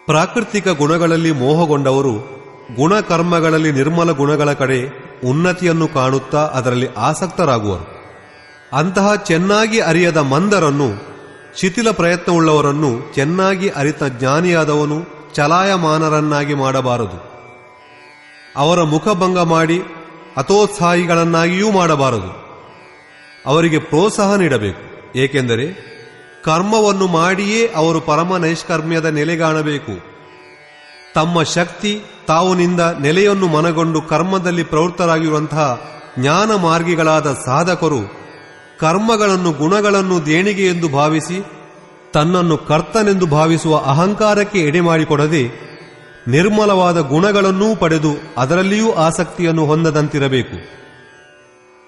ಪ್ರಾಕೃತಿಕ ಗುಣಗಳಲ್ಲಿ ಮೋಹಗೊಂಡವರು ಗುಣಕರ್ಮಗಳಲ್ಲಿ ನಿರ್ಮಲ ಗುಣಗಳ ಕಡೆ ಉನ್ನತಿಯನ್ನು ಕಾಣುತ್ತಾ ಅದರಲ್ಲಿ ಆಸಕ್ತರಾಗುವರು. ಅಂತಹ ಚೆನ್ನಾಗಿ ಅರಿಯದ ಮಂದರನ್ನು, ಶಿಥಿಲ ಪ್ರಯತ್ನವುಳ್ಳವರನ್ನು ಚೆನ್ನಾಗಿ ಅರಿತ ಜ್ಞಾನಿಯಾದವನು ಚಲಾಯಮಾನರನ್ನಾಗಿ ಮಾಡಬಾರದು. ಅವರ ಮುಖಭಂಗ ಮಾಡಿ ಹತೋತ್ಸಾಹಿಗಳನ್ನಾಗಿಯೂ ಮಾಡಬಾರದು. ಅವರಿಗೆ ಪ್ರೋತ್ಸಾಹ ನೀಡಬೇಕು. ಏಕೆಂದರೆ ಕರ್ಮವನ್ನು ಮಾಡಿಯೇ ಅವರು ಪರಮ ನೈಷ್ಕರ್ಮ್ಯದ ನೆಲೆಗಾಣಬೇಕು. ತಮ್ಮ ಶಕ್ತಿ ತಾವುನಿಂದ ನೆಲೆಯನ್ನು ಮನಗೊಂಡು ಕರ್ಮದಲ್ಲಿ ಪ್ರವೃತ್ತರಾಗಿರುವಂತಹ ಜ್ಞಾನ ಮಾರ್ಗಿಗಳಾದ ಸಾಧಕರು ಕರ್ಮಗಳನ್ನು ಗುಣಗಳನ್ನು ದೇಣಿಗೆ ಎಂದು ಭಾವಿಸಿ ತನ್ನನ್ನು ಕರ್ತನೆಂದು ಭಾವಿಸುವ ಅಹಂಕಾರಕ್ಕೆ ಎಡೆಮಾಡಿಕೊಡದೆ ನಿರ್ಮಲವಾದ ಗುಣಗಳನ್ನೂ ಪಡೆದು ಅದರಲ್ಲಿಯೂ ಆಸಕ್ತಿಯನ್ನು ಹೊಂದದಂತಿರಬೇಕು.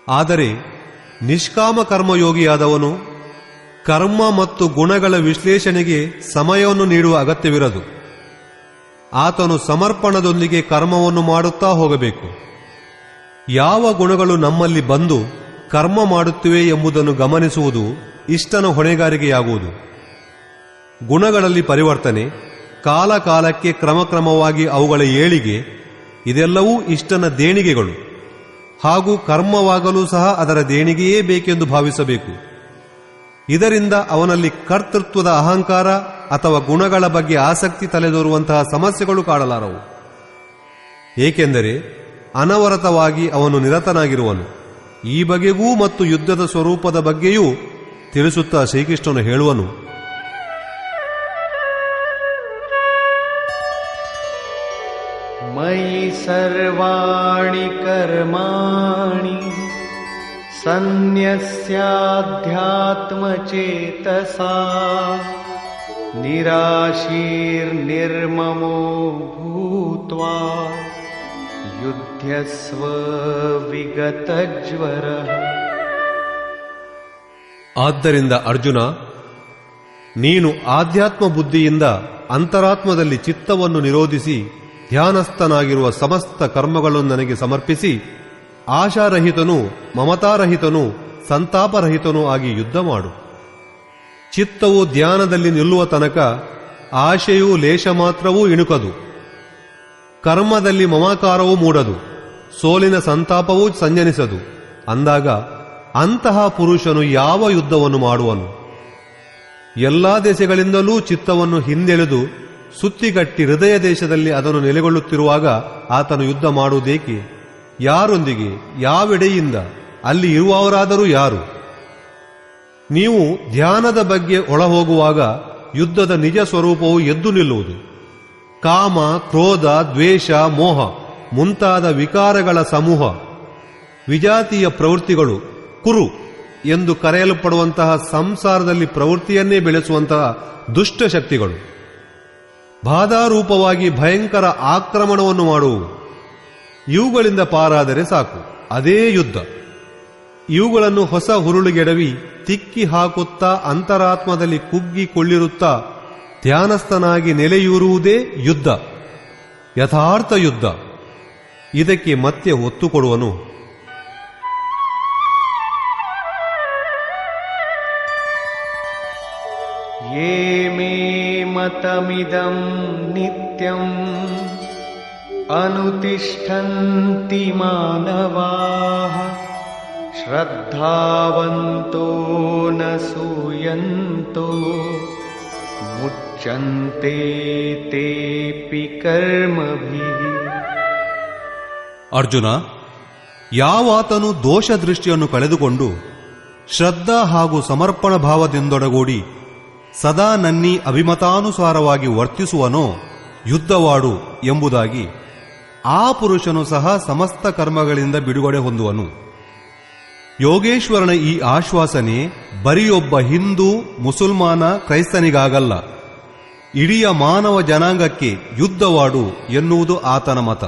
ಆದರೆ ನಿಷ್ಕಾಮ ಕರ್ಮಯೋಗಿಯಾದವನು ಕರ್ಮ ಮತ್ತು ಗುಣಗಳ ವಿಶ್ಲೇಷಣೆಗೆ ಸಮಯವನ್ನು ನೀಡುವ ಅಗತ್ಯವಿರದು. ಆತನು ಸಮರ್ಪಣದೊಂದಿಗೆ ಕರ್ಮವನ್ನು ಮಾಡುತ್ತಾ ಹೋಗಬೇಕು. ಯಾವ ಗುಣಗಳು ನಮ್ಮಲ್ಲಿ ಬಂದು ಕರ್ಮ ಮಾಡುತ್ತಿವೆ ಎಂಬುದನ್ನು ಗಮನಿಸುವುದು ಇಷ್ಟನ ಹೊಣೆಗಾರಿಕೆಯಾಗುವುದು. ಗುಣಗಳಲ್ಲಿ ಪರಿವರ್ತನೆ, ಕಾಲಕಾಲಕ್ಕೆ ಕ್ರಮಕ್ರಮವಾಗಿ ಅವುಗಳ ಏಳಿಗೆ, ಇದೆಲ್ಲವೂ ಇಷ್ಟನ ದೇಣಿಗೆಗಳು. ಹಾಗೂ ಕರ್ಮವಾಗಲೂ ಸಹ ಅದರ ದೇಣಿಗೆಯೇ ಬೇಕೆಂದು ಭಾವಿಸಬೇಕು. ಇದರಿಂದ ಅವನಲ್ಲಿ ಕರ್ತೃತ್ವದ ಅಹಂಕಾರ ಅಥವಾ ಗುಣಗಳ ಬಗ್ಗೆ ಆಸಕ್ತಿ ತಲೆದೋರುವಂತಹ ಸಮಸ್ಯೆಗಳು ಕಾಡಲಾರವು. ಏಕೆಂದರೆ ಅನವರತವಾಗಿ ಅವನು ನಿರತನಾಗಿರುವನು. ಈ ಬಗೆಗೂ ಮತ್ತು ಯುದ್ಧದ ಸ್ವರೂಪದ ಬಗ್ಗೆಯೂ ತಿಳಿಸುತ್ತಾ ಶ್ರೀಕೃಷ್ಣನು ಹೇಳುವನು, ಮಯಿ ಸರ್ವಾಣಿ ಕರ್ಮಾಣಿ ಸನ್ಯಸ್ಯಾಧ್ಯಾತ್ಮಚೇತಸಾ ನಿರಾಶೀರ್ನಿರ್ಮಮೋ ಭೂತ್ವಾ ಯುಧ್ಯಸ್ವ ವಿಗತಜ್ವರಃ. ಆದ್ದರಿಂದ ಅರ್ಜುನ, ನೀನು ಆಧ್ಯಾತ್ಮ ಬುದ್ಧಿಯಿಂದ ಅಂತರಾತ್ಮದಲ್ಲಿ ಚಿತ್ತವನ್ನು ನಿರೋಧಿಸಿ ಧ್ಯಾನಸ್ಥನಾಗಿರುವ ಸಮಸ್ತ ಕರ್ಮಗಳನ್ನು ನನಗೆ ಸಮರ್ಪಿಸಿ ಆಶಾರಹಿತನೂ ಮಮತಾರಹಿತನೂ ಸಂತಾಪರಹಿತನೂ ಆಗಿ ಯುದ್ಧ ಮಾಡು. ಚಿತ್ತವು ಧ್ಯಾನದಲ್ಲಿ ನಿಲ್ಲುವ ತನಕ ಆಶೆಯೂ ಲೇಷ ಮಾತ್ರವೂ ಇಣುಕದು, ಕರ್ಮದಲ್ಲಿ ಮಮಕಾರವೂ ಮೂಡದು, ಸೋಲಿನ ಸಂತಾಪವೂ ಸಂಜನಿಸದು. ಅಂದಾಗ ಅಂತಹ ಪುರುಷನು ಯಾವ ಯುದ್ಧವನ್ನು ಮಾಡುವನು? ಎಲ್ಲಾ ದೇಶಗಳಿಂದಲೂ ಚಿತ್ತವನ್ನು ಹಿಂದೆಳೆದು ಸುತ್ತಿಗಟ್ಟಿ ಹೃದಯ ದೇಶದಲ್ಲಿ ಅದನ್ನು ನೆಲೆಗೊಳ್ಳುತ್ತಿರುವಾಗ ಆತನು ಯುದ್ಧ ಮಾಡುವುದೇಕೆ? ಯಾರೊಂದಿಗೆ? ಯಾವೆಡೆಯಿಂದ? ಅಲ್ಲಿ ಇರುವವರಾದರೂ ಯಾರು? ನೀವು ಧ್ಯಾನದ ಬಗ್ಗೆ ಒಳಹೋಗುವಾಗ ಯುದ್ಧದ ನಿಜ ಸ್ವರೂಪವು ಎದ್ದು ನಿಲ್ಲುವುದು. ಕಾಮ, ಕ್ರೋಧ, ದ್ವೇಷ, ಮೋಹ ಮುಂತಾದ ವಿಕಾರಗಳ ಸಮೂಹ, ವಿಜಾತೀಯ ಪ್ರವೃತ್ತಿಗಳು, ಕುರು ಎಂದು ಕರೆಯಲ್ಪಡುವಂತಹ ಸಂಸಾರದಲ್ಲಿ ಪ್ರವೃತ್ತಿಯನ್ನೇ ಬೆಳೆಸುವಂತಹ ದುಷ್ಟಶಕ್ತಿಗಳು ಬಾಧಾರೂಪವಾಗಿ ಭಯಂಕರ ಆಕ್ರಮಣವನ್ನು ಮಾಡುವು. ಇವುಗಳಿಂದ ಪಾರಾದರೆ ಸಾಕು, ಅದೇ ಯುದ್ಧ. ಇವುಗಳನ್ನು ಹೊಸ ಹುರುಳಿಗೆಡವಿ ತಿಕ್ಕಿ ಹಾಕುತ್ತಾ ಅಂತರಾತ್ಮದಲ್ಲಿ ಕುಗ್ಗಿಕೊಳ್ಳಿರುತ್ತಾ ಧ್ಯಾನಸ್ಥನಾಗಿ ನೆಲೆಯೂರುವುದೇ ಯುದ್ಧ, ಯಥಾರ್ಥ ಯುದ್ಧ. ಇದಕ್ಕೆ ಮತ್ತೆ ಒತ್ತು ಕೊಡುವನು. ಯೇ ಮೇ ಮತಮಿದಂ ನಿತ್ಯಂ ಅನುತಿಷ್ಠಂತಿ ಮಾನವಾಃ ಶ್ರದ್ಧಾವಂತೋ ನ ಸೂಯಂತೋ ಮುಚ್ಯಂತೆ ತೇಪಿ ಕರ್ಮಭಿಃ. ಅರ್ಜುನ, ಯಾವಾತನು ದೋಷ ದೃಷ್ಟಿಯನ್ನು ಕಳೆದುಕೊಂಡು ಶ್ರದ್ಧಾ ಹಾಗೂ ಸಮರ್ಪಣ ಭಾವದಿಂದೊಡಗೂಡಿ ಸದಾ ನನ್ನಿ ಅಭಿಮತಾನುಸಾರವಾಗಿ ವರ್ತಿಸುವನೋ ಯುದ್ಧವಾಡು ಎಂಬುದಾಗಿ ಆ ಪುರುಷನು ಸಹ ಸಮಸ್ತ ಕರ್ಮಗಳಿಂದ ಬಿಡುಗಡೆ ಹೊಂದುವನು. ಯೋಗೇಶ್ವರನ ಈ ಆಶ್ವಾಸನೆ ಬರಿಯೊಬ್ಬ ಹಿಂದೂ, ಮುಸಲ್ಮಾನ, ಕ್ರೈಸ್ತನಿಗಾಗಲ್ಲ, ಇಡೀ ಮಾನವ ಜನಾಂಗಕ್ಕೆ ಯುದ್ಧವಾಡು ಎನ್ನುವುದು ಆತನ ಮತ.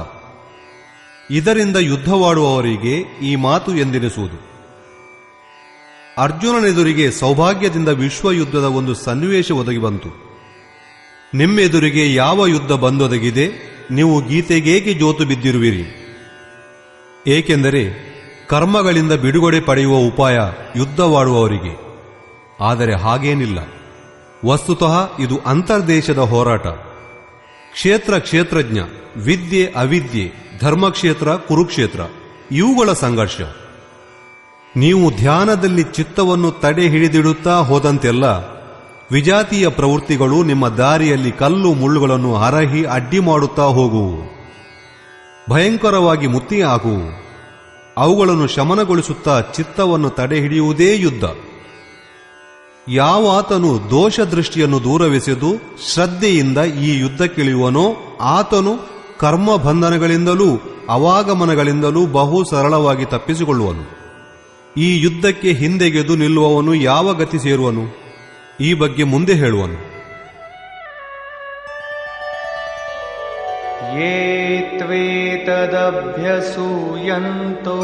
ಇದರಿಂದ ಯುದ್ಧವಾಡುವವರಿಗೆ ಈ ಮಾತು ಎಂದೆನಿಸುವುದು. ಅರ್ಜುನನೆದುರಿಗೆ ಸೌಭಾಗ್ಯದಿಂದ ವಿಶ್ವಯುದ್ಧದ ಒಂದು ಸನ್ನಿವೇಶ ಒದಗಿ ಬಂತು. ನಿಮ್ಮೆದುರಿಗೆ ಯಾವ ಯುದ್ಧ ಬಂದೊದಗಿದೆ? ನೀವು ಗೀತೆಗೇಕೆ ಜೋತು ಬಿದ್ದಿರುವಿರಿ? ಏಕೆಂದರೆ ಕರ್ಮಗಳಿಂದ ಬಿಡುಗಡೆ ಪಡೆಯುವ ಉಪಾಯ ಯುದ್ಧವಾಡುವವರಿಗೆ. ಆದರೆ ಹಾಗೇನಿಲ್ಲ. ವಸ್ತುತಃ ಇದು ಅಂತರ್ದೇಶದ ಹೋರಾಟ. ಕ್ಷೇತ್ರ ಕ್ಷೇತ್ರಜ್ಞ, ವಿದ್ಯೆ ಅವಿದ್ಯೆ, ಧರ್ಮಕ್ಷೇತ್ರ ಕುರುಕ್ಷೇತ್ರ, ಇವುಗಳ ಸಂಘರ್ಷ. ನೀವು ಧ್ಯಾನದಲ್ಲಿ ಚಿತ್ತವನ್ನು ತಡೆ ಹಿಡಿದಿಡುತ್ತಾ ಹೋದಂತೆಲ್ಲ ವಿಜಾತೀಯ ಪ್ರವೃತ್ತಿಗಳು ನಿಮ್ಮ ದಾರಿಯಲ್ಲಿ ಕಲ್ಲು ಮುಳ್ಳುಗಳನ್ನು ಹರಹಿ ಅಡ್ಡಿ ಮಾಡುತ್ತಾ ಹೋಗುವು, ಭಯಂಕರವಾಗಿ ಮುತ್ತಿಯಾಗುವು. ಅವುಗಳನ್ನು ಶಮನಗೊಳಿಸುತ್ತಾ ಚಿತ್ತವನ್ನು ತಡೆ ಹಿಡಿಯುವುದೇ ಯುದ್ಧ. ಯಾವಾತನು ದೋಷ ದೃಷ್ಟಿಯನ್ನು ದೂರವೆಸೆದು ಶ್ರದ್ಧೆಯಿಂದ ಈ ಯುದ್ಧಕ್ಕಿಳಿಯುವನೋ ಆತನು ಕರ್ಮ ಬಂಧನಗಳಿಂದಲೂ ಅವಾಗಮನಗಳಿಂದಲೂ ಬಹು ಸರಳವಾಗಿ ತಪ್ಪಿಸಿಕೊಳ್ಳುವನು. ಈ ಯುದ್ಧಕ್ಕೆ ಹಿಂದೆಗೆದು ನಿಲ್ಲುವವನು ಯಾವ ಗತಿ ಸೇರುವನು? ಈ ಬಗ್ಗೆ ಮುಂದೆ ಹೇಳುವನು. ಯೇ ತ್ವೇತದಭ್ಯಸೂಯಂತೋ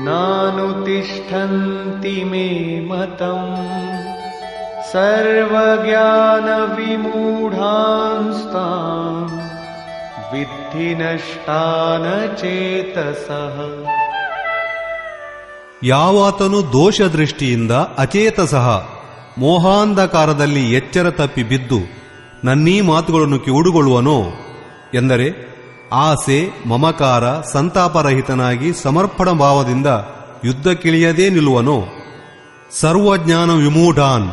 ನಾನುತಿಷ್ಠಂತಿ ಮೇ ಮತಂ ಸರ್ವಜ್ಞಾನ ವಿಮೂಢಾಂಸ್ತಾನ್ ವಿದ್ಧಿ ನಷ್ಟಾನ ಚೇತಸಃ. ಯಾವಾತನು ದೋಷ ದೃಷ್ಟಿಯಿಂದ ಅಚೇತಸಃ ಮೋಹಾಂಧಕಾರದಲ್ಲಿ ಎಚ್ಚರ ತಪ್ಪಿ ಬಿದ್ದು ನನ್ನೀ ಮಾತುಗಳನ್ನು ಕಿವುಡುಗೊಳ್ಳುವನೋ, ಎಂದರೆ ಆಸೆ, ಮಮಕಾರ, ಸಂತಾಪರಹಿತನಾಗಿ ಸಮರ್ಪಣ ಭಾವದಿಂದ ಯುದ್ಧಕ್ಕಿಳಿಯದೇ ನಿಲ್ಲುವನೋ, ಸರ್ವಜ್ಞಾನ ವಿಮೂಢಾನ್,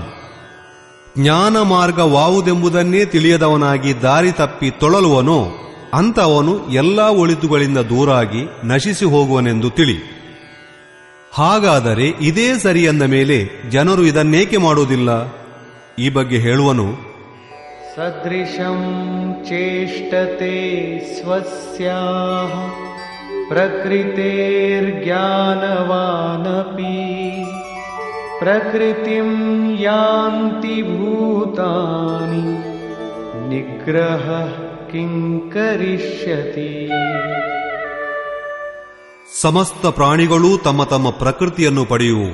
ಜ್ಞಾನ ಮಾರ್ಗವಾವುದೆಂಬುದನ್ನೇ ತಿಳಿಯದವನಾಗಿ ದಾರಿ ತಪ್ಪಿ ತೊಳಲುವನೋ ಅಂತವನು ಎಲ್ಲಾ ಒಳಿತುಗಳಿಂದ ದೂರಾಗಿ ನಶಿಸಿ ಹೋಗುವನೆಂದು ತಿಳಿ. ಹಾಗಾದರೆ ಇದೇ ಸರಿ ಅಂದ ಮೇಲೆ ಜನರು ಇದನ್ನೇಕೆ ಮಾಡುವುದಿಲ್ಲ? ಈ ಬಗ್ಗೆ ಹೇಳುವನು, ಸದೃಶಂ ಚೇಷ್ಟತೆ ಸ್ವಸ್ಯಾಃ ಪ್ರಕೃತೇರ್ಜ್ಞಾನವಾನಪಿ ಪ್ರಕೃತಿಂ ಯಾಂತಿ ಭೂತಾನಿ ನಿಗ್ರಹ ಕಿಂ ಕರಿಷ್ಯತಿ. ಸಮಸ್ತ ಪ್ರಾಣಿಗಳೂ ತಮ್ಮ ತಮ್ಮ ಪ್ರಕೃತಿಯನ್ನು ಪಡೆಯುವು.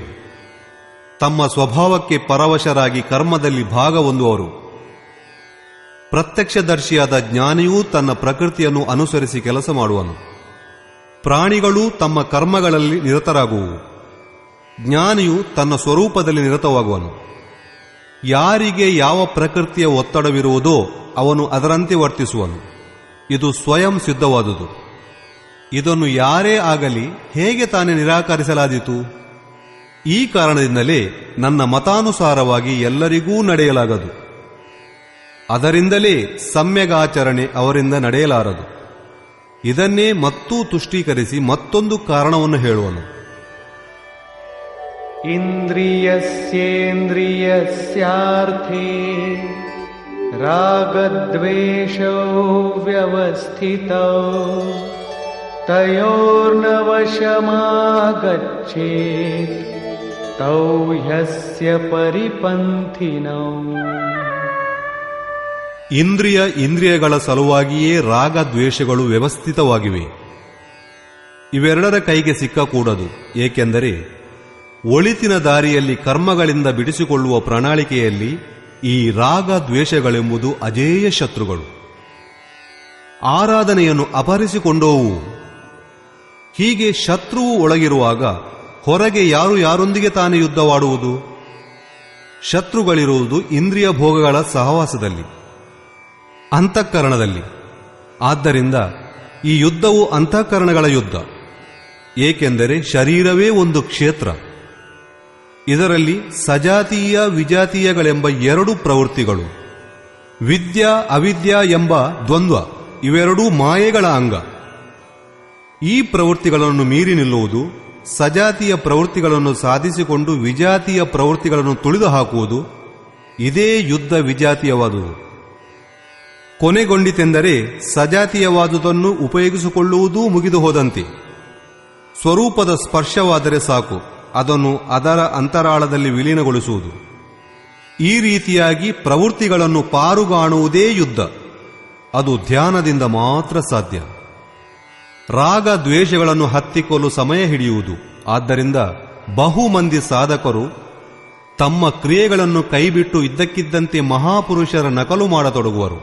ತಮ್ಮ ಸ್ವಭಾವಕ್ಕೆ ಪರವಶರಾಗಿ ಕರ್ಮದಲ್ಲಿ ಭಾಗ ಹೊಂದುವರು. ಪ್ರತ್ಯಕ್ಷದರ್ಶಿಯಾದ ಜ್ಞಾನಿಯೂ ತನ್ನ ಪ್ರಕೃತಿಯನ್ನು ಅನುಸರಿಸಿ ಕೆಲಸ ಮಾಡುವನು. ಪ್ರಾಣಿಗಳೂ ತಮ್ಮ ಕರ್ಮಗಳಲ್ಲಿ ನಿರತರಾಗುವು. ಜ್ಞಾನಿಯು ತನ್ನ ಸ್ವರೂಪದಲ್ಲಿ ನಿರತವಾಗುವನು. ಯಾರಿಗೆ ಯಾವ ಪ್ರಕೃತಿಯ ಒತ್ತಡವಿರುವುದೋ ಅವನು ಅದರಂತೆ ವರ್ತಿಸುವನು. ಇದು ಸ್ವಯಂ ಸಿದ್ಧವಾದುದು. ಇದನ್ನು ಯಾರೇ ಆಗಲಿ ಹೇಗೆ ತಾನೇ ನಿರಾಕರಿಸಲಾದೀತು? ಈ ಕಾರಣದಿಂದಲೇ ನನ್ನ ಮತಾನುಸಾರವಾಗಿ ಎಲ್ಲರಿಗೂ ನಡೆಯಲಾಗದು. ಅದರಿಂದಲೇ ಸಮ್ಯಗಾಚರಣೆ ಅವರಿಂದ ನಡೆಯಲಾರದು. ಇದನ್ನೇ ಮತ್ತೂ ತುಷ್ಟೀಕರಿಸಿ ಮತ್ತೊಂದು ಕಾರಣವನ್ನು ಹೇಳುವನು. ಇಂದ್ರಿಯಸ್ಯೇಂದ್ರಿಯಸ್ಯಾರ್ಥೇ ರಾಗದ್ವೇಷೌ ವ್ಯವಸ್ಥಿತೌ ತಯೋರ್ನ ವಶಮಾಗಚ್ಚೇತ್ ತೌ ಹ್ಯಸ್ಯ ಪರಿಪಂಥಿನೌ. ಇಂದ್ರಿಯಗಳ ಸಲುವಾಗಿಯೇ ರಾಗದ್ವೇಷಗಳು ವ್ಯವಸ್ಥಿತವಾಗಿವೆ. ಇವೆರಡರ ಕೈಗೆ ಸಿಕ್ಕಕೂಡದು. ಏಕೆಂದರೆ ಒಳಿತಿನ ದಾರಿಯಲ್ಲಿ ಕರ್ಮಗಳಿಂದ ಬಿಡಿಸಿಕೊಳ್ಳುವ ಪ್ರಣಾಳಿಕೆಯಲ್ಲಿ ಈ ರಾಗ ದ್ವೇಷಗಳೆಂಬುದು ಅಜೇಯ ಶತ್ರುಗಳು. ಆರಾಧನೆಯನ್ನು ಅಪಹರಿಸಿಕೊಂಡೋವು. ಹೀಗೆ ಶತ್ರುವು ಒಳಗಿರುವಾಗ ಹೊರಗೆ ಯಾರೊಂದಿಗೆ ತಾನೇ ಯುದ್ಧವಾಡುವುದು? ಶತ್ರುಗಳಿರುವುದು ಇಂದ್ರಿಯ ಭೋಗಗಳ ಸಹವಾಸದಲ್ಲಿ, ಅಂತಃಕರಣದಲ್ಲಿ. ಆದ್ದರಿಂದ ಈ ಯುದ್ಧವು ಅಂತಃಕರಣಗಳ ಯುದ್ಧ. ಏಕೆಂದರೆ ಶರೀರವೇ ಒಂದು ಕ್ಷೇತ್ರ. ಇದರಲ್ಲಿ ಸಜಾತೀಯ ವಿಜಾತೀಯಗಳೆಂಬ ಎರಡು ಪ್ರವೃತ್ತಿಗಳು, ವಿದ್ಯಾ ಅವಿದ್ಯಾ ಎಂಬ ದ್ವಂದ್ವ, ಇವೆರಡೂ ಮಾಯೆಗಳ ಅಂಗ. ಈ ಪ್ರವೃತ್ತಿಗಳನ್ನು ಮೀರಿ ನಿಲ್ಲುವುದು, ಸಜಾತಿಯ ಪ್ರವೃತ್ತಿಗಳನ್ನು ಸಾಧಿಸಿಕೊಂಡು ವಿಜಾತೀಯ ಪ್ರವೃತ್ತಿಗಳನ್ನು ತುಳಿದು ಹಾಕುವುದು, ಇದೇ ಯುದ್ಧ ವಿಜಾತೀಯವಾದುದು. ಕೊನೆಗೊಂಡಿತೆಂದರೆ ಸಜಾತೀಯವಾದುದನ್ನು ಉಪಯೋಗಿಸಿಕೊಳ್ಳುವುದೂ ಮುಗಿದು ಹೋದಂತೆ. ಸ್ವರೂಪದ ಸ್ಪರ್ಶವಾದರೆ ಸಾಕು, ಅದನ್ನು ಅದರ ಅಂತರಾಳದಲ್ಲಿ ವಿಲೀನಗೊಳಿಸುವುದು. ಈ ರೀತಿಯಾಗಿ ಪ್ರವೃತ್ತಿಗಳನ್ನು ಪಾರುಗಾಣುವುದೇ ಯುದ್ಧ. ಅದು ಧ್ಯಾನದಿಂದ ಮಾತ್ರ ಸಾಧ್ಯ. ರಾಗ ದ್ವೇಷಗಳನ್ನು ಹತ್ತಿಕ್ಕಲು ಸಮಯ ಹಿಡಿಯುವುದು. ಆದ್ದರಿಂದ ಬಹುಮಂದಿ ಸಾಧಕರು ತಮ್ಮ ಕ್ರಿಯೆಗಳನ್ನು ಕೈಬಿಟ್ಟು ಇದ್ದಕ್ಕಿದ್ದಂತೆ ಮಹಾಪುರುಷರ ನಕಲು ಮಾಡತೊಡಗುವರು.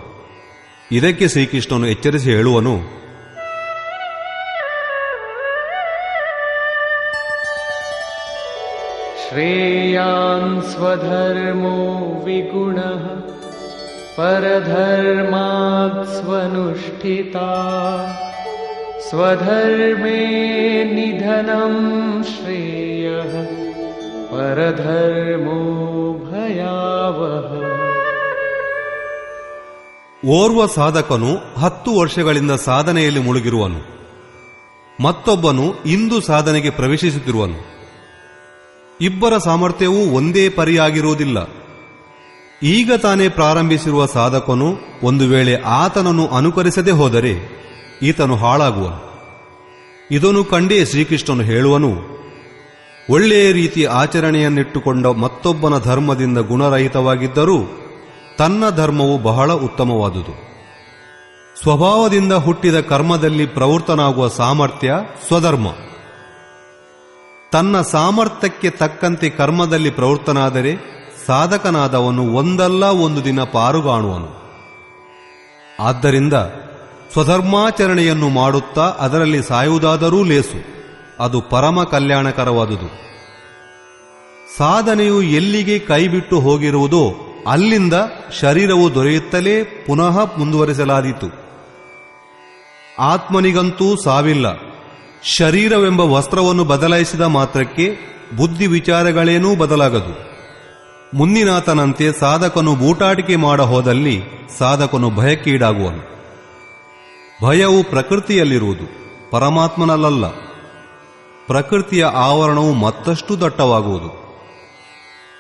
ಇದಕ್ಕೆ ಶ್ರೀಕೃಷ್ಣನು ಎಚ್ಚರಿಸಿ ಹೇಳುವನು, ಶ್ರೇಯಾನ್ ಸ್ವಧರ್ಮೋ ವಿಗುಣಃ ಪರಧರ್ಮಾತ್ ಸ್ವನುಷ್ಠಿತಾ ಸ್ವಧರ್ಮೇ ನಿಧನಂ ಶ್ರೇಯಃ ಪರಧರ್ಮೋ ಭಯಾವಹ. ಓರ್ವ ಸಾಧಕನು 10 ವರ್ಷಗಳಿಂದ ಸಾಧನೆಯಲ್ಲಿ ಮುಳುಗಿರುವನು. ಮತ್ತೊಬ್ಬನು ಇಂದು ಸಾಧನೆಗೆ ಪ್ರವೇಶಿಸುತ್ತಿರುವನು. ಇಬ್ಬರ ಸಾಮರ್ಥ್ಯವೂ ಒಂದೇ ಪರಿಯಾಗಿರುವುದಿಲ್ಲ. ಈಗ ತಾನೇ ಪ್ರಾರಂಭಿಸಿರುವ ಸಾಧಕನು ಒಂದು ವೇಳೆ ಆತನನ್ನು ಅನುಕರಿಸದೆ ಹೋದರೆ ಈತನು ಹಾಳಾಗುವನು. ಇದನ್ನು ಕಂಡೇ ಶ್ರೀಕೃಷ್ಣನು ಹೇಳುವನು, ಒಳ್ಳೆಯ ರೀತಿಯ ಆಚರಣೆಯನ್ನಿಟ್ಟುಕೊಂಡ ಮತ್ತೊಬ್ಬನ ಧರ್ಮದಿಂದ ಗುಣರಹಿತವಾಗಿದ್ದರೂ ತನ್ನ ಧರ್ಮವು ಬಹಳ ಉತ್ತಮವಾದುದು. ಸ್ವಭಾವದಿಂದ ಹುಟ್ಟಿದ ಕರ್ಮದಲ್ಲಿ ಪ್ರವೃತ್ತನಾಗುವ ಸಾಮರ್ಥ್ಯ ಸ್ವಧರ್ಮ. ತನ್ನ ಸಾಮರ್ಥ್ಯಕ್ಕೆ ತಕ್ಕಂತೆ ಕರ್ಮದಲ್ಲಿ ಪ್ರವೃತ್ತನಾದರೆ ಸಾಧಕನಾದವನು ಒಂದಲ್ಲ ಒಂದು ದಿನ ಪಾರುಗಾಣುವನು. ಆದ್ದರಿಂದ ಸ್ವಧರ್ಮಾಚರಣೆಯನ್ನು ಮಾಡುತ್ತಾ ಅದರಲ್ಲಿ ಸಾಯುವುದಾದರೂ ಲೇಸು, ಅದು ಪರಮ ಕಲ್ಯಾಣಕರವಾದುದು. ಸಾಧನೆಯು ಎಲ್ಲಿಗೆ ಕೈಬಿಟ್ಟು ಹೋಗಿರುವುದೋ ಅಲ್ಲಿಂದ ಶರೀರವು ದೊರೆಯುತ್ತಲೇ ಪುನಃ ಮುಂದುವರಿಸಲಾದೀತು. ಆತ್ಮನಿಗಂತೂ ಸಾವಿಲ್ಲ. ಶರೀರವೆಂಬ ವಸ್ತ್ರವನ್ನು ಬದಲಾಯಿಸಿದ ಮಾತ್ರಕ್ಕೆ ಬುದ್ಧಿ ವಿಚಾರಗಳೇನೂ ಬದಲಾಗದು. ಮುಂದಿನಾತನಂತೆ ಸಾಧಕನು ಬೂಟಾಟಿಕೆ ಮಾಡ ಹೋದಲ್ಲಿ ಸಾಧಕನು ಭಯಕ್ಕೀಡಾಗುವನು. ಭಯವು ಪ್ರಕೃತಿಯಲ್ಲಿರುವುದು, ಪರಮಾತ್ಮನಲ್ಲ. ಪ್ರಕೃತಿಯ ಆವರಣವು ಮತ್ತಷ್ಟು ದಟ್ಟವಾಗುವುದು.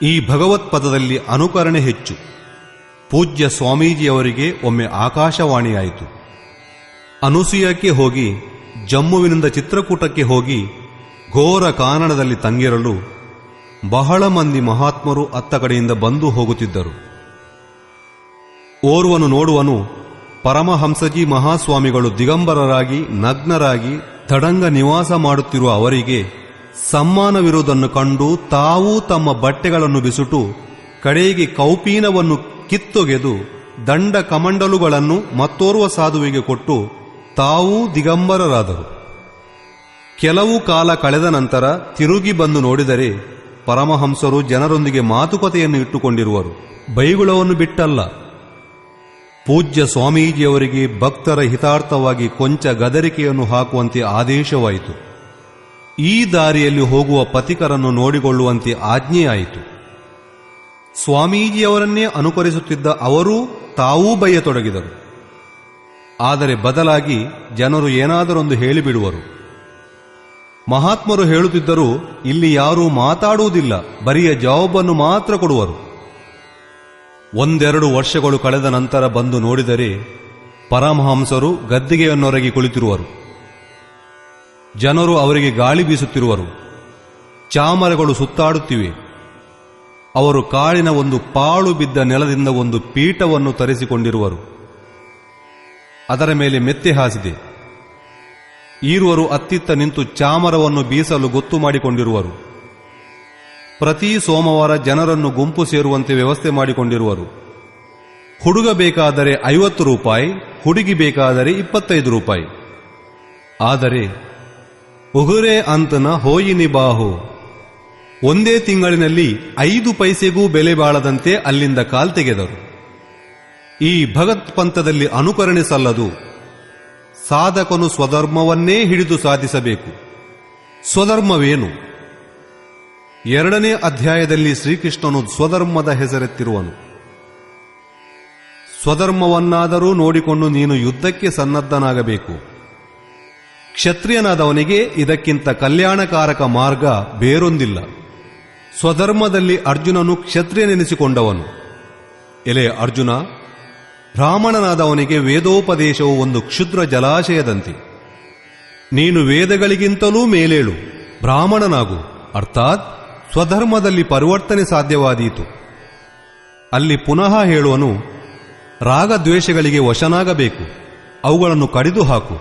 ಈ ಭಗವತ್ಪದದಲ್ಲಿ ಅನುಕರಣೆ ಹೆಚ್ಚು. ಪೂಜ್ಯ ಸ್ವಾಮೀಜಿಯವರಿಗೆ ಒಮ್ಮೆ ಆಕಾಶವಾಣಿಯಾಯಿತು. ಅನುಸೂಯಕ್ಕೆ ಹೋಗಿ, ಜಮ್ಮುವಿನಿಂದ ಚಿತ್ರಕೂಟಕ್ಕೆ ಹೋಗಿ ಘೋರ ಕಾನನದಲ್ಲಿ ತಂಗಿರಲು ಬಹಳ ಮಂದಿ ಮಹಾತ್ಮರು ಅತ್ತ ಕಡೆಯಿಂದ ಬಂದು ಹೋಗುತ್ತಿದ್ದರು. ಓರ್ವನು ನೋಡುವನು, ಪರಮಹಂಸಜಿ ಮಹಾಸ್ವಾಮಿಗಳು ದಿಗಂಬರರಾಗಿ ನಗ್ನರಾಗಿ ತಡಂಗ ನಿವಾಸ ಮಾಡುತ್ತಿರುವ ಅವರಿಗೆ ಸಮ್ಮಾನವಿರುವುದನ್ನು ಕಂಡು ತಾವೂ ತಮ್ಮ ಬಟ್ಟೆಗಳನ್ನು ಬಿಸುಟು ಕಡೆಗೆ ಕೌಪೀನವನ್ನು ಕಿತ್ತೊಗೆದು ದಂಡ ಕಮಂಡಲುಗಳನ್ನು ಮತ್ತೋರ್ವ ಸಾಧುವಿಗೆ ಕೊಟ್ಟು ತಾವೂ ದಿಗಂಬರರಾದರು. ಕೆಲವು ಕಾಲ ಕಳೆದ ನಂತರ ತಿರುಗಿ ಬಂದು ನೋಡಿದರೆ ಪರಮಹಂಸರು ಜನರೊಂದಿಗೆ ಮಾತುಕತೆಯನ್ನು ಇಟ್ಟುಕೊಂಡಿರುವರು, ಬೈಗುಳವನ್ನು ಬಿಟ್ಟಲ್ಲ. ಪೂಜ್ಯ ಸ್ವಾಮೀಜಿಯವರಿಗೆ ಭಕ್ತರ ಹಿತಾರ್ಥವಾಗಿ ಕೊಂಚ ಗದರಿಕೆಯನ್ನು ಹಾಕುವಂತೆ ಆದೇಶವಾಯಿತು. ಈ ದಾರಿಯಲ್ಲಿ ಹೋಗುವ ಪಥಿಕರನ್ನು ನೋಡಿಕೊಳ್ಳುವಂತೆ ಆಜ್ಞೆಯಾಯಿತು. ಸ್ವಾಮೀಜಿಯವರನ್ನೇ ಅನುಕರಿಸುತ್ತಿದ್ದ ಅವರೂ ತಾವೂ ಬಯ್ಯತೊಡಗಿದರು. ಆದರೆ ಬದಲಾಗಿ ಜನರು ಏನಾದರೊಂದು ಹೇಳಿಬಿಡುವರು. ಮಹಾತ್ಮರು ಹೇಳುತ್ತಿದ್ದರೂ ಇಲ್ಲಿ ಯಾರೂ ಮಾತಾಡುವುದಿಲ್ಲ, ಬರಿಯ ಜವಾಬನ್ನು ಮಾತ್ರ ಕೊಡುವರು. 1-2 ವರ್ಷಗಳು ಕಳೆದ ನಂತರ ಬಂದು ನೋಡಿದರೆ ಪರಮಹಂಸರು ಗದ್ದಿಗೆಯನ್ನೊರಗಿ ಕುಳಿತಿರುವರು. ಜನರು ಅವರಿಗೆ ಗಾಳಿ ಬೀಸುತ್ತಿರುವರು. ಚಾಮರಗಳು ಸುತ್ತಾಡುತ್ತಿವೆ. ಅವರು ಕಾಳಿನ ಒಂದು ಪಾಳು ಬಿದ್ದ ನೆಲದಿಂದ ಒಂದು ಪೀಠವನ್ನು ತರಿಸಿಕೊಂಡಿರುವರು. ಅದರ ಮೇಲೆ ಮೆತ್ತೆ ಹಾಸಿದೆ. ಈರುವರು ಅತ್ತಿತ್ತ ನಿಂತು ಚಾಮರವನ್ನು ಬೀಸಲು ಗೊತ್ತು ಮಾಡಿಕೊಂಡಿರುವರು. ಪ್ರತಿ ಸೋಮವಾರ ಜನರನ್ನು ಗುಂಪು ಸೇರುವಂತೆ ವ್ಯವಸ್ಥೆ ಮಾಡಿಕೊಂಡಿರುವರು. ಹುಡುಗ ಬೇಕಾದರೆ 50 ರೂಪಾಯಿ, ಹುಡುಗಿ ಬೇಕಾದರೆ 25 ರೂಪಾಯಿ. ಆದರೆ ಉಗುರೆ ಅಂತನ ಹೋಯಿನಿ ಬಾಹು, ಒಂದೇ ತಿಂಗಳಿನಲ್ಲಿ 5 ಪೈಸೆಗೂ ಬೆಲೆ ಬಾಳದಂತೆ ಅಲ್ಲಿಂದ ಕಾಲ್ತೆಗೆದರು. ಈ ಭಗತ್ ಪಂಥದಲ್ಲಿ ಅನುಕರಣೆ ಸಲ್ಲದು. ಸಾಧಕನು ಸ್ವಧರ್ಮವನ್ನೇ ಹಿಡಿದು ಸಾಧಿಸಬೇಕು. ಸ್ವಧರ್ಮವೇನು? 2ನೇ ಅಧ್ಯಾಯದಲ್ಲಿ ಶ್ರೀಕೃಷ್ಣನು ಸ್ವಧರ್ಮದ ಹೆಸರೆತ್ತಿರುವನು. ಸ್ವಧರ್ಮವನ್ನಾದರೂ ನೋಡಿಕೊಂಡು ನೀನು ಯುದ್ಧಕ್ಕೆ ಸನ್ನದ್ಧನಾಗಬೇಕು. ಕ್ಷತ್ರಿಯನಾದವನಿಗೆ ಇದಕ್ಕಿಂತ ಕಲ್ಯಾಣಕಾರಕ ಮಾರ್ಗ ಬೇರೊಂದಿಲ್ಲ. ಸ್ವಧರ್ಮದಲ್ಲಿ ಅರ್ಜುನನು ಕ್ಷತ್ರಿಯನೆನಿಸಿಕೊಂಡವನು. ಎಲೆ ಅರ್ಜುನ, ಬ್ರಾಹ್ಮಣನಾದವನಿಗೆ ವೇದೋಪದೇಶವು ಒಂದು ಕ್ಷುದ್ರ ಜಲಾಶಯದಂತೆ. ನೀನು ವೇದಗಳಿಗಿಂತಲೂ ಮೇಲೇಳು, ಬ್ರಾಹ್ಮಣನಾಗು, ಅರ್ಥಾತ್ ಸ್ವಧರ್ಮದಲ್ಲಿ ಪರಿವರ್ತನೆ ಸಾಧ್ಯವಾದೀತು. ಅಲ್ಲಿ ಪುನಃ ಹೇಳುವನು, ರಾಗದ್ವೇಷಗಳಿಗೆ ವಶನಾಗಬೇಕು, ಅವುಗಳನ್ನು ಕಡಿದು ಹಾಕು.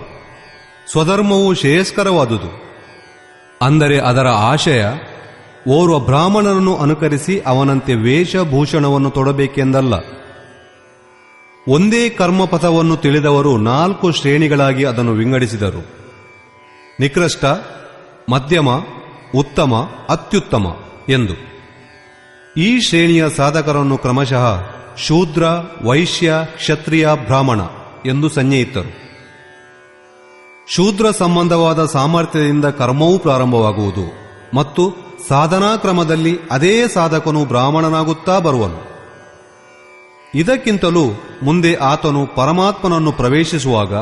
ಸ್ವಧರ್ಮವು ಶ್ರೇಯಸ್ಕರವಾದುದು. ಅಂದರೆ ಅದರ ಆಶಯ ಓರ್ವ ಬ್ರಾಹ್ಮಣನನ್ನು ಅನುಕರಿಸಿ ಅವನಂತೆ ವೇಷಭೂಷಣವನ್ನು ತೊಡಬೇಕೆಂದಲ್ಲ. ಒಂದೇ ಕರ್ಮಪಥವನ್ನು ತಿಳಿದವರು 4 ಶ್ರೇಣಿಗಳಾಗಿ ಅದನ್ನು ವಿಂಗಡಿಸಿದರು: ನಿಕೃಷ್ಟ, ಮಧ್ಯಮ, ಉತ್ತಮ, ಅತ್ಯುತ್ತಮ ಎಂದು. ಈ ಶ್ರೇಣಿಯ ಸಾಧಕರನ್ನು ಕ್ರಮಶಃ ಶೂದ್ರ, ವೈಶ್ಯ, ಕ್ಷತ್ರಿಯ, ಬ್ರಾಹ್ಮಣ ಎಂದು ಸಂಜ್ಞೆಯಿತ್ತರು. ಶೂದ್ರ ಸಂಬಂಧವಾದ ಸಾಮರ್ಥ್ಯದಿಂದ ಕರ್ಮವೂ ಪ್ರಾರಂಭವಾಗುವುದು ಮತ್ತು ಸಾಧನಾ ಕ್ರಮದಲ್ಲಿ ಅದೇ ಸಾಧಕನು ಬ್ರಾಹ್ಮಣನಾಗುತ್ತಾ ಬರುವನು. ಇದಕ್ಕಿಂತಲೂ ಮುಂದೆ ಆತನು ಪರಮಾತ್ಮನನ್ನು ಪ್ರವೇಶಿಸುವಾಗ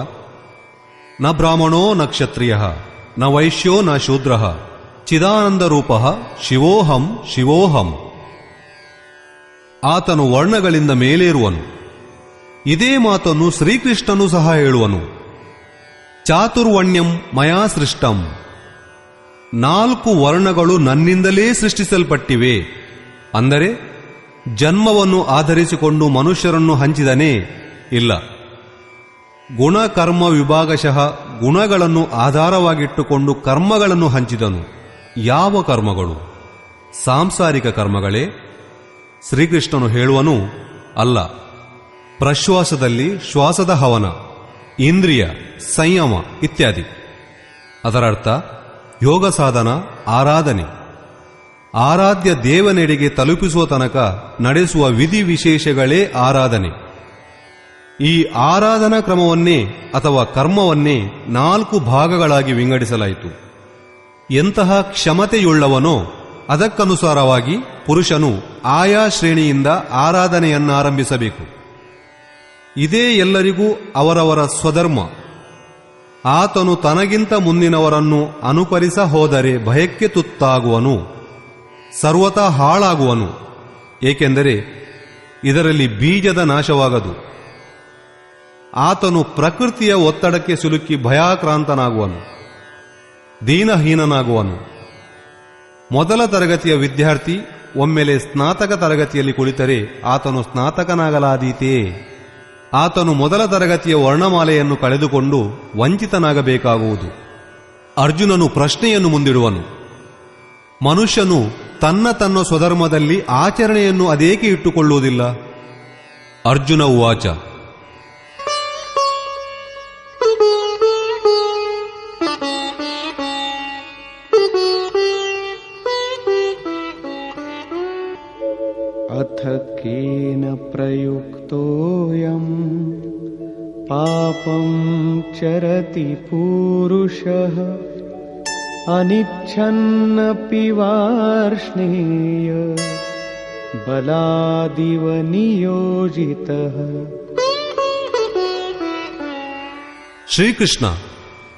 ನ ಬ್ರಾಹ್ಮಣೋ ನ ಕ್ಷತ್ರಿಯ ನ ವೈಶ್ಯೋ ನ ಶೂದ್ರ ಚಿದಾನಂದ ರೂಪ ಶಿವೋಹಂ ಶಿವೋಹಂ. ಆತನು ವರ್ಣಗಳಿಂದ ಮೇಲೇರುವನು. ಇದೇ ಮಾತನ್ನು ಶ್ರೀಕೃಷ್ಣನು ಸಹ ಹೇಳುವನು. ಚಾತುರ್ವಣ್ಯಂ ಮಯಾ ಸೃಷ್ಟಂ. 4 ವರ್ಣಗಳು ನನ್ನಿಂದಲೇ ಸೃಷ್ಟಿಸಲ್ಪಟ್ಟಿವೆ. ಅಂದರೆ ಜನ್ಮವನ್ನು ಆಧರಿಸಿಕೊಂಡು ಮನುಷ್ಯರನ್ನು ಹಂಚಿದನೇ? ಇಲ್ಲ. ಗುಣಕರ್ಮ ವಿಭಾಗಶಃ ಗುಣಗಳನ್ನು ಆಧಾರವಾಗಿಟ್ಟುಕೊಂಡು ಕರ್ಮಗಳನ್ನು ಹಂಚಿದನು. ಯಾವ ಕರ್ಮಗಳು? ಸಾಂಸಾರಿಕ ಕರ್ಮಗಳೇ? ಶ್ರೀಕೃಷ್ಣನು ಹೇಳುವನು, ಅಲ್ಲ. ಪ್ರಶ್ವಾಸದಲ್ಲಿ ಶ್ವಾಸದ ಹವನ, ಇಂದ್ರಿಯ ಸಂಯಮ ಇತ್ಯಾದಿ. ಅದರರ್ಥ ಯೋಗ ಸಾಧನ, ಆರಾಧನೆ. ಆರಾಧ್ಯ ದೇವನೆಡೆಗೆ ತಲುಪಿಸುವ ತನಕ ನಡೆಸುವ ವಿಧಿ ವಿಶೇಷಗಳೇ ಆರಾಧನೆ. ಈ ಆರಾಧನಾ ಕ್ರಮವನ್ನೇ ಅಥವಾ ಕರ್ಮವನ್ನೇ 4 ಭಾಗಗಳಾಗಿ ವಿಂಗಡಿಸಲಾಯಿತು. ಎಂತಹ ಕ್ಷಮತೆಯುಳ್ಳವನೋ ಅದಕ್ಕನುಸಾರವಾಗಿ ಪುರುಷನು ಆಯಾ ಶ್ರೇಣಿಯಿಂದ ಆರಾಧನೆಯನ್ನಾರಂಭಿಸಬೇಕು. ಇದೇ ಎಲ್ಲರಿಗೂ ಅವರವರ ಸ್ವಧರ್ಮ. ಆತನು ತನಗಿಂತ ಮುಂದಿನವರನ್ನು ಅನುಕರಿಸ ಹೋದರೆ ಭಯಕ್ಕೆ ತುತ್ತಾಗುವನು, ಸರ್ವತಾ ಹಾಳಾಗುವನು. ಏಕೆಂದರೆ ಇದರಲ್ಲಿ ಬೀಜದ ನಾಶವಾಗದು. ಆತನು ಪ್ರಕೃತಿಯ ಒತ್ತಡಕ್ಕೆ ಸಿಲುಕಿ ಭಯಾಕ್ರಾಂತನಾಗುವನು, ದೀನಹೀನನಾಗುವನು. ಮೊದಲ ತರಗತಿಯ ವಿದ್ಯಾರ್ಥಿ ಒಮ್ಮೆಲೆ ಸ್ನಾತಕ ತರಗತಿಯಲ್ಲಿ ಕುಳಿತರೆ ಆತನು ಸ್ನಾತಕನಾಗಲಾದೀತೇ. ಆತನು ಮೊದಲ ತರಗತಿಯ ವರ್ಣಮಾಲೆಯನ್ನು ಕಳೆದುಕೊಂಡು ವಂಚಿತನಾಗಬೇಕಾಗುವುದು. ಅರ್ಜುನನು ಪ್ರಶ್ನೆಯನ್ನು ಮುಂದಿಡುವನು, ಮನುಷ್ಯನು ತನ್ನ ಸ್ವಧರ್ಮದಲ್ಲಿ ಆಚರಣೆಯನ್ನು ಅದೇಕೆ ಇಟ್ಟುಕೊಳ್ಳುವುದಿಲ್ಲ? ಅರ್ಜುನ ಉವಾಚ. ಅಥ ಕೇನ ಪ್ರಯುಕ್ತೋಯಂ ಪಾಪಂ ಚರತಿ ಪೂರುಷಃ ಅನಿಚ್ಛನ್ನಪಿ ವಾರ್ಷ್ಣೇಯ ಬಲಾದಿವ ನಿಯೋಜಿತಃ. ಶ್ರೀಕೃಷ್ಣ,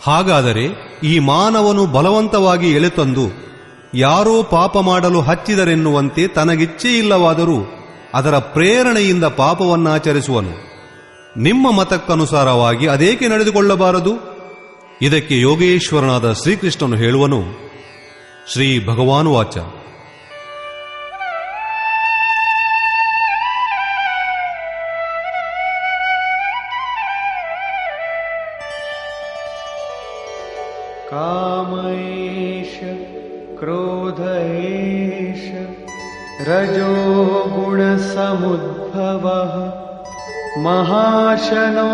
ಹಾಗಾದರೆ ಈ ಮಾನವನು ಬಲವಂತವಾಗಿ ಎಳೆತಂದು ಯಾರೋ ಪಾಪ ಮಾಡಲು ಹಚ್ಚಿದರೆನ್ನುವಂತೆ ತನಗಿಚ್ಛೆಯಿಲ್ಲವಾದರೂ ಅದರ ಪ್ರೇರಣೆಯಿಂದ ಪಾಪವನ್ನಾಚರಿಸುವನು. ನಿಮ್ಮ ಮತಕ್ಕನುಸಾರವಾಗಿ ಅದೇಕೆ ನಡೆದುಕೊಳ್ಳಬಾರದು? ಇದಕ್ಕೆ ಯೋಗೇಶ್ವರನಾದ ಶ್ರೀಕೃಷ್ಣನು ಹೇಳುವನು. ಶ್ರೀ ಭಗವಾನುವಾಚ. ಕಾಮೈಷ ಕ್ರೋಧೈಷ ರಜೋ ಗುಣ ಸಮುದ್ಭವಃ ಮಹಾಶನೋ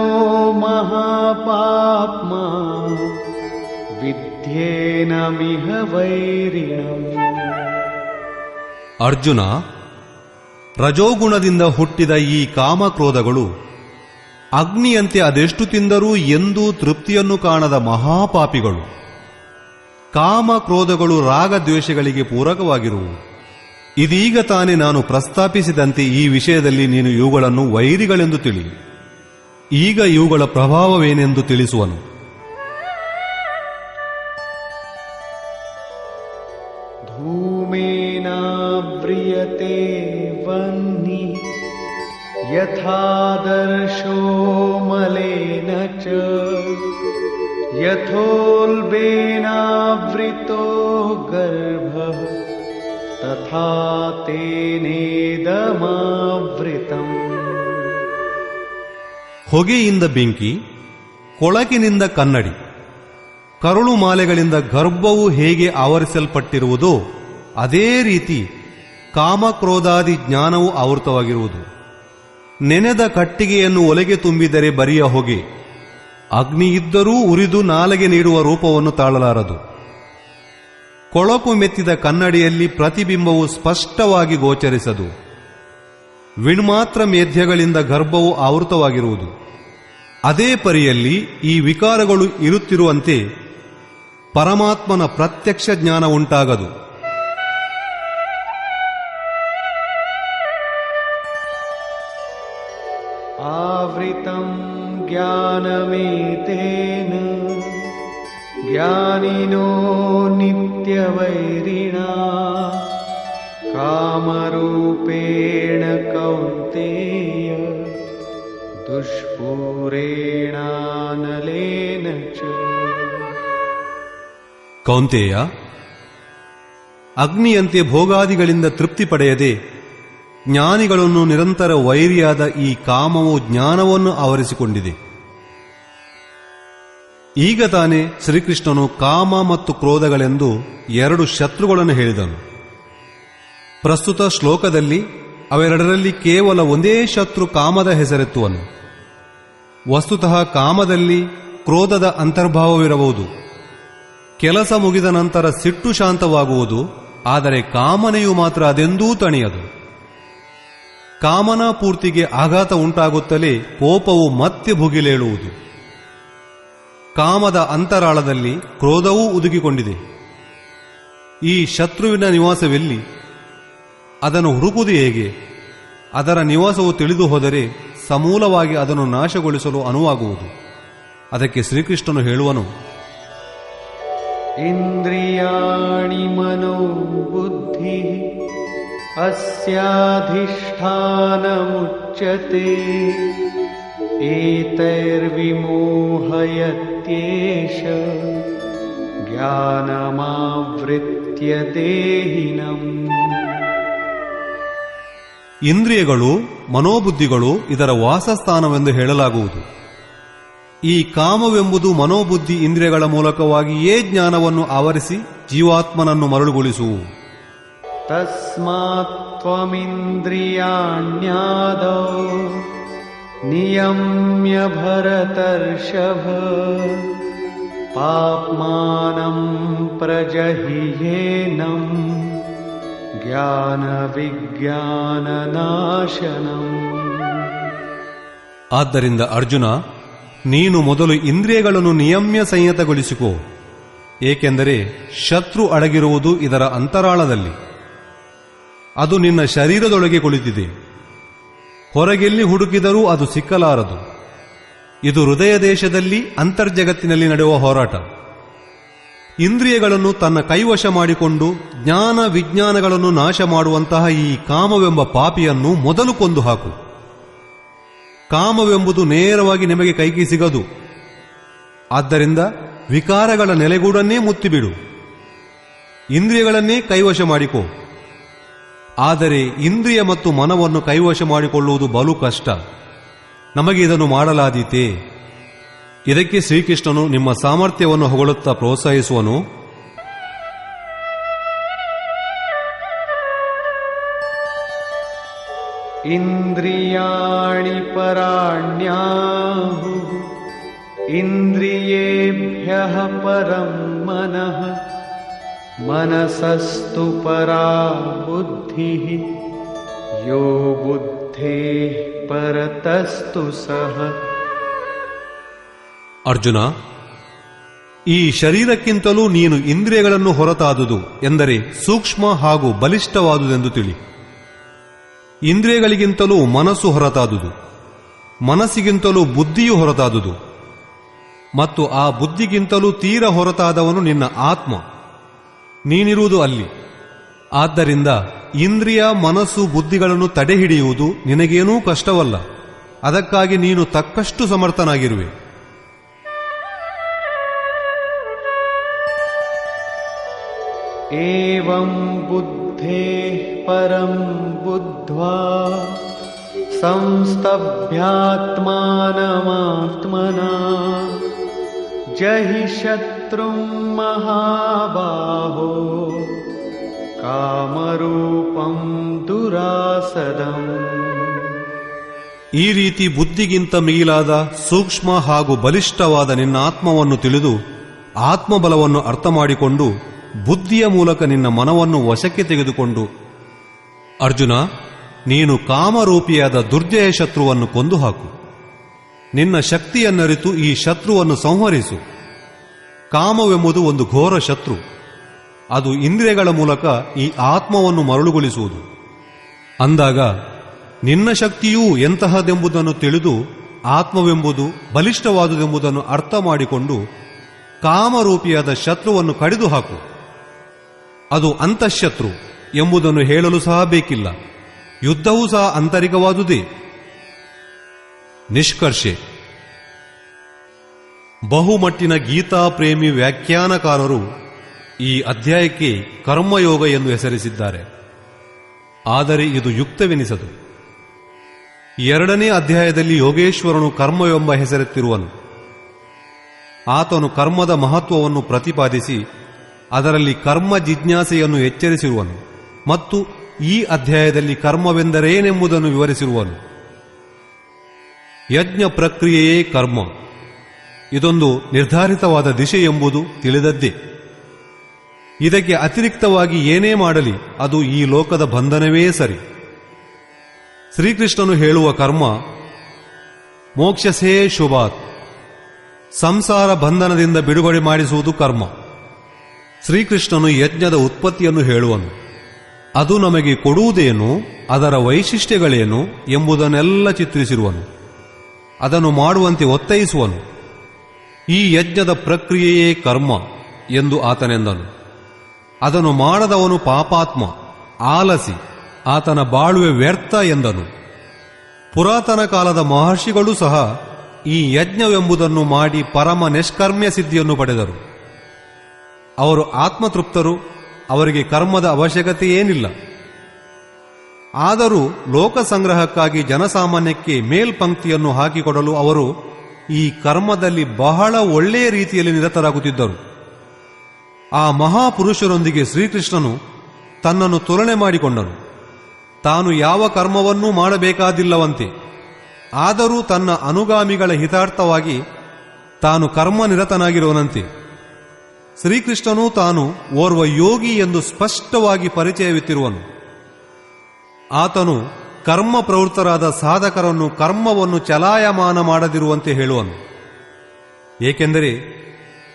ಮಹಾಪಾಪ್ಮಾ ವಿದ್ಯೇನಮಿಹ ವೈರಿಣಂ. ಅರ್ಜುನ, ರಜೋಗುಣದಿಂದ ಹುಟ್ಟಿದ ಈ ಕಾಮಕ್ರೋಧಗಳು ಅಗ್ನಿಯಂತೆ ಅದೆಷ್ಟು ತಿಂದರೂ ಎಂದೂ ತೃಪ್ತಿಯನ್ನು ಕಾಣದ ಮಹಾಪಾಪಿಗಳು. ಕಾಮಕ್ರೋಧಗಳು ರಾಗದ್ವೇಷಗಳಿಗೆ ಪೂರಕವಾಗಿರುವು. ಇದೀಗ ತಾನೇ ನಾನು ಪ್ರಸ್ತಾಪಿಸಿದಂತೆ ಈ ವಿಷಯದಲ್ಲಿ ನೀನು ಇವುಗಳನ್ನು ವೈರಿಗಳೆಂದು ತಿಳಿ. ಈಗ ಇವುಗಳ ಪ್ರಭಾವವೇನೆಂದು ತಿಳಿಸುವನು. ಧೂಮೇನಾವ್ರಿಯತೆ ವನ್ನಿ ಯಥಾದರ್ಶೋ ಮಲೇನ ಚ ಯಥೋಲ್ಬೇನಾವೃತೋ ಗರ್ಭಃ ತಥಾ ತೇನೇದಮಾವೃತಂ. ಹೊಗೆಯಿಂದ ಬೆಂಕಿ, ಕೊಳಕಿನಿಂದ ಕನ್ನಡಿ, ಕರುಳು ಮಾಲೆಗಳಿಂದ ಗರ್ಭವು ಹೇಗೆ ಆವರಿಸಲ್ಪಟ್ಟಿರುವುದೋ ಅದೇ ರೀತಿ ಕಾಮಕ್ರೋಧಾದಿ ಜ್ಞಾನವು ಆವೃತವಾಗಿರುವುದು. ನೆನೆದ ಕಟ್ಟಿಗೆಯನ್ನು ಒಲೆಗೆ ತುಂಬಿದರೆ ಬರಿಯ ಹೊಗೆ, ಅಗ್ನಿ ಇದ್ದರೂ ಉರಿದು ನಾಲೆಗೆ ನೀಡುವ ರೂಪವನ್ನು ತಾಳಲಾರದು. ಕೊಳಕು ಮೆತ್ತಿದ ಕನ್ನಡಿಯಲ್ಲಿ ಪ್ರತಿಬಿಂಬವು ಸ್ಪಷ್ಟವಾಗಿ ಗೋಚರಿಸದು. ವಿಣ್ಮಾತ್ರ ಮೇಧ್ಯಗಳಿಂದ ಗರ್ಭವು ಆವೃತವಾಗಿರುವುದು. ಅದೇ ಪರಿಯಲ್ಲಿ ಈ ವಿಕಾರಗಳು ಇರುತ್ತಿರುವಂತೆ ಪರಮಾತ್ಮನ ಪ್ರತ್ಯಕ್ಷ ಜ್ಞಾನ ಉಂಟಾಗದು. ಆವೃತಂ ಜ್ಞಾನಮೇತೇನ ಜ್ಞಾನಿನೋ ನಿತ್ಯವೈರಿಣಾ ಕಾಮರೂಪೇಣ ಕೌಂತೇಯ ದುಷ್ಪೂರೇಣಾನಲೇನ ಚ. ಕೌಂತೇಯ, ಅಗ್ನಿಯಂತೆ ಭೋಗಾದಿಗಳಿಂದ ತೃಪ್ತಿ ಪಡೆಯದೆ ಜ್ಞಾನಿಗಳನ್ನು ನಿರಂತರ ವೈರಿಯಾದ ಈ ಕಾಮವು ಜ್ಞಾನವನ್ನು ಆವರಿಸಿಕೊಂಡಿದೆ. ಈಗ ತಾನೇ ಶ್ರೀಕೃಷ್ಣನು ಕಾಮ ಮತ್ತು ಕ್ರೋಧಗಳೆಂದು 2 ಶತ್ರುಗಳನ್ನು ಹೇಳಿದನು. ಪ್ರಸ್ತುತ ಶ್ಲೋಕದಲ್ಲಿ ಅವೆರಡರಲ್ಲಿ ಕೇವಲ ಒಂದೇ ಶತ್ರು ಕಾಮದ ಹೆಸರೆತ್ತುವನು. ವಸ್ತುತಃ ಕಾಮದಲ್ಲಿ ಕ್ರೋಧದ ಅಂತರ್ಭಾವವಿರಬಹುದು. ಕೆಲಸ ಮುಗಿದ ನಂತರ ಸಿಟ್ಟು ಶಾಂತವಾಗುವುದು, ಆದರೆ ಕಾಮನೆಯು ಮಾತ್ರ ಅದೆಂದೂ ತಣಿಯದು. ಕಾಮನಾ ಪೂರ್ತಿಗೆ ಆಘಾತ ಉಂಟಾಗುತ್ತಲೇ ಕೋಪವು ಮತ್ತೆ ಭುಗಿಲೇಳುವುದು. ಕಾಮದ ಅಂತರಾಳದಲ್ಲಿ ಕ್ರೋಧವೂ ಉದುಗಿಕೊಂಡಿದೆ. ಈ ಶತ್ರುವಿನ ನಿವಾಸವೆಲ್ಲಿ? ಅದನ್ನು ಹುಡುಕುವುದು ಹೇಗೆ? ಅದರ ನಿವಾಸವು ತಿಳಿದು ಹೋದರೆ ಸಮೂಲವಾಗಿ ಅದನ್ನು ನಾಶಗೊಳಿಸಲು ಅನುವಾಗುವುದು. ಅದಕ್ಕೆ ಶ್ರೀಕೃಷ್ಣನು ಹೇಳುವನು, ಇಂದ್ರಿಯಾಣಿ ಮನೋ ಬುದ್ಧಿ ಅಸ್ಯಾಧಿಷ್ಠಾನಮುಚ್ಯತೆ ಏತೈರ್ವಿಮೋಹಯತ್ಯೇಷ ಜ್ಞಾನಮಾವೃತ್ಯ ದೇಹಿನಂ. ಇಂದ್ರಿಯಗಳು ಮನೋಬುದ್ಧಿಗಳು ಇದರ ವಾಸಸ್ಥಾನವೆಂದು ಹೇಳಲಾಗುವುದು. ಈ ಕಾಮವೆಂಬುದು ಮನೋಬುದ್ಧಿ ಇಂದ್ರಿಯಗಳ ಮೂಲಕವಾಗಿಯೇ ಜ್ಞಾನವನ್ನು ಆವರಿಸಿ ಜೀವಾತ್ಮನನ್ನು ಮರಳುಗೊಳಿಸುವು. ತಸ್ಮಾತ್ ತ್ವಮಿಂದ್ರಿಯಾಣ್ಯಾದೌ ನಿಯಮ್ಯ ಭರತರ್ಷಭ ಪಾಪ್ಮಾನಂ ಪ್ರಜಹಿಯೇನಂ ಜ್ಞಾನ ವಿಜ್ಞಾನ ನಾಶನಂ. ಆದ್ದರಿಂದ ಅರ್ಜುನ, ನೀನು ಮೊದಲು ಇಂದ್ರಿಯಗಳನ್ನು ನಿಯಮ್ಯ ಸಂಯತಗೊಳಿಸಿಕೋ. ಏಕೆಂದರೆ ಶತ್ರು ಅಡಗಿರುವುದು ಇದರ ಅಂತರಾಳದಲ್ಲಿ. ಅದು ನಿನ್ನ ಶರೀರದೊಳಗೆ ಕುಳಿತಿದೆ. ಹೊರಗೆಲ್ಲಿ ಹುಡುಕಿದರೂ ಅದು ಸಿಕ್ಕಲಾರದು. ಇದು ಹೃದಯ ದೇಶದಲ್ಲಿ ಅಂತರ್ಜಗತ್ತಿನಲ್ಲಿ ನಡೆಯುವ ಹೋರಾಟ. ಇಂದ್ರಿಯಗಳನ್ನು ತನ್ನ ಕೈವಶ ಮಾಡಿಕೊಂಡು ಜ್ಞಾನ ವಿಜ್ಞಾನಗಳನ್ನು ನಾಶ ಮಾಡುವಂತಹ ಈ ಕಾಮವೆಂಬ ಪಾಪಿಯನ್ನು ಮೊದಲು ಕೊಂದು ಹಾಕು. ಕಾಮವೆಂಬುದು ನೇರವಾಗಿ ನಿಮಗೆ ಕೈಗೆ ಸಿಗದು. ಆದ್ದರಿಂದ ವಿಕಾರಗಳ ನೆಲೆಗೂಡನ್ನೇ ಮುತ್ತಿಬಿಡು. ಇಂದ್ರಿಯಗಳನ್ನೇ ಕೈವಶ ಮಾಡಿಕೋ. ಆದರೆ ಇಂದ್ರಿಯ ಮತ್ತು ಮನವನ್ನು ಕೈವಶ ಮಾಡಿಕೊಳ್ಳುವುದು ಬಲು ಕಷ್ಟ. ನಮಗೆ ಇದನ್ನು ಮಾಡಲಾದೀತೆ. ಇದಕ್ಕೆ ಶ್ರೀಕೃಷ್ಣನು ನಿಮ್ಮ ಸಾಮರ್ಥ್ಯವನ್ನು ಹೊಗಳುತ್ತಾ ಪ್ರೋತ್ಸಾಹಿಸುವನು. ಇಂದ್ರಿಯಾಣಿ ಪರಾಣ್ಯಾಹು ಇಂದ್ರಿಯೇಭ್ಯಃ ಪರಂ ಮನಃ ಮನಸಸ್ತು ಪರಾ ಬುದ್ಧಿಃ ಯೋ ಬುದ್ಧೇಃ ಪರತಸ್ತು ಸಹ. ಅರ್ಜುನ, ಈ ಶರೀರಕ್ಕಿಂತಲೂ ನೀನು ಇಂದ್ರಿಯಗಳನ್ನು ಹೊರತಾದುದು ಎಂದರೆ ಸೂಕ್ಷ್ಮ ಹಾಗೂ ಬಲಿಷ್ಠವಾದುದೆಂದು ತಿಳಿ. ಇಂದ್ರಿಯಗಳಿಗಿಂತಲೂ ಮನಸ್ಸು ಹೊರತಾದುದು, ಮನಸ್ಸಿಗಿಂತಲೂ ಬುದ್ಧಿಯು ಹೊರತಾದುದು, ಮತ್ತು ಆ ಬುದ್ಧಿಗಿಂತಲೂ ತೀರ ಹೊರತಾದವನು ನಿನ್ನ ಆತ್ಮ. ನೀನಿರುವುದು ಅಲ್ಲಿ. ಆದ್ದರಿಂದ ಇಂದ್ರಿಯ ಮನಸ್ಸು ಬುದ್ಧಿಗಳನ್ನು ತಡೆಹಿಡಿಯುವುದು ನಿನಗೇನೂ ಕಷ್ಟವಲ್ಲ. ಅದಕ್ಕಾಗಿ ನೀನು ತಕ್ಕಷ್ಟು ಸಮರ್ಥನಾಗಿರುವೆ. ಏವಂ ಬುದ್ಧೇಃ ಪರಂ ಬುದ್ಧ್ವಾ ಸಂಸ್ತಭ್ಯಾತ್ಮಾನಮಾತ್ಮನಾ ಜಹಿ ಶತ್ರುಂ ಮಹಾಬಾಹೋ ಕಾಮರೂಪಂ ದುರಾಸದಂ. ಈ ರೀತಿ ಬುದ್ಧಿಗಿಂತ ಮಿಗಿಲಾದ ಸೂಕ್ಷ್ಮ ಹಾಗೂ ಬಲಿಷ್ಠವಾದ ನಿನ್ನ ಆತ್ಮವನ್ನು ತಿಳಿದು ಆತ್ಮಬಲವನ್ನು ಅರ್ಥ ಮಾಡಿಕೊಂಡು ಬುದ್ಧಿಯ ಮೂಲಕ ನಿನ್ನ ಮನವನ್ನು ವಶಕ್ಕೆ ತೆಗೆದುಕೊಂಡು, ಅರ್ಜುನ, ನೀನು ಕಾಮರೂಪಿಯಾದ ದುರ್ಜಯ ಶತ್ರುವನ್ನು ಕೊಂದು ಹಾಕು. ನಿನ್ನ ಶಕ್ತಿಯನ್ನರಿತು ಈ ಶತ್ರುವನ್ನು ಸಂಹರಿಸು. ಕಾಮವೆಂಬುದು ಒಂದು ಘೋರ ಶತ್ರು. ಅದು ಇಂದ್ರಿಯಗಳ ಮೂಲಕ ಈ ಆತ್ಮವನ್ನು ಮರಳುಗೊಳಿಸುವುದು. ಅಂದಾಗ ನಿನ್ನ ಶಕ್ತಿಯೂ ಎಂತಹದೆಂಬುದನ್ನು ತಿಳಿದು ಆತ್ಮವೆಂಬುದು ಬಲಿಷ್ಠವಾದುದೆಂಬುದನ್ನು ಅರ್ಥ ಮಾಡಿಕೊಂಡು ಕಾಮರೂಪಿಯಾದ ಶತ್ರುವನ್ನು ಕಡಿದು ಹಾಕು. ಅದು ಅಂತಃಶತ್ರು ಎಂಬುದನ್ನು ಹೇಳಲು ಸಹ ಬೇಕಿಲ್ಲ. ಯುದ್ಧವೂ ಸಹ ಆಂತರಿಕವಾದುದೇ. ನಿಷ್ಕರ್ಷೆ: ಬಹುಮಟ್ಟಿನ ಗೀತಾ ಪ್ರೇಮಿ ವ್ಯಾಖ್ಯಾನಕಾರರು ಈ ಅಧ್ಯಾಯಕ್ಕೆ ಕರ್ಮಯೋಗ ಎಂದು ಹೆಸರಿಸಿದ್ದಾರೆ. ಆದರೆ ಇದು ಯುಕ್ತವೆನಿಸದು. 2ನೇ ಅಧ್ಯಾಯದಲ್ಲಿ ಯೋಗೇಶ್ವರನು ಕರ್ಮವೆಂಬ ಹೆಸರೆತ್ತಿರುವನು. ಆತನು ಕರ್ಮದ ಮಹತ್ವವನ್ನು ಪ್ರತಿಪಾದಿಸಿ ಅದರಲ್ಲಿ ಕರ್ಮ ಜಿಜ್ಞಾಸೆಯನ್ನು ಎಚ್ಚರಿಸಿರುವನು ಮತ್ತು ಈ ಅಧ್ಯಾಯದಲ್ಲಿ ಕರ್ಮವೆಂದರೇನೆಂಬುದನ್ನು ವಿವರಿಸಿರುವನು. ಯಜ್ಞ ಪ್ರಕ್ರಿಯೆಯೇ ಕರ್ಮ. ಇದೊಂದು ನಿರ್ಧಾರಿತವಾದ ದಿಶೆ ಎಂಬುದು ತಿಳಿದದ್ದೇ. ಇದಕ್ಕೆ ಅತಿರಿಕ್ತವಾಗಿ ಏನೇ ಮಾಡಲಿ ಅದು ಈ ಲೋಕದ ಬಂಧನವೇ ಸರಿ. ಶ್ರೀಕೃಷ್ಣನು ಹೇಳುವ ಕರ್ಮ ಮೋಕ್ಷಸೇ ಶುಭಾತ್, ಸಂಸಾರ ಬಂಧನದಿಂದ ಬಿಡುಗಡೆ ಮಾಡಿಸುವುದು ಕರ್ಮ. ಶ್ರೀಕೃಷ್ಣನು ಯಜ್ಞದ ಉತ್ಪತ್ತಿಯನ್ನು ಹೇಳುವನು. ಅದು ನಮಗೆ ಕೊಡುವುದೇನು, ಅದರ ವೈಶಿಷ್ಟ್ಯಗಳೇನು ಎಂಬುದನ್ನೆಲ್ಲ ಚಿತ್ರಿಸಿರುವನು. ಅದನ್ನು ಮಾಡುವಂತೆ ಒತ್ತೈಸುವನು. ಈ ಯಜ್ಞದ ಪ್ರಕ್ರಿಯೆಯೇ ಕರ್ಮ ಎಂದು ಆತನೆಂದನು. ಅದನ್ನು ಮಾಡದವನು ಪಾಪಾತ್ಮ, ಆಲಸಿ, ಆತನ ಬಾಳುವೆ ವ್ಯರ್ಥ ಎಂದನು. ಪುರಾತನ ಕಾಲದ ಮಹರ್ಷಿಗಳೂ ಸಹ ಈ ಯಜ್ಞವೆಂಬುದನ್ನು ಮಾಡಿ ಪರಮ ನಿಷ್ಕರ್ಮ್ಯ ಸಿದ್ಧಿಯನ್ನು ಪಡೆದರು. ಅವರು ಆತ್ಮತೃಪ್ತರು, ಅವರಿಗೆ ಕರ್ಮದ ಅವಶ್ಯಕತೆಯೇನಿಲ್ಲ. ಆದರೂ ಲೋಕ ಸಂಗ್ರಹಕ್ಕಾಗಿ ಜನಸಾಮಾನ್ಯಕ್ಕೆ ಮೇಲ್ಪಂಕ್ತಿಯನ್ನು ಹಾಕಿಕೊಡಲು ಅವರು ಈ ಕರ್ಮದಲ್ಲಿ ಬಹಳ ಒಳ್ಳೆಯ ರೀತಿಯಲ್ಲಿ ನಿರತರಾಗುತ್ತಿದ್ದರು. ಆ ಮಹಾಪುರುಷರೊಂದಿಗೆ ಶ್ರೀಕೃಷ್ಣನು ತನ್ನನ್ನು ತುಲನೆ ಮಾಡಿಕೊಂಡನು. ತಾನು ಯಾವ ಕರ್ಮವನ್ನೂ ಮಾಡಬೇಕಾದಿಲ್ಲವಂತೆ. ಆದರೂ ತನ್ನ ಅನುಗಾಮಿಗಳ ಹಿತಾರ್ಥವಾಗಿ ತಾನು ಕರ್ಮನಿರತನಾಗಿರುವನಂತೆ. ಶ್ರೀಕೃಷ್ಣನು ತಾನು ಓರ್ವ ಯೋಗಿ ಎಂದು ಸ್ಪಷ್ಟವಾಗಿ ಪರಿಚಯವಿತ್ತಿರುವನು. ಆತನು ಕರ್ಮ ಪ್ರವೃತ್ತರಾದ ಸಾಧಕರನ್ನು ಕರ್ಮವನ್ನು ಚಲಾಯಮಾನ ಮಾಡದಿರುವಂತೆ ಹೇಳುವನು. ಏಕೆಂದರೆ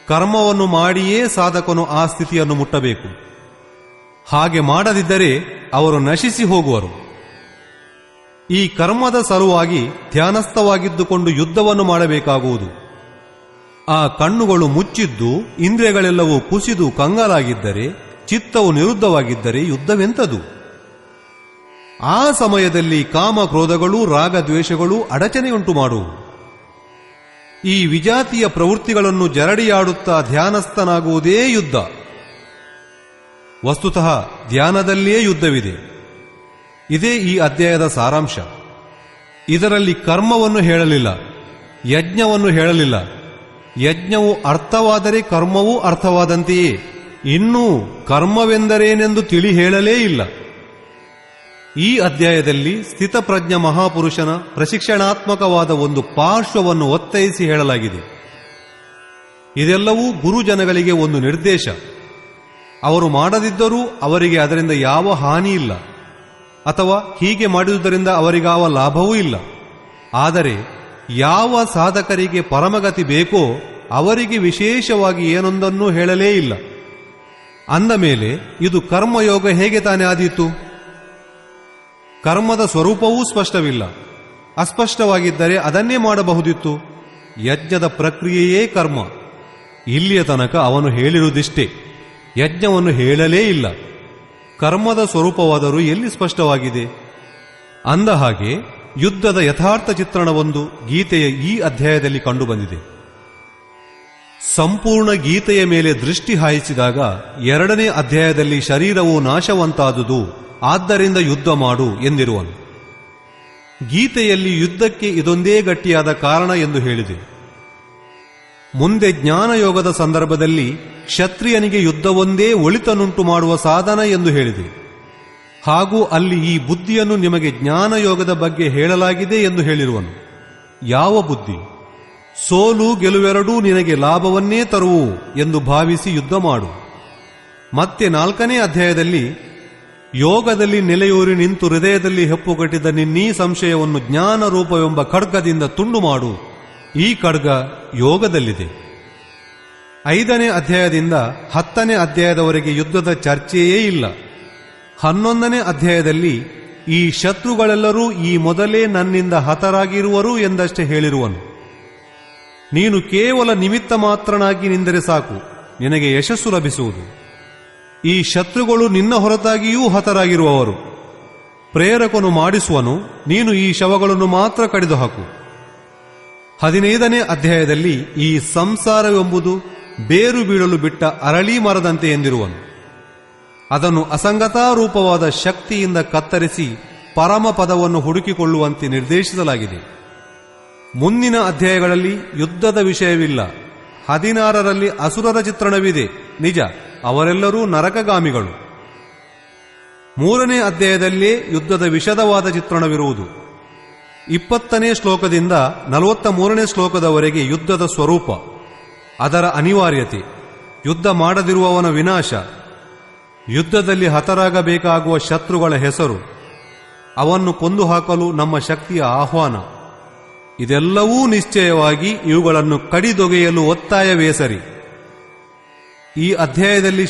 ಕರ್ಮವನ್ನು ಮಾಡಿಯೇ ಸಾಧಕನು ಆ ಸ್ಥಿತಿಯನ್ನು ಮುಟ್ಟಬೇಕು. ಹಾಗೆ ಮಾಡದಿದ್ದರೆ ಅವರು ನಶಿಸಿ ಹೋಗುವರು. ಈ ಕರ್ಮದ ಸಲುವಾಗಿ ಧ್ಯಾನಸ್ಥವಾಗಿದ್ದುಕೊಂಡು ಯುದ್ಧವನ್ನು ಮಾಡಬೇಕಾಗುವುದು. ಆ ಕಣ್ಣುಗಳು ಮುಚ್ಚಿದ್ದು, ಇಂದ್ರಿಯಗಳೆಲ್ಲವೂ ಕುಸಿದು ಕಂಗಾಲಾಗಿದ್ದರೆ, ಚಿತ್ತವು ನಿರುದ್ಧವಾಗಿದ್ದರೆ ಯುದ್ಧವೆಂತದು? ಆ ಸಮಯದಲ್ಲಿ ಕಾಮ ಕ್ರೋಧಗಳು, ರಾಗದ್ವೇಷಗಳು ಅಡಚಣೆಯುಂಟು ಮಾಡುವು. ಈ ವಿಜಾತಿಯ ಪ್ರವೃತ್ತಿಗಳನ್ನು ಜರಡಿಯಾಡುತ್ತಾ ಧ್ಯಾನಸ್ಥನಾಗುವುದೇ ಯುದ್ಧ. ವಸ್ತುತಃ ಧ್ಯಾನದಲ್ಲಿಯೇ ಯುದ್ಧವಿದೆ. ಇದೇ ಈ ಅಧ್ಯಾಯದ ಸಾರಾಂಶ. ಇದರಲ್ಲಿ ಕರ್ಮವನ್ನು ಹೇಳಲಿಲ್ಲ, ಯಜ್ಞವನ್ನು ಹೇಳಲಿಲ್ಲ. ಯಜ್ಞವು ಅರ್ಥವಾದರೆ ಕರ್ಮವೂ ಅರ್ಥವಾದಂತೆಯೇ. ಇನ್ನೂ ಕರ್ಮವೆಂದರೇನೆಂದು ತಿಳಿ ಹೇಳಲೇ ಇಲ್ಲ. ಈ ಅಧ್ಯಾಯದಲ್ಲಿ ಸ್ಥಿತಪ್ರಜ್ಞ ಮಹಾಪುರುಷನ ಪ್ರಶಿಕ್ಷಣಾತ್ಮಕವಾದ ಒಂದು ಪಾರ್ಶ್ವವನ್ನು ಒತ್ತೈಸಿ ಹೇಳಲಾಗಿದೆ. ಇದೆಲ್ಲವೂ ಗುರುಜನಗಳಿಗೆ ಒಂದು ನಿರ್ದೇಶ. ಅವರು ಮಾಡದಿದ್ದರೂ ಅವರಿಗೆ ಅದರಿಂದ ಯಾವ ಹಾನಿ ಇಲ್ಲ, ಅಥವಾ ಹೀಗೆ ಮಾಡುವುದರಿಂದ ಅವರಿಗಾವ ಲಾಭವೂ ಇಲ್ಲ. ಆದರೆ ಯಾವ ಸಾಧಕರಿಗೆ ಪರಮಗತಿ ಬೇಕೋ ಅವರಿಗೆ ವಿಶೇಷವಾಗಿ ಏನೊಂದನ್ನೂ ಹೇಳಲೇ ಇಲ್ಲ. ಅಂದ ಮೇಲೆ ಇದು ಕರ್ಮಯೋಗ ಹೇಗೆ ತಾನೇ ಆದೀತು? ಕರ್ಮದ ಸ್ವರೂಪವೂ ಸ್ಪಷ್ಟವಿಲ್ಲ. ಅಸ್ಪಷ್ಟವಾಗಿದ್ದರೆ ಅದನ್ನೇ ಮಾಡಬಹುದಿತ್ತು. ಯಜ್ಞದ ಪ್ರಕ್ರಿಯೆಯೇ ಕರ್ಮ. ಇಲ್ಲಿಯ ತನಕ ಅವನು ಹೇಳಿರುವುದಿಷ್ಟೇ, ಯಜ್ಞವನ್ನು ಹೇಳಲೇ ಇಲ್ಲ. ಕರ್ಮದ ಸ್ವರೂಪವಾದರೂ ಎಲ್ಲಿ ಸ್ಪಷ್ಟವಾಗಿದೆ? ಅಂದ ಹಾಗೆ ಯುದ್ಧದ ಯಥಾರ್ಥ ಚಿತ್ರಣವೊಂದು ಗೀತೆಯ ಈ ಅಧ್ಯಾಯದಲ್ಲಿ ಕಂಡುಬಂದಿದೆ. ಸಂಪೂರ್ಣ ಗೀತೆಯ ಮೇಲೆ ದೃಷ್ಟಿ ಹಾಯಿಸಿದಾಗ 2ನೇ ಅಧ್ಯಾಯದಲ್ಲಿ ಶರೀರವು ನಾಶವಂತಾದುದು, ಆದ್ದರಿಂದ ಯುದ್ಧ ಮಾಡು ಎಂದಿರುವನು. ಗೀತೆಯಲ್ಲಿ ಯುದ್ಧಕ್ಕೆ ಇದೊಂದೇ ಗಟ್ಟಿಯಾದ ಕಾರಣ ಎಂದು ಹೇಳಿದೆ. ಮುಂದೆ ಜ್ಞಾನಯೋಗದ ಸಂದರ್ಭದಲ್ಲಿ ಕ್ಷತ್ರಿಯನಿಗೆ ಯುದ್ಧವೊಂದೇ ಒಳಿತನುಂಟು ಮಾಡುವ ಸಾಧನ ಎಂದು ಹೇಳಿದೆ. ಹಾಗೂ ಅಲ್ಲಿ ಈ ಬುದ್ಧಿಯನ್ನು ನಿಮಗೆ ಜ್ಞಾನಯೋಗದ ಬಗ್ಗೆ ಹೇಳಲಾಗಿದೆ ಎಂದು ಹೇಳಿರುವನು. ಯಾವ ಬುದ್ಧಿ? ಸೋಲು ಗೆಲುವೆರಡೂ ನಿನಗೆ ಲಾಭವನ್ನೇ ತರುವು ಎಂದು ಭಾವಿಸಿ ಯುದ್ಧ ಮಾಡು. ಮತ್ತೆ 4ನೇ ಅಧ್ಯಾಯದಲ್ಲಿ ಯೋಗದಲ್ಲಿ ನೆಲೆಯೂರಿ ನಿಂತು ಹೃದಯದಲ್ಲಿ ಹೆಪ್ಪುಗಟ್ಟಿದ ನಿನ್ನೀ ಸಂಶಯವನ್ನು ಜ್ಞಾನ ರೂಪವೆಂಬ ಖಡ್ಗದಿಂದ ತುಂಡು ಮಾಡು. ಈ ಖಡ್ಗ ಯೋಗದಲ್ಲಿದೆ. 5ನೇ ಅಧ್ಯಾಯದಿಂದ 10ನೇ ಅಧ್ಯಾಯದವರೆಗೆ ಯುದ್ಧದ ಚರ್ಚೆಯೇ ಇಲ್ಲ. 11ನೇ ಅಧ್ಯಾಯದಲ್ಲಿ ಈ ಶತ್ರುಗಳೆಲ್ಲರೂ ಈ ಮೊದಲೇ ನನ್ನಿಂದ ಹತರಾಗಿರುವರು ಎಂದಷ್ಟೇ ಹೇಳಿರುವನು. ನೀನು ಕೇವಲ ನಿಮಿತ್ತ ಮಾತ್ರನಾಗಿ ನಿಂದರೆ ಸಾಕು, ನಿನಗೆ ಯಶಸ್ಸು ಲಭಿಸುವುದು. ಈ ಶತ್ರುಗಳು ನಿನ್ನ ಹೊರತಾಗಿಯೂ ಹತರಾಗಿರುವವರು. ಪ್ರೇರಕನು ಮಾಡಿಸುವನು, ನೀನು ಈ ಶವಗಳನ್ನು ಮಾತ್ರ ಕಡಿದು ಹಾಕು. 15ನೇ ಅಧ್ಯಾಯದಲ್ಲಿ ಈ ಸಂಸಾರವೆಂಬುದು ಬೇರು ಬೀಳಲು ಬಿಟ್ಟ ಅರಳಿ ಮರದಂತೆ ಎಂದಿರುವನು. ಅದನ್ನು ಅಸಂಗತಾರೂಪವಾದ ಶಕ್ತಿಯಿಂದ ಕತ್ತರಿಸಿ ಪರಮ ಪದವನ್ನು ಹುಡುಕಿಕೊಳ್ಳುವಂತೆ ನಿರ್ದೇಶಿಸಲಾಗಿದೆ. ಮುಂದಿನ ಅಧ್ಯಾಯಗಳಲ್ಲಿ ಯುದ್ಧದ ವಿಷಯವಿಲ್ಲ. 16ರಲ್ಲಿ ಅಸುರರ ಚಿತ್ರಣವಿದೆ, ನಿಜ, ಅವರೆಲ್ಲರೂ ನರಕಗಾಮಿಗಳು. 3ನೇ ಅಧ್ಯಾಯದಲ್ಲೇ ಯುದ್ಧದ ವಿಶದವಾದ ಚಿತ್ರಣವಿರುವುದು. 20ನೇ ಶ್ಲೋಕದಿಂದ 43ನೇ ಶ್ಲೋಕದವರೆಗೆ ಯುದ್ಧದ ಸ್ವರೂಪ, ಅದರ ಅನಿವಾರ್ಯತೆ, ಯುದ್ಧ ಮಾಡದಿರುವವನ ವಿನಾಶ, ಯುದ್ಧದಲ್ಲಿ ಹತರಾಗಬೇಕಾಗುವ ಶತ್ರುಗಳ ಹೆಸರು, ಅವನ್ನು ಕೊಂದು ಹಾಕಲು ನಮ್ಮ ಶಕ್ತಿಯ ಆಹ್ವಾನ. ಇದೆಲ್ಲವೂ ನಿಶ್ಚಯವಾಗಿ ಇವುಗಳನ್ನು ಕಡಿದೊಗೆಯಲು ಒತ್ತಾಯವೇ ಸರಿ. ಈ ಅಧ್ಯಾಯದಲ್ಲಿ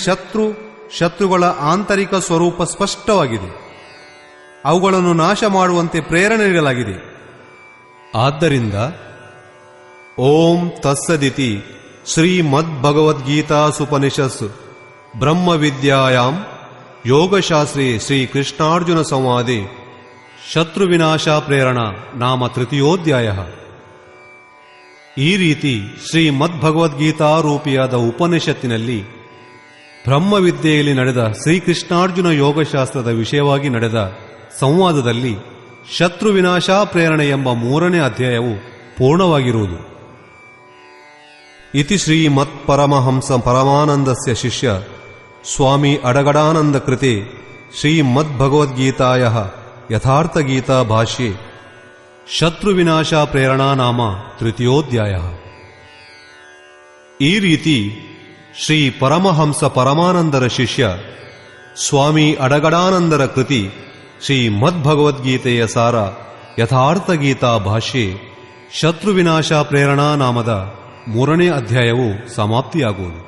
ಶತ್ರುಗಳ ಆಂತರಿಕ ಸ್ವರೂಪ ಸ್ಪಷ್ಟವಾಗಿದೆ. ಅವುಗಳನ್ನು ನಾಶ ಮಾಡುವಂತೆ ಪ್ರೇರಣೆ ನೀಡಲಾಗಿದೆ. ಆದ್ದರಿಂದ ಓಂ ತತ್ಸದಿತಿ ಶ್ರೀಮದ್ಭಗವದ್ಗೀತಾಸುಪನಿಷತ್ಸು ಬ್ರಹ್ಮವಿದ್ಯಾಯಾಂ ಯೋಗಶಾಸ್ತ್ರೇ ಶ್ರೀಕೃಷ್ಣಾರ್ಜುನ ಸಂವಾದೆ ಶತ್ರುವಿನಾಶ ಪ್ರೇರಣಾ ನಾಮ ತೃತೀಯೋಧ್ಯಾಯ. ಈ ರೀತಿ ಶ್ರೀಮದ್ಭಗವದ್ಗೀತಾರೂಪಿಯಾದ ಉಪನಿಷತ್ತಿನಲ್ಲಿ ಬ್ರಹ್ಮವಿದ್ಯೆಯಲ್ಲಿ ನಡೆದ ಶ್ರೀಕೃಷ್ಣಾರ್ಜುನ ಯೋಗಶಾಸ್ತ್ರದ ವಿಷಯವಾಗಿ ನಡೆದ ಸಂವಾದದಲ್ಲಿ ಶತ್ರುವಿನಾಶ ಪ್ರೇರಣೆ ಎಂಬ 3ನೇ ಅಧ್ಯಾಯವು ಪೂರ್ಣವಾಗಿರುವುದು. ಇತಿ ಶ್ರೀಮತ್ಪರಮಹಂಸ ಪರಮಾನಂದಸ್ಯ ಶಿಷ್ಯ ಸ್ವಾಮಿ ಅಡಗಡಾನಂದ ಕೃತೆ ಶ್ರೀಮದ್ಭಗವದ್ಗೀತಾಯಃ ಯಥಾರ್ಥಗೀತಾ ಭಾಷ್ಯೆ ಶತ್ರುವಿನಾಶ ಪ್ರೇರಣಾ ನಾಮ ತೃತೀಯೋಧ್ಯಾಯಃ. ಈ ರೀತಿ ಶ್ರೀ ಪರಮಹಂಸ ಪರಮಾನಂದರ ಶಿಷ್ಯ ಸ್ವಾಮಿ ಅಡಗಡಾನಂದರ ಕೃತಿ ಶ್ರೀಮದ್ಭಗವದ್ಗೀತೆಯ ಸಾರ ಯಥಾರ್ಥಗೀತಾ ಭಾಷ್ಯೆ ಶತ್ರುವಿನಾಶ ಪ್ರೇರಣಾ ನಾಮದ 3ನೇ ಅಧ್ಯಾಯವು ಸಮಾಪ್ತಿಯಾಗುವುದು.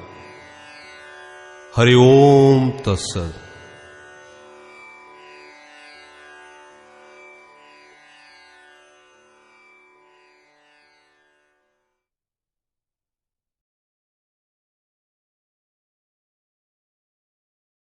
ಹರಿ ಓಂ ತತ್ಸತ್.